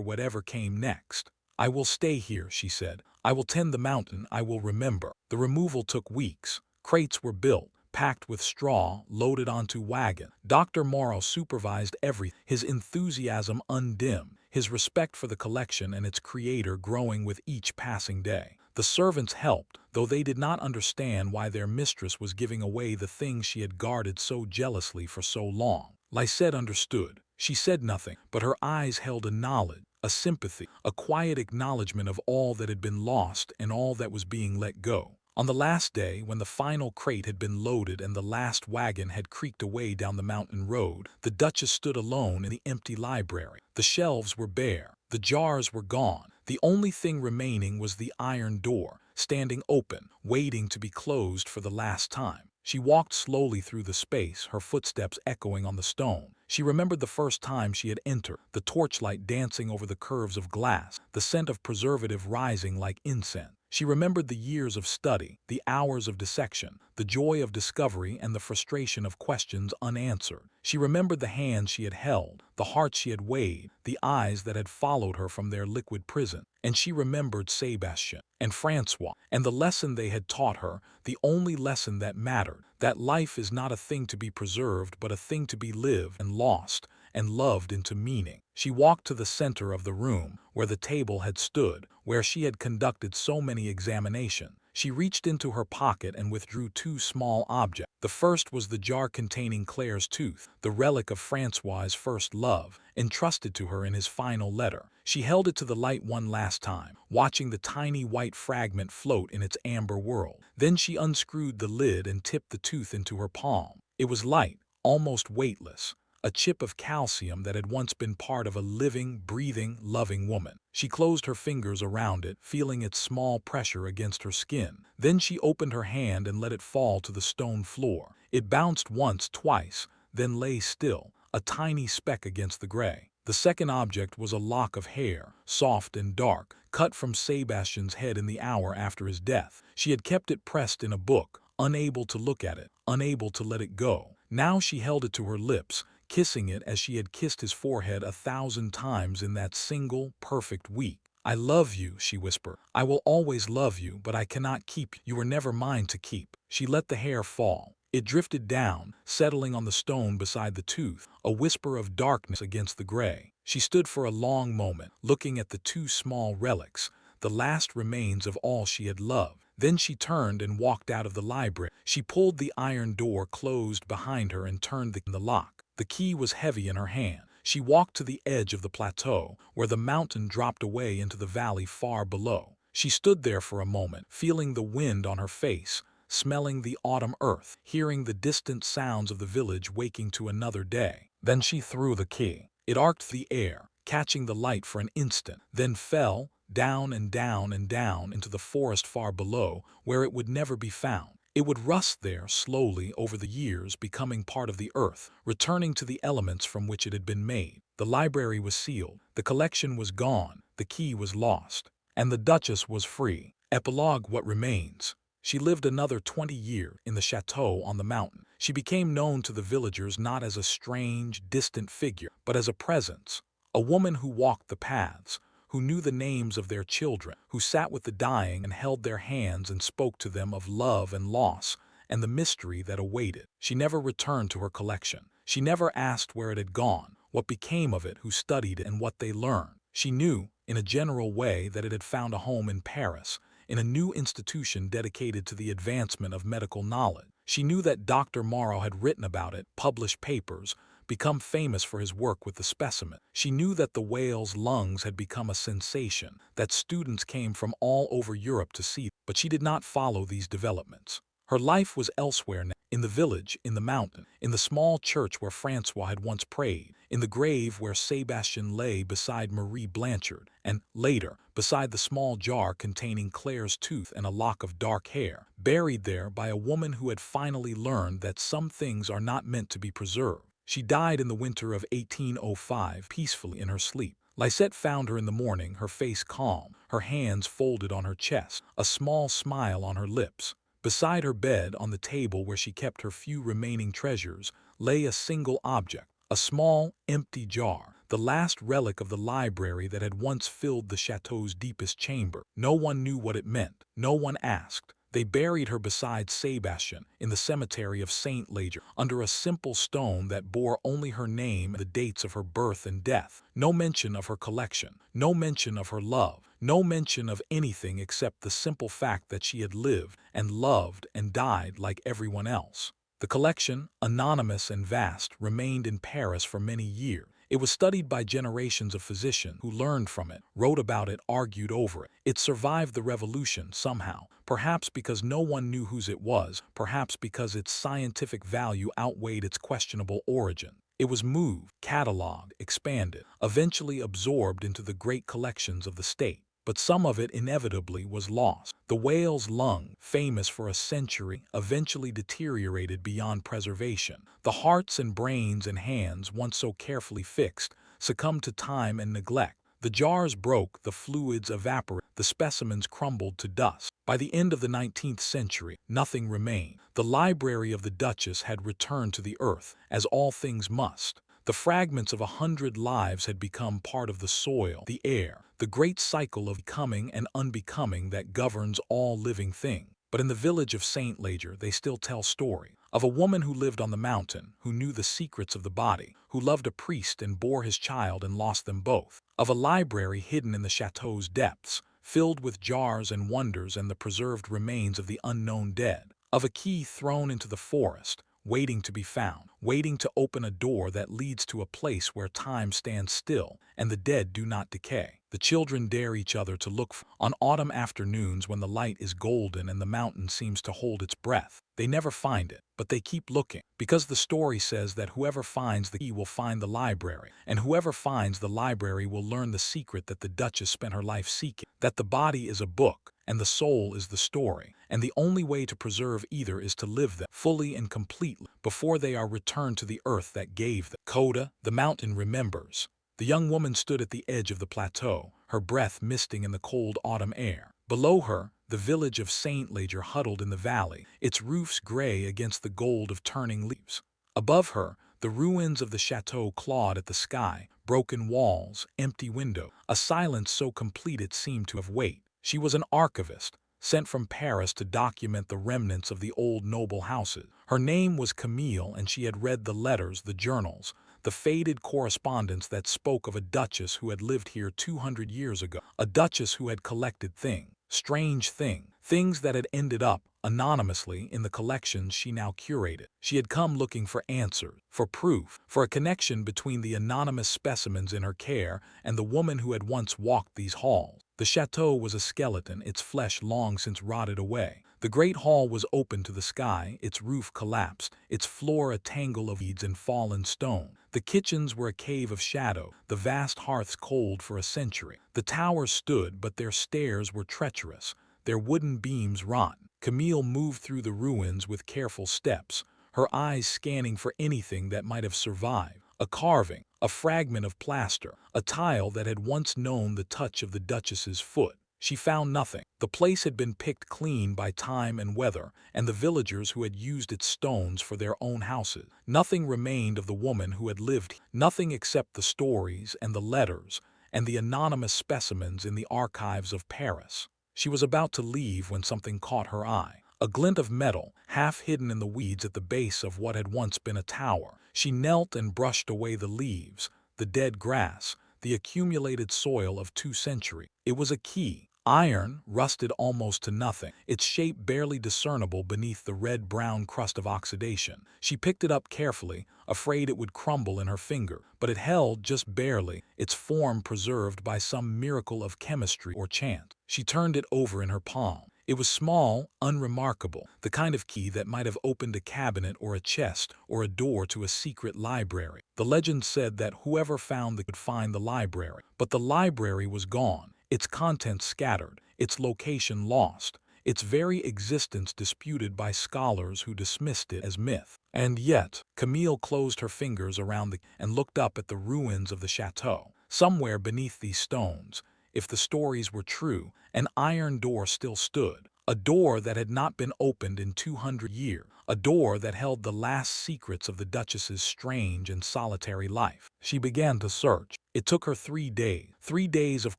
whatever came next. "I will stay here," she said. "I will tend the mountain. I will remember." The removal took weeks. Crates were built, packed with straw, loaded onto wagon. Dr. Morrow supervised everything, his enthusiasm undimmed, his respect for the collection and its creator growing with each passing day. The servants helped, though they did not understand why their mistress was giving away the things she had guarded so jealously for so long. Lisette understood. She said nothing, but her eyes held a knowledge, a sympathy, a quiet acknowledgement of all that had been lost and all that was being let go. On the last day, when the final crate had been loaded and the last wagon had creaked away down the mountain road, the Duchess stood alone in the empty library. The shelves were bare. The jars were gone. The only thing remaining was the iron door, standing open, waiting to be closed for the last time. She walked slowly through the space, her footsteps echoing on the stone. She remembered the first time she had entered, the torchlight dancing over the curves of glass, the scent of preservative rising like incense. She remembered the years of study, the hours of dissection, the joy of discovery and the frustration of questions unanswered. She remembered the hands she had held, the hearts she had weighed, the eyes that had followed her from their liquid prison. And she remembered Sebastian and Francois and the lesson they had taught her, the only lesson that mattered, that life is not a thing to be preserved but a thing to be lived and lost and loved into meaning. She walked to the center of the room, where the table had stood, where she had conducted so many examinations. She reached into her pocket and withdrew 2 small objects. The first was the jar containing Claire's tooth, the relic of Francois's first love, entrusted to her in his final letter. She held it to the light one last time, watching the tiny white fragment float in its amber world. Then she unscrewed the lid and tipped the tooth into her palm. It was light, almost weightless, a chip of calcium that had once been part of a living, breathing, loving woman. She closed her fingers around it, feeling its small pressure against her skin. Then she opened her hand and let it fall to the stone floor. It bounced once, twice, then lay still, a tiny speck against the gray. The second object was a lock of hair, soft and dark, cut from Sebastian's head in the hour after his death. She had kept it pressed in a book, unable to look at it, unable to let it go. Now she held it to her lips, kissing it as she had kissed his forehead 1,000 times in that single, perfect week. "I love you," she whispered. "I will always love you, but I cannot keep you. You were never mine to keep." She let the hair fall. It drifted down, settling on the stone beside the tooth, a whisper of darkness against the gray. She stood for a long moment, looking at the 2 small relics, the last remains of all she had loved. Then she turned and walked out of the library. She pulled the iron door closed behind her and turned the lock. The key was heavy in her hand. She walked to the edge of the plateau, where the mountain dropped away into the valley far below. She stood there for a moment, feeling the wind on her face, smelling the autumn earth, hearing the distant sounds of the village waking to another day. Then she threw the key. It arced through the air, catching the light for an instant, then fell, down and down and down into the forest far below, where it would never be found. It would rust there slowly over the years, becoming part of the earth, returning to the elements from which it had been made. The library was sealed, the collection was gone, the key was lost, and the Duchess was free. Epilogue: what remains? She lived another 20 years in the chateau on the mountain. She became known to the villagers not as a strange, distant figure, but as a presence, A woman who walked the paths, who knew the names of their children, who sat with the dying and held their hands and spoke to them of love and loss and the mystery that awaited. She never returned to her collection. She never asked where it had gone, what became of it, who studied it, and what they learned. She knew, in a general way, that it had found a home in Paris, in a new institution dedicated to the advancement of medical knowledge. She knew that Dr. Morrow had written about it, published papers, become famous for his work with the specimen. She knew that the whale's lungs had become a sensation, that students came from all over Europe to see, but she did not follow these developments. Her life was elsewhere now, in the village, in the mountain, in the small church where Francois had once prayed, in the grave where Sebastian lay beside Marie Blanchard, and, later, beside the small jar containing Claire's tooth and a lock of dark hair, buried there by a woman who had finally learned that some things are not meant to be preserved. She died in the winter of 1805, peacefully in her sleep. Lisette found her in the morning, her face calm, her hands folded on her chest, a small smile on her lips. Beside her bed, on the table where she kept her few remaining treasures, lay a single object, a small, empty jar, the last relic of the library that had once filled the chateau's deepest chamber. No one knew what it meant. No one asked. They buried her beside Sebastian in the cemetery of Saint Leger, under a simple stone that bore only her name and the dates of her birth and death. No mention of her collection, no mention of her love, no mention of anything except the simple fact that she had lived and loved and died like everyone else. The collection, anonymous and vast, remained in Paris for many years. It was studied by generations of physicians who learned from it, wrote about it, argued over it. It survived the revolution somehow, perhaps because no one knew whose it was, perhaps because its scientific value outweighed its questionable origin. It was moved, catalogued, expanded, eventually absorbed into the great collections of the state. But some of it inevitably was lost. The whale's lung, famous for a century, eventually deteriorated beyond preservation. The hearts and brains and hands, once so carefully fixed, succumbed to time and neglect. The jars broke, the fluids evaporated, the specimens crumbled to dust. By the end of the 19th century, nothing remained. The library of the Duchess had returned to the earth, as all things must. The fragments of 100 lives had become part of the soil, the air, the great cycle of becoming and unbecoming that governs all living things. But in the village of Saint Leger, they still tell story of a woman who lived on the mountain, who knew the secrets of the body, who loved a priest and bore his child and lost them both, of a library hidden in the chateau's depths, filled with jars and wonders and the preserved remains of the unknown dead, of a key thrown into the forest, waiting to be found, waiting to open a door that leads to a place where time stands still and the dead do not decay. The children dare each other to look for. On autumn afternoons when the light is golden and the mountain seems to hold its breath, they never find it, but they keep looking, because the story says that whoever finds the key will find the library, and whoever finds the library will learn the secret that the Duchess spent her life seeking, that the body is a book, and the soul is the story, and the only way to preserve either is to live them fully and completely before they are returned to the earth that gave them. Coda, the mountain, remembers. The young woman stood at the edge of the plateau, her breath misting in the cold autumn air. Below her, the village of Saint Leger huddled in the valley, its roofs gray against the gold of turning leaves. Above her, the ruins of the chateau clawed at the sky, broken walls, empty window, a silence so complete it seemed to have weight. She was an archivist, sent from Paris to document the remnants of the old noble houses. Her name was Camille, and she had read the letters, the journals, the faded correspondence that spoke of a duchess who had lived here 200 years ago, a duchess who had collected things, strange things that had ended up, anonymously, in the collections she now curated. She had come looking for answers, for proof, for a connection between the anonymous specimens in her care and the woman who had once walked these halls. The chateau was a skeleton, its flesh long since rotted away. The great hall was open to the sky, its roof collapsed, its floor a tangle of weeds and fallen stone. The kitchens were a cave of shadow, the vast hearths cold for a century. The towers stood, but their stairs were treacherous, their wooden beams rotten. Camille moved through the ruins with careful steps, her eyes scanning for anything that might have survived. A carving, a fragment of plaster, a tile that had once known the touch of the Duchess's foot. She found nothing. The place had been picked clean by time and weather, and the villagers who had used its stones for their own houses. Nothing remained of the woman who had lived here. Nothing except the stories and the letters and the anonymous specimens in the archives of Paris. She was about to leave when something caught her eye. A glint of metal, half hidden in the weeds at the base of what had once been a tower. She knelt and brushed away the leaves, the dead grass, the accumulated soil of 2 centuries. It was a key. Iron, rusted almost to nothing, its shape barely discernible beneath the red-brown crust of oxidation. She picked it up carefully, afraid it would crumble in her finger, but it held just barely, its form preserved by some miracle of chemistry or chance. She turned it over in her palm. It was small, unremarkable, the kind of key that might have opened a cabinet or a chest or a door to a secret library. The legend said that whoever found it could find the library, but the library was gone, its contents scattered, its location lost, its very existence disputed by scholars who dismissed it as myth. And yet, Camille closed her fingers around the and looked up at the ruins of the chateau. Somewhere beneath these stones, if the stories were true, an iron door still stood, a door that had not been opened in 200 years, a door that held the last secrets of the Duchess's strange and solitary life. She began to search. It took her 3 days of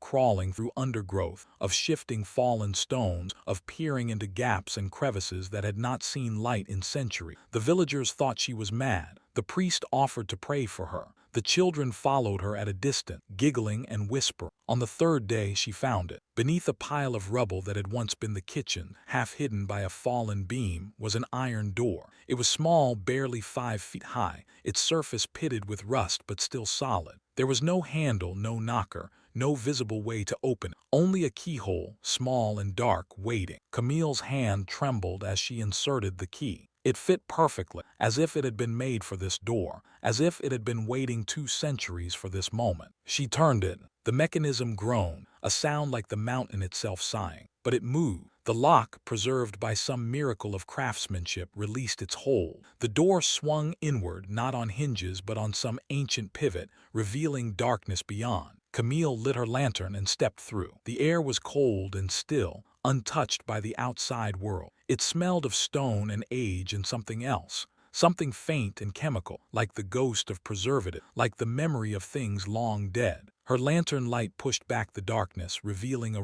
crawling through undergrowth, of shifting fallen stones, of peering into gaps and crevices that had not seen light in centuries. The villagers thought she was mad. The priest offered to pray for her. The children followed her at a distance, giggling and whispering. On the 3rd day she found it. Beneath a pile of rubble that had once been the kitchen, half hidden by a fallen beam, was an iron door. It was small, barely 5 feet high, its surface pitted with rust but still solid. There was no handle, no knocker, no visible way to open it. Only a keyhole, small and dark, waiting. Camille's hand trembled as she inserted the key. It fit perfectly, as if it had been made for this door, as if it had been waiting 2 centuries for this moment. She turned it. The mechanism groaned, a sound like the mountain itself sighing. But it moved. The lock, preserved by some miracle of craftsmanship, released its hold. The door swung inward, not on hinges but on some ancient pivot, revealing darkness beyond. Camille lit her lantern and stepped through. The air was cold and still, untouched by the outside world. It smelled of stone and age and something else. Something faint and chemical, like the ghost of preservative, like the memory of things long dead. Her lantern light pushed back the darkness, revealing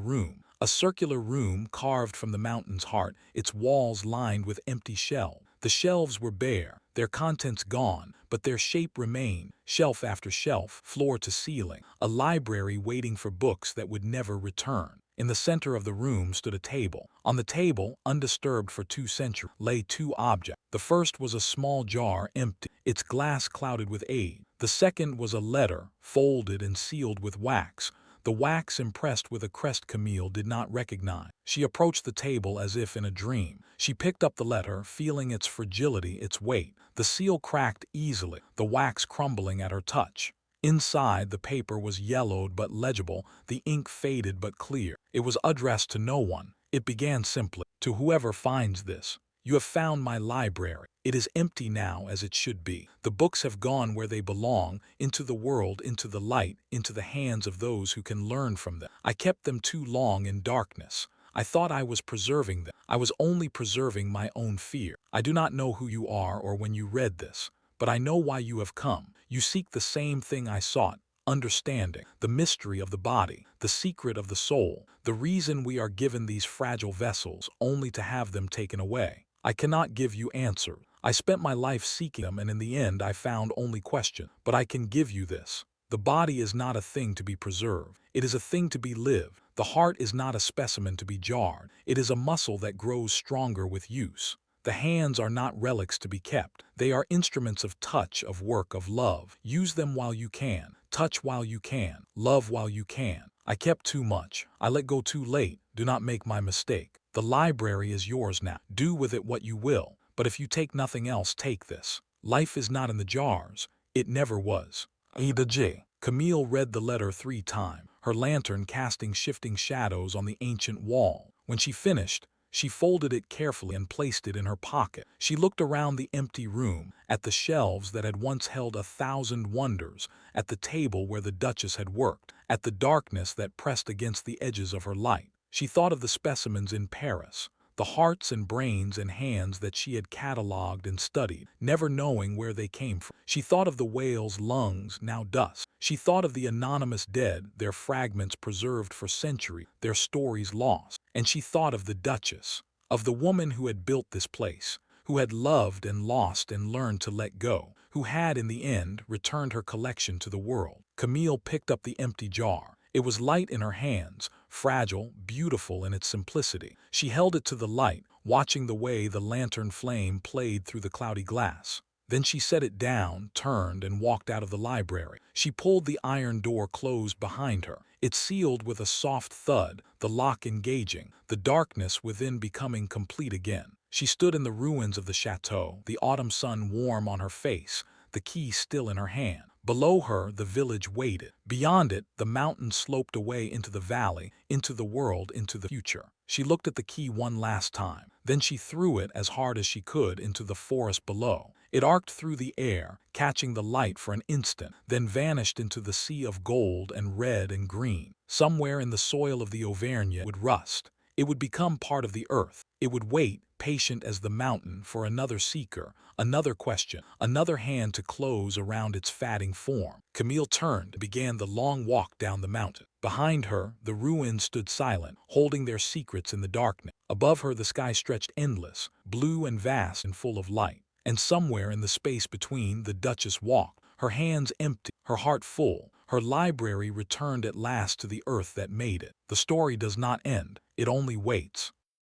a circular room carved from the mountain's heart, its walls lined with empty shelves. The shelves were bare, their contents gone, but their shape remained, shelf after shelf, floor to ceiling, a library waiting for books that would never return. In the center of the room stood a table. On the table, undisturbed for 2 centuries, lay 2 objects. The first was a small jar, empty, its glass clouded with age. The second was a letter, folded and sealed with wax, the wax impressed with a crest Camille did not recognize. She approached the table as if in a dream. She picked up the letter, feeling its fragility, its weight. The seal cracked easily, the wax crumbling at her touch. Inside, the paper was yellowed but legible, the ink faded but clear. It was addressed to no one. It began simply, "To whoever finds this, you have found my library. It is empty now as it should be. The books have gone where they belong, into the world, into the light, into the hands of those who can learn from them. I kept them too long in darkness. I thought I was preserving them. I was only preserving my own fear. I do not know who you are or when you read this, but I know why you have come. You seek the same thing I sought, understanding, the mystery of the body, the secret of the soul, the reason we are given these fragile vessels only to have them taken away. I cannot give you answers. I spent my life seeking them, and in the end I found only question. But I can give you this. The body is not a thing to be preserved. It is a thing to be lived. The heart is not a specimen to be jarred. It is a muscle that grows stronger with use. The hands are not relics to be kept. They are instruments of touch, of work, of love. Use them while you can. Touch while you can. Love while you can. I kept too much. I let go too late. Do not make my mistake. The library is yours now. Do with it what you will. But if you take nothing else, take this. Life is not in the jars. It never was. Ada J. Camille read the letter 3 times, her lantern casting shifting shadows on the ancient wall. When she finished, she folded it carefully and placed it in her pocket. She looked around the empty room, at the shelves that had once held 1,000 wonders, at the table where the Duchess had worked, at the darkness that pressed against the edges of her light. She thought of the specimens in Paris, the hearts and brains and hands that she had catalogued and studied, never knowing where they came from. She thought of the whales' lungs, now dust. She thought of the anonymous dead, their fragments preserved for centuries, their stories lost. And she thought of the Duchess, of the woman who had built this place, who had loved and lost and learned to let go, who had, in the end, returned her collection to the world. Camille picked up the empty jar. It was light in her hands, fragile, beautiful in its simplicity. She held it to the light, watching the way the lantern flame played through the cloudy glass. Then she set it down, turned, and walked out of the library. She pulled the iron door closed behind her. It sealed with a soft thud, the lock engaging, the darkness within becoming complete again. She stood in the ruins of the chateau, the autumn sun warm on her face, the key still in her hand. Below her, the village waited. Beyond it, the mountains sloped away into the valley, into the world, into the future. She looked at the key one last time. Then she threw it as hard as she could into the forest below. It arced through the air, catching the light for an instant, then vanished into the sea of gold and red and green. Somewhere in the soil of the Auvergne it would rust. It would become part of the earth. It would wait, patient as the mountain, for another seeker, another question, another hand to close around its fatting form. Camille turned and began the long walk down the mountain. Behind her, the ruins stood silent, holding their secrets in the darkness. Above her, the sky stretched endless, blue and vast and full of light. And somewhere in the space between, the Duchess walked, her hands empty, her heart full. Her library returned at last to the earth that made it. The story does not end, it only waits.